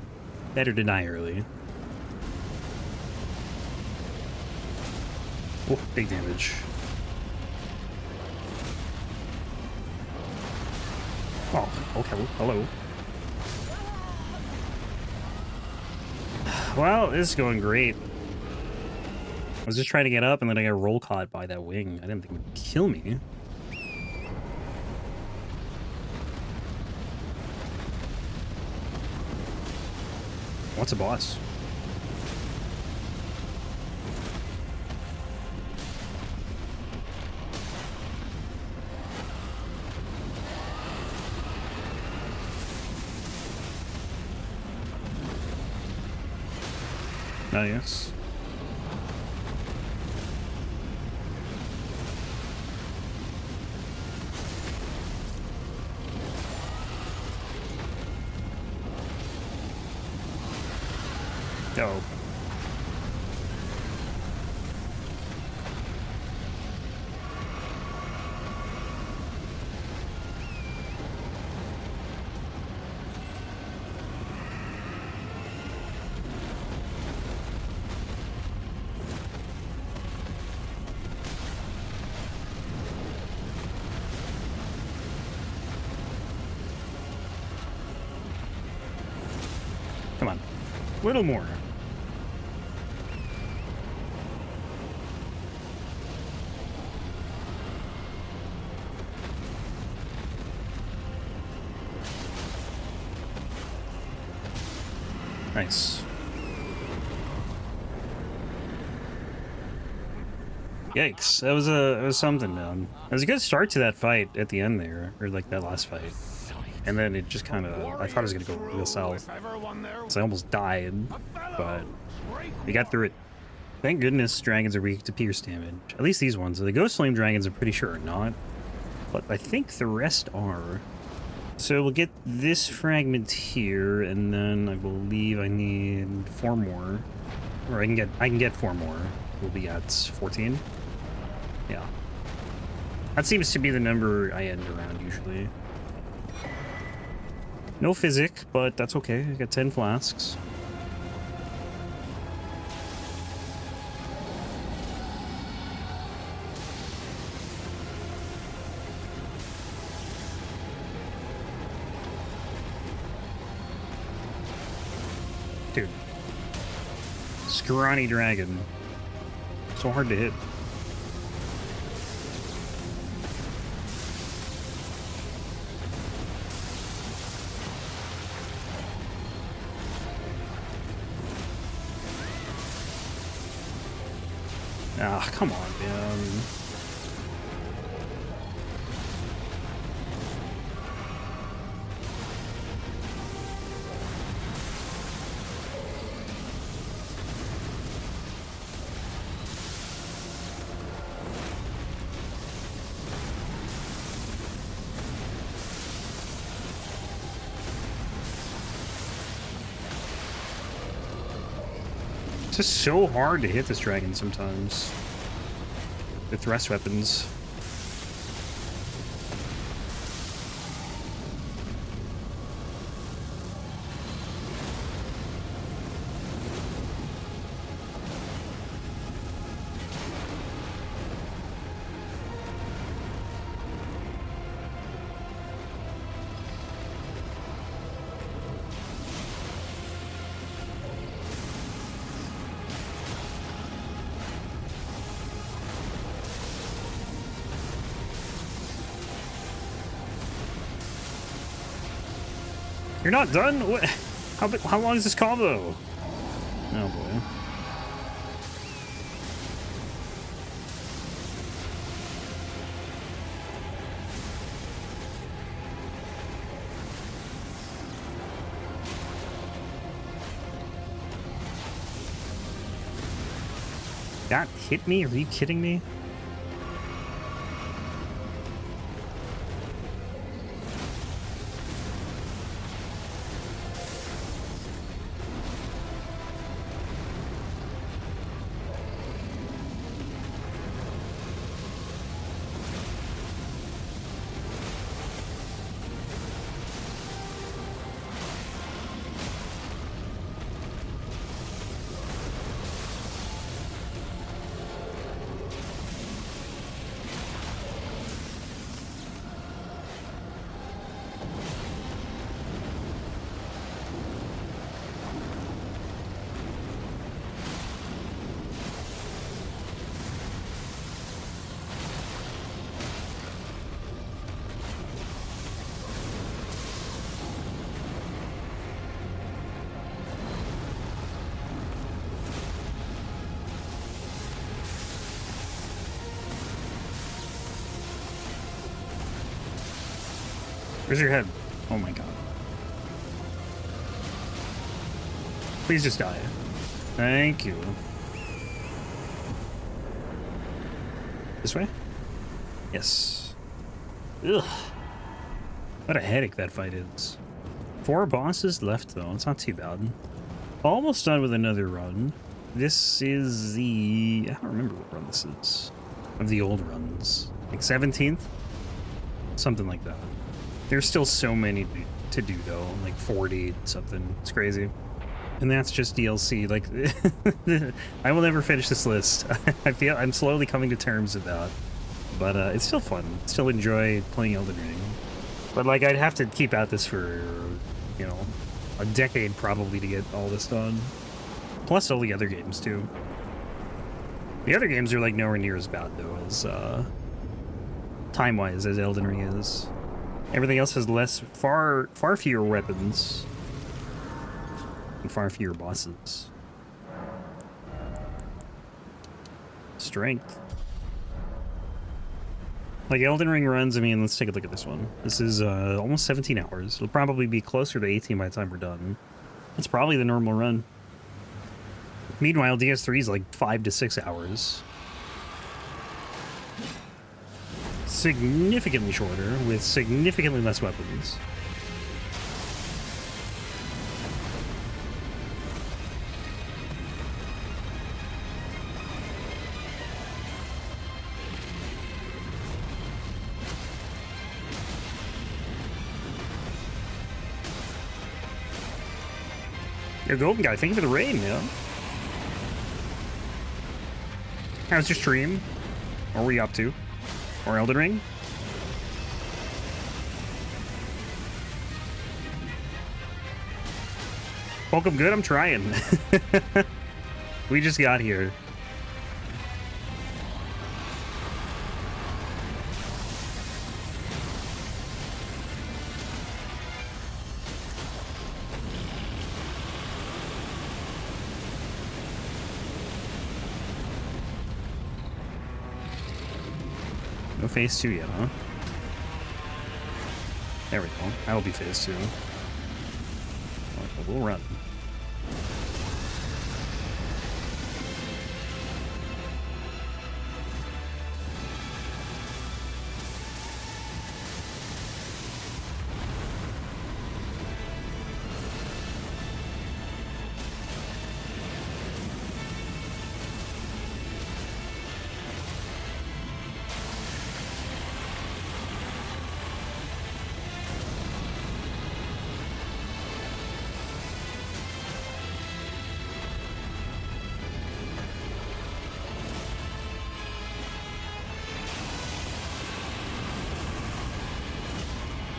better to die early. Oh, big damage. Oh, okay, hello. Well, this is going great. I was just trying to get up and then I got roll caught by that wing. I didn't think it would kill me. What's a boss? Oh, yes. Oh. Come on. A little more. Nice. Yikes, that was something, man. It was a good start to that fight at the end there, or like that last fight. And then it just kind of, I thought it was going to go real south. So I almost died, but we got through it. Thank goodness dragons are weak to pierce damage. At least these ones. The Ghostflame dragons I'm pretty sure are not. But I think the rest are. So we'll get this fragment here, and then I believe I need 4 more. Or I can get 4 more. We'll be at 14. Yeah. That seems to be the number I end around usually. No physic, but that's okay. I got 10 flasks. Dude. Scrawny dragon. So hard to hit. Ah, come on, man. It's just so hard to hit this dragon sometimes. The thrust weapons. You're not done? What? How long is this combo? Oh boy. That hit me? Are you kidding me? Where's your head? Oh my god. Please just die. Thank you. This way? Yes. Ugh. What a headache that fight is. 4 bosses left though, it's not too bad. Almost done with another run. This is the... I don't remember what run this is. Of the old runs. Like 17th? Something like that. There's still so many to do though, like 40 something. It's crazy. And that's just DLC. Like, I will never finish this list. I feel I'm slowly coming to terms with that. But it's still fun. Still enjoy playing Elden Ring. But like, I'd have to keep at this for, you know, a decade probably to get all this done. Plus all the other games too. The other games are like nowhere near as bad though as time-wise as Elden Ring is. Everything else has far fewer weapons and far fewer bosses. Strength. Like Elden Ring runs, I mean, let's take a look at this one. This is almost 17 hours. It'll probably be closer to 18 by the time we're done. That's probably the normal run. Meanwhile, DS3 is like 5 to 6 hours. Significantly shorter, with significantly less weapons. Yo, Golden Guy, thank you for the rain, man. How's your stream? What were you up to? Or Elden Ring? Welcome good, I'm trying. We just got here. No phase 2 yet, huh? There we go. That'll be phase 2. We'll run.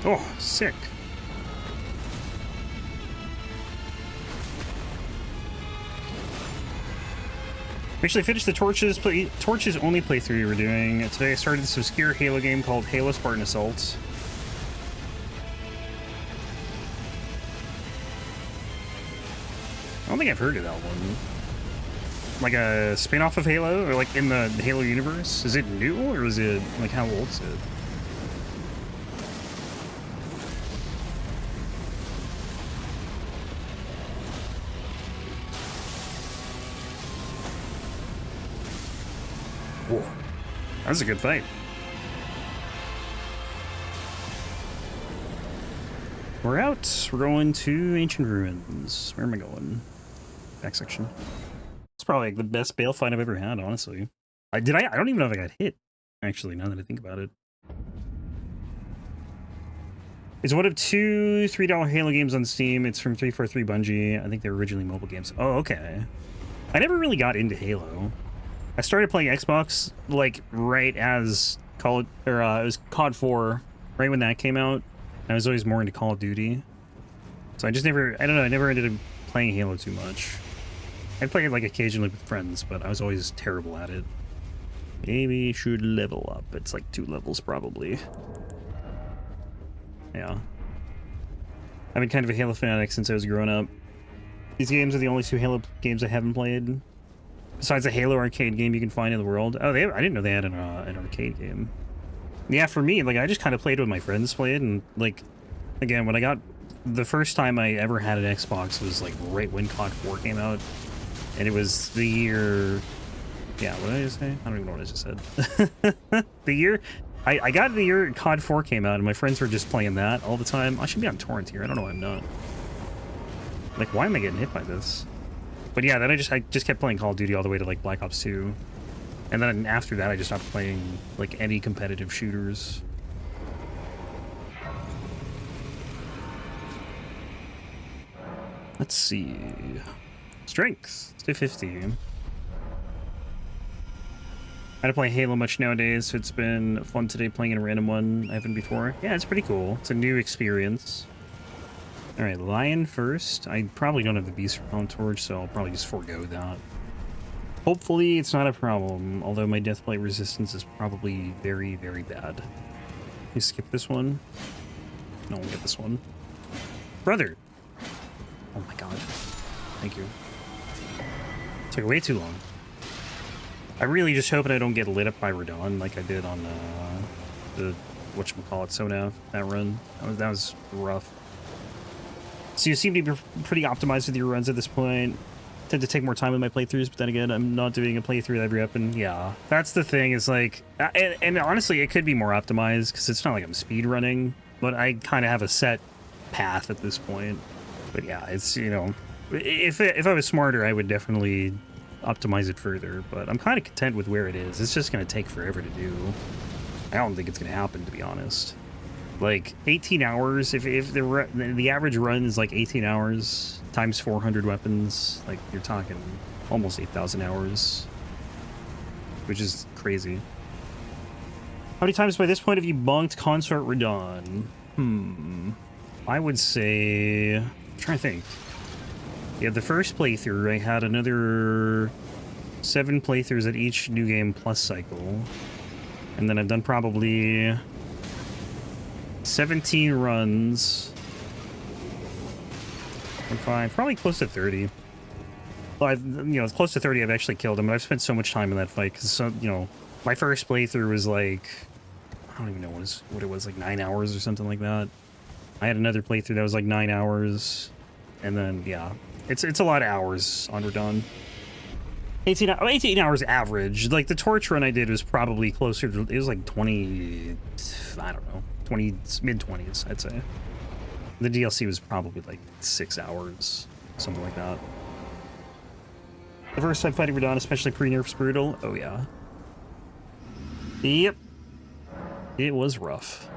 Oh, sick. We actually finished the Torches only playthrough we were doing. Today I started this obscure Halo game called Halo Spartan Assault. don't think I've heard of that one. Like a spin-off of Halo, or like in the Halo universe? Is it new, or is it, like, how old is it? Whoa. That was a good fight. We're out. We're going to Ancient Ruins. Where am I going? Back section. It's probably like the best Bale fight I've ever had, honestly. I don't even know if I got hit, actually, now that I think about it. It's one of two $3 Halo games on Steam. It's from 343 Bungie. I think they were originally mobile games. Oh, okay. I never really got into Halo. I started playing Xbox, like, right as it was COD 4, right when that came out. I was always more into Call of Duty. So I just never, I don't know, I never ended up playing Halo too much. I'd play it, like, occasionally with friends, but I was always terrible at it. Maybe should level up. It's like 2 levels, probably. Yeah. I've been kind of a Halo fanatic since I was growing up. These games are the only 2 Halo games I haven't played. Besides the Halo arcade game you can find in the world. Oh, I didn't know they had an arcade game. Yeah, for me, like, I just kind of played when my friends played, and, like, again, when I got... The first time I ever had an Xbox was, like, right when COD 4 came out. And it was the year... Yeah, what did I just say? I don't even know what I just said. The year... I got the year COD 4 came out, and my friends were just playing that all the time. I should be on torrent here. I don't know why I'm not. Like, why am I getting hit by this? But yeah, then I just kept playing Call of Duty all the way to, like, Black Ops 2. And then after that, I just stopped playing, like, any competitive shooters. Let's see. Strength. Stay 50. I don't play Halo much nowadays, so it's been fun today playing in a random one I haven't before. Yeah, it's pretty cool. It's a new experience. Alright, Lion first. I probably don't have the Beast Repellent Torch, so I'll probably just forego that. Hopefully it's not a problem, although my Deathblight resistance is probably very, very bad. You skip this one? No, we'll get this one. Brother! Oh my god. Thank you. Took way too long. I'm really just hoping I don't get lit up by Radon like I did on the whatchamacallit, Sonav, that run. That was rough. So you seem to be pretty optimized with your runs at this point. Tend to take more time with my playthroughs, but then again, I'm not doing a playthrough every up, and yeah. That's the thing, is like, and honestly, it could be more optimized, because it's not like I'm speed running, but I kind of have a set path at this point. But yeah, it's, you know, if I was smarter, I would definitely optimize it further, but I'm kind of content with where it is. It's just going to take forever to do. I don't think it's going to happen, to be honest. Like, 18 hours, if the average run is like 18 hours times 400 weapons, like, you're talking almost 8,000 hours, which is crazy. How many times by this point have you bonked Consort Radon? I would say... I'm trying to think. Yeah, the first playthrough, I had another 7 playthroughs at each New Game Plus cycle. And then I've done probably 17 runs. Probably close to 30. Well, it's close to 30 I've actually killed him, but I've spent so much time in that fight, because, my first playthrough was like, I don't even know what it was, like 9 hours or something like that. I had another playthrough that was like 9 hours, and then, yeah. It's a lot of hours on Radon. 18 hours average. Like, the torch run I did was probably closer to, it was like 20, I don't know, mid-20s, I'd say. The DLC was probably like 6 hours, something like that. The first time fighting Radon, especially pre-nerf's brutal. Oh, yeah. Yep. It was rough.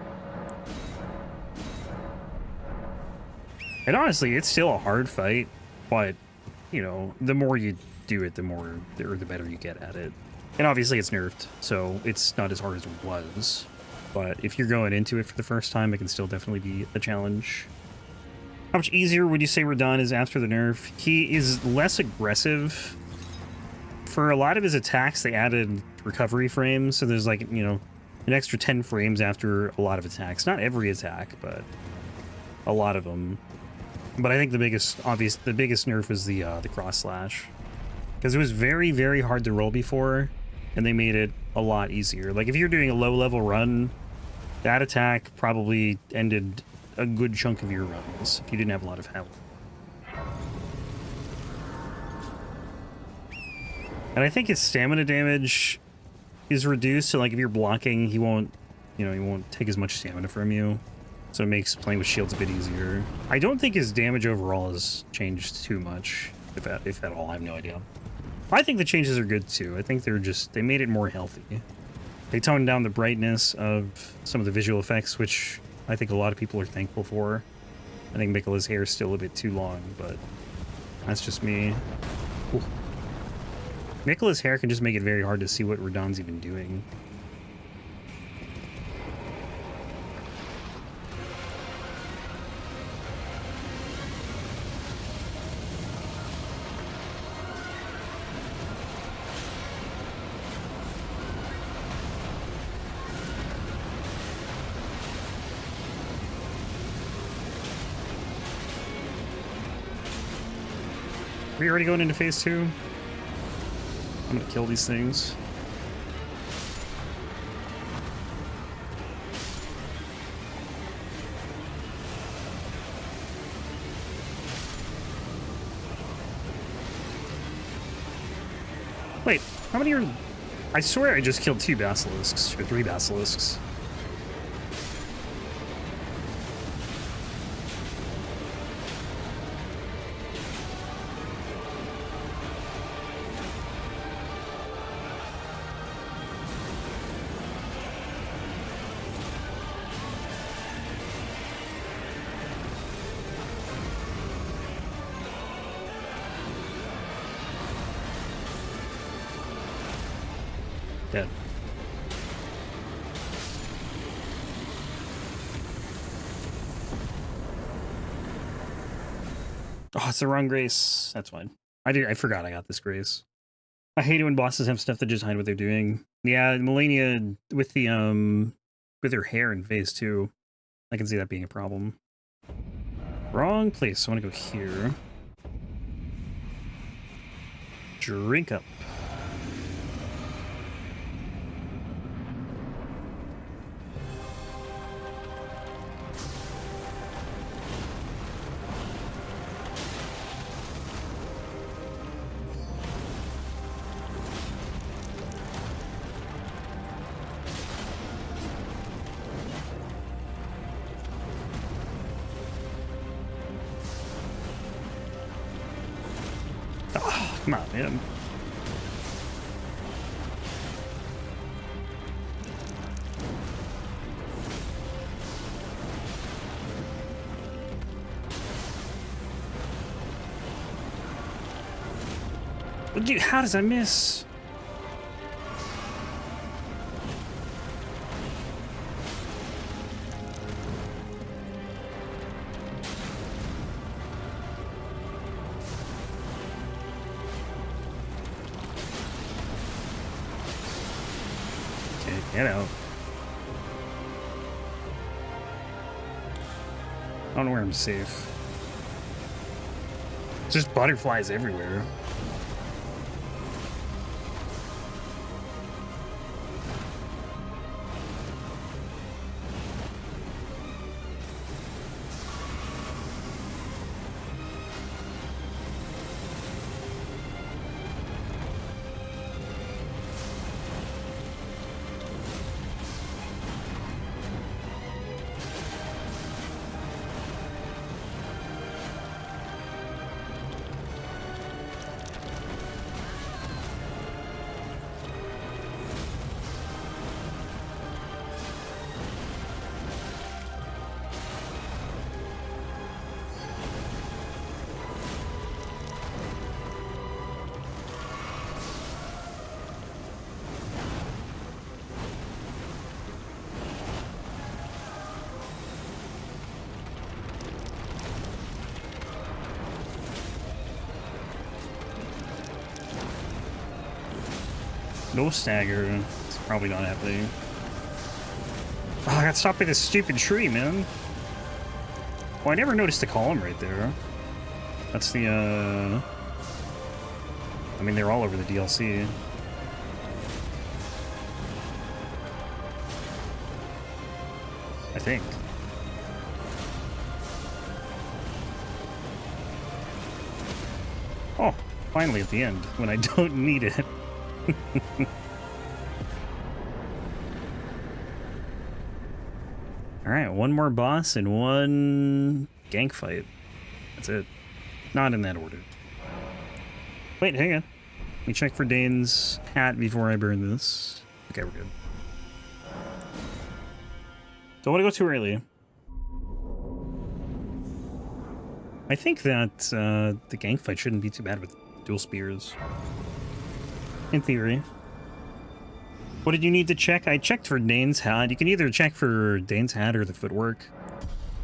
And honestly, it's still a hard fight, but, the more you do it, the better you get at it. And obviously it's nerfed, so it's not as hard as it was. But if you're going into it for the first time, it can still definitely be a challenge. How much easier would you say Radon is after the nerf? He is less aggressive. For a lot of his attacks, they added recovery frames, so there's like, an extra 10 frames after a lot of attacks. Not every attack, but a lot of them. But I think the biggest nerf was the cross slash, because it was very, very hard to roll before, and they made it a lot easier. Like if you're doing a low level run, that attack probably ended a good chunk of your runs if you didn't have a lot of health. And I think his stamina damage is reduced, so like if you're blocking, he won't take as much stamina from you. So it makes playing with shields a bit easier. I don't think his damage overall has changed too much, if at all. I have no idea. I think the changes are good too. I think they made it more healthy. They toned down the brightness of some of the visual effects, which I think a lot of people are thankful for. I think Miquella's hair is still a bit too long, but that's just me. Ooh. Miquella's hair can just make it very hard to see what Radahn's even doing. Are we already going into phase 2? I'm gonna kill these things. Wait, how many are... I swear I just killed 2 basilisks, or 3 basilisks. Dead. Oh, it's the wrong grace. That's fine. I forgot I got this grace. I hate it when bosses have stuff that just hide what they're doing. Yeah, Melania with the with her hair in phase 2. I can see that being a problem. Wrong place. I want to go here. Drink up. Come on, man. Dude, how does I miss? Get out. I don't know where I'm safe. It's just butterflies everywhere. No stagger. It's probably not happening. Oh, I got stopped by this stupid tree, man. Oh, I never noticed the column right there. That's the, I mean, they're all over the DLC. I think. Oh, finally at the end, when I don't need it. Alright, one more boss and one gank fight. That's it. Not in that order. Wait, hang on. Let me check for Dane's hat before I burn this. Okay, we're good. Don't want to go too early. I think that the gank fight shouldn't be too bad with dual spears. In theory. What did you need to check? I checked for Dane's hat. You can either check for Dane's hat or the footwork.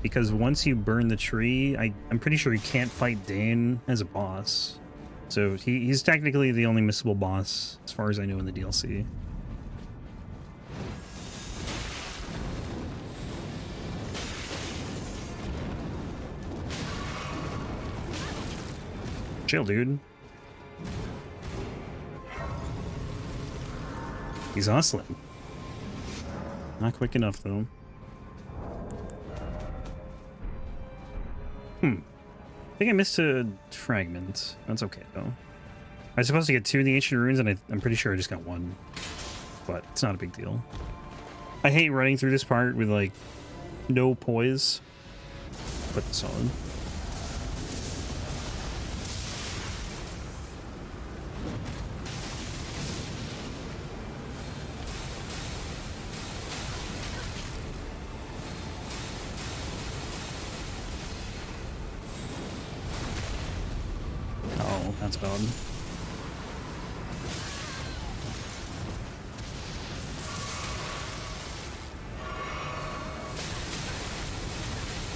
Because once you burn the tree, I'm pretty sure you can't fight Dane as a boss. So he's technically the only missable boss, as far as I know, in the DLC. Chill, dude. He's hustling. Not quick enough, though. I think I missed a fragment. That's okay, though. I was supposed to get 2 in the Ancient Ruins, and I'm pretty sure I just got 1. But it's not a big deal. I hate running through this part with, like, no poise. Put this on. That's bad.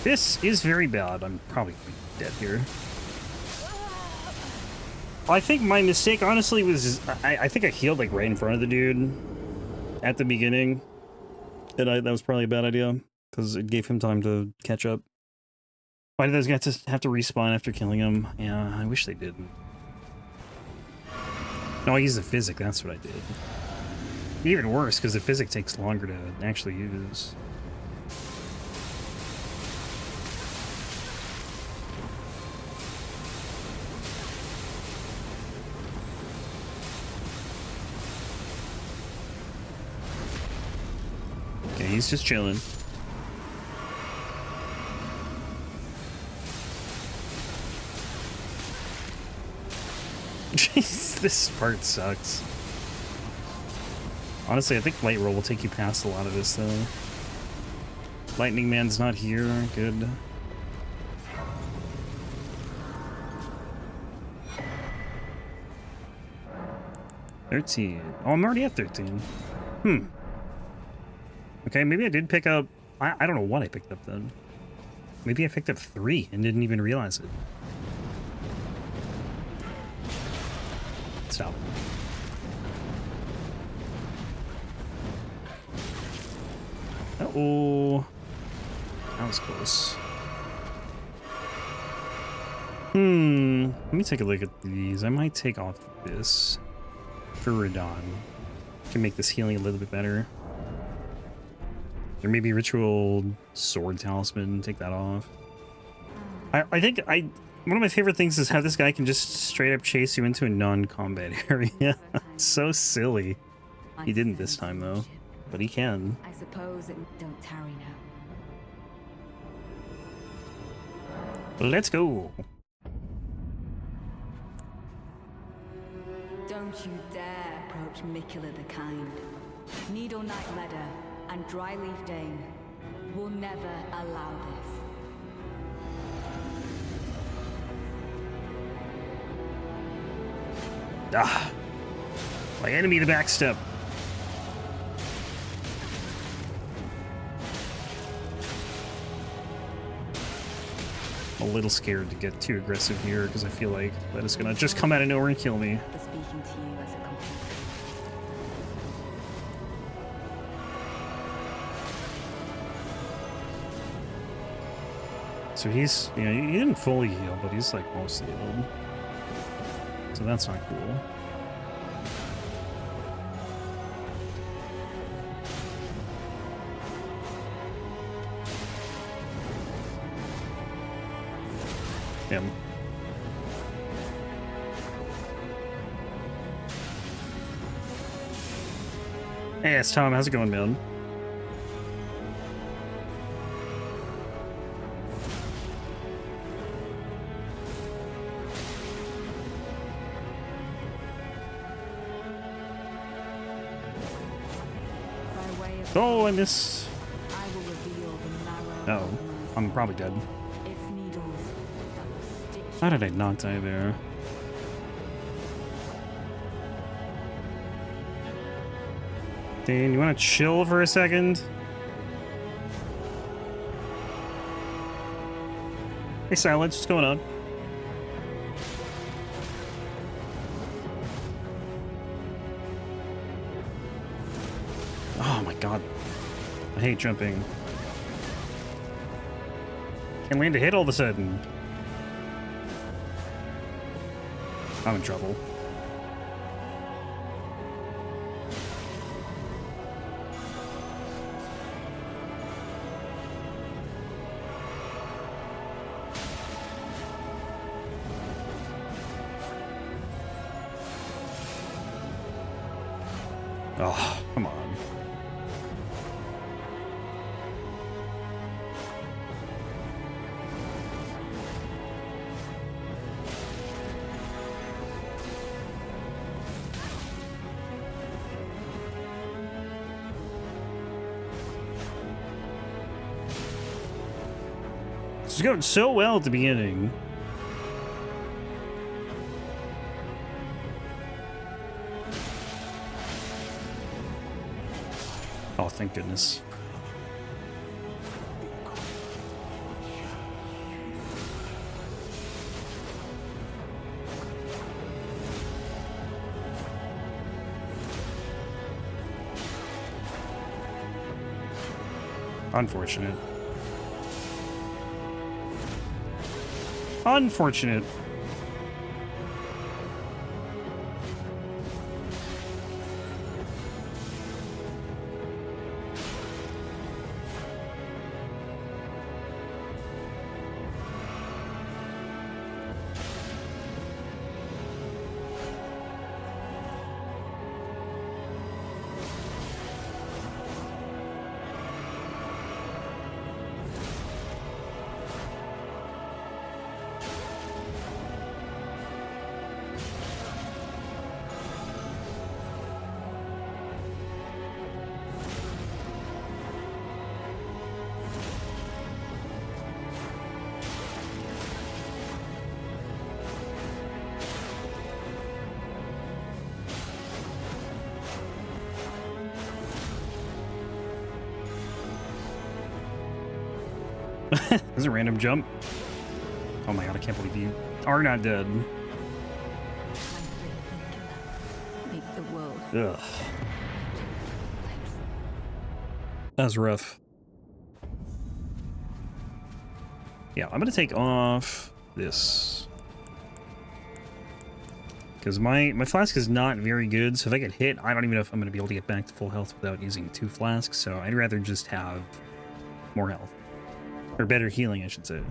This is very bad. I'm probably gonna be dead here. I think my mistake, honestly, was I think I healed like right in front of the dude at the beginning, and that was probably a bad idea because it gave him time to catch up. Why did those guys have to respawn after killing him? Yeah, I wish they didn't. No, I used the physic, that's what I did. Even worse, because the physic takes longer to actually use. Okay, he's just chilling. Jeez, this part sucks. Honestly, I think Light Roll will take you past a lot of this, though. Lightning Man's not here. Good. $13. Oh, I'm already at 13. Okay, maybe I did pick up... I don't know what I picked up, then. Maybe I picked up 3 and didn't even realize it. Stop. Uh-oh. That was close. Let me take a look at these. I might take off this for Radon. Can make this healing a little bit better. There may be Ritual Sword Talisman. Take that off. I think one of my favorite things is how this guy can just straight up chase you into a non-combat area. So silly. He didn't this time, though. But he can. I suppose it don't tarry now. Let's go. Don't you dare approach Mikula the Kind. Needle Knight Ledder and Dryleaf Dane will never allow this. Ah, my enemy the backstep. I'm a little scared to get too aggressive here because I feel like that is gonna just come out of nowhere and kill me. For speaking to you as a complete. So he's, you know, he didn't fully heal, but he's like mostly healed. So that's not cool. Him. Hey, it's Tom. How's it going, man? Oh, I missed. I will reveal the marrow Oh, of my I'm probably dead. its needles that will stitch How did I not die there? Dane, you want to chill for a second? Hey, Silence, what's going on? Oh my god. I hate jumping. Can't land a hit all of a sudden. I'm in trouble. Oh, come on. It's going so well at the beginning. Oh, thank goodness. Unfortunate. Unfortunate. There's a random jump. Oh my god, I can't believe you are not dead. make the world. Ugh. That was rough. Yeah, I'm gonna take off this. Because my flask is not very good, so if I get hit, I don't even know if I'm gonna be able to get back to full health without using 2 flasks, so I'd rather just have more health. Or better healing, I should say.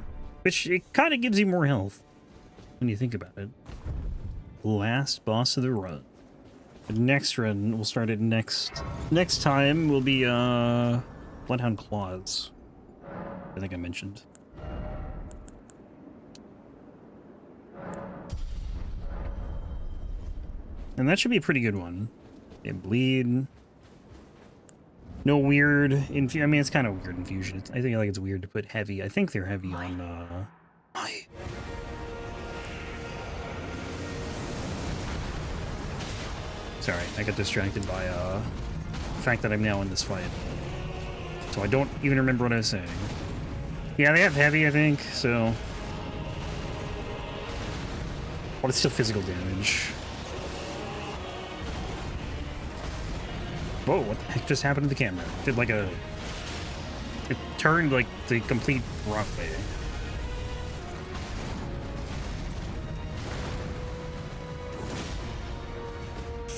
Which, it kind of gives you more health, when you think about it. Last boss of the run. The next run, we'll start it next time, will be, Bloodhound Claws. I think I mentioned. And that should be a pretty good one. They bleed. No weird I mean, it's kind of weird infusion. I think it's weird to put heavy. I think they're heavy on, Sorry, I got distracted by, the fact that I'm now in this fight. So I don't even remember what I was saying. Yeah, they have heavy, I think, so... But it's still physical damage. Whoa, what the heck just happened to the camera? It did like a... It turned like the complete wrong way.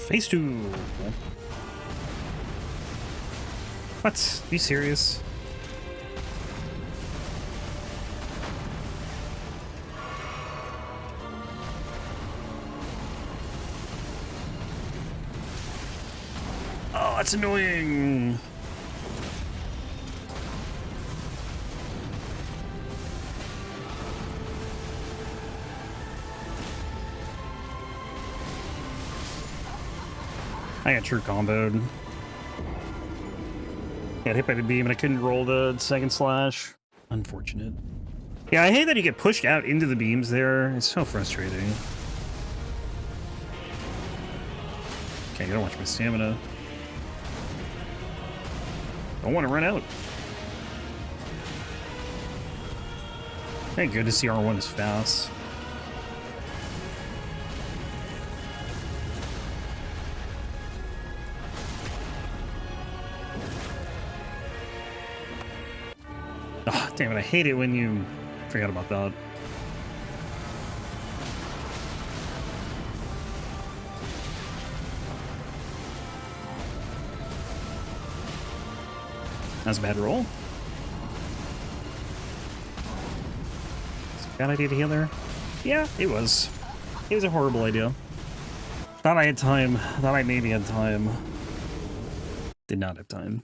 Phase 2. What? Are you serious? Oh, that's annoying. I got true comboed. Got hit by the beam and I couldn't roll the second slash. Unfortunate. Yeah, I hate that you get pushed out into the beams there. It's so frustrating. Okay, I gotta watch my stamina. Don't want to run out. Thank goodness CR1 is fast. Ah, damn it, I hate it when you forgot about that. That's a bad roll. It's a bad idea to heal there. Yeah, it was. It was a horrible idea. Thought I had time. Thought I maybe had time. Did not have time.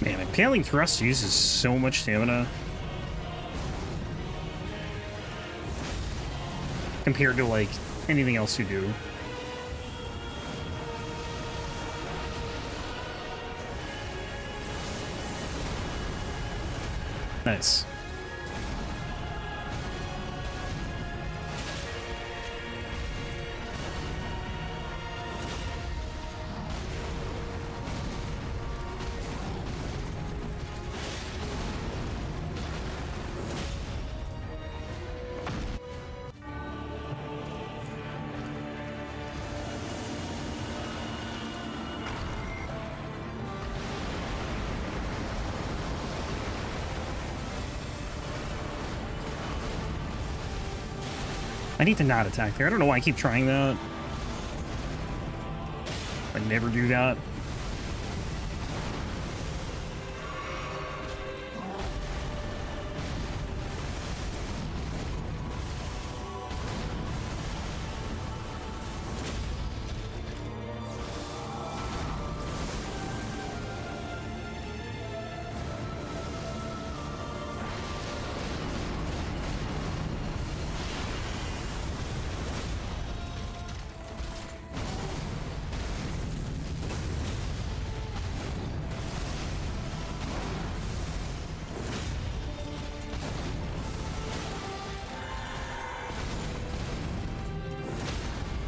Man, impaling thrust uses so much stamina compared to like anything else you do. Nice. I need to not attack there. I don't know why I keep trying that. I never do that.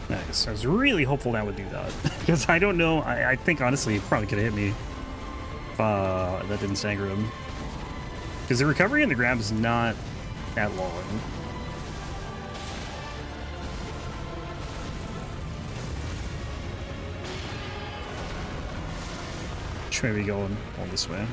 Nice. I was really hopeful that would do that. Because I don't know. I think, honestly, it probably could have hit me. If that didn't stagger him. Because the recovery and the grab is not that long. Should maybe go all this way.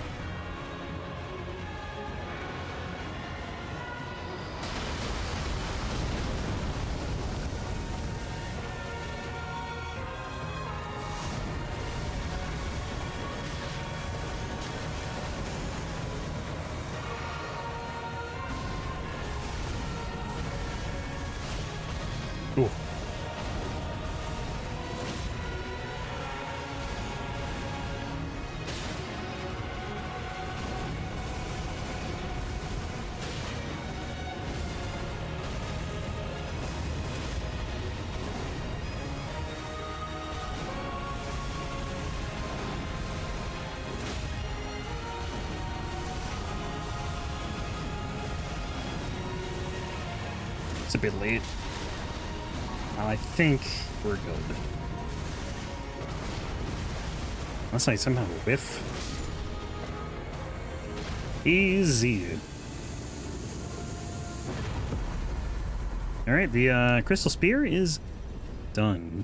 Ooh. It's a bit late. I think we're good. Unless I somehow whiff. Easy. Alright, the Crystal Spear is done.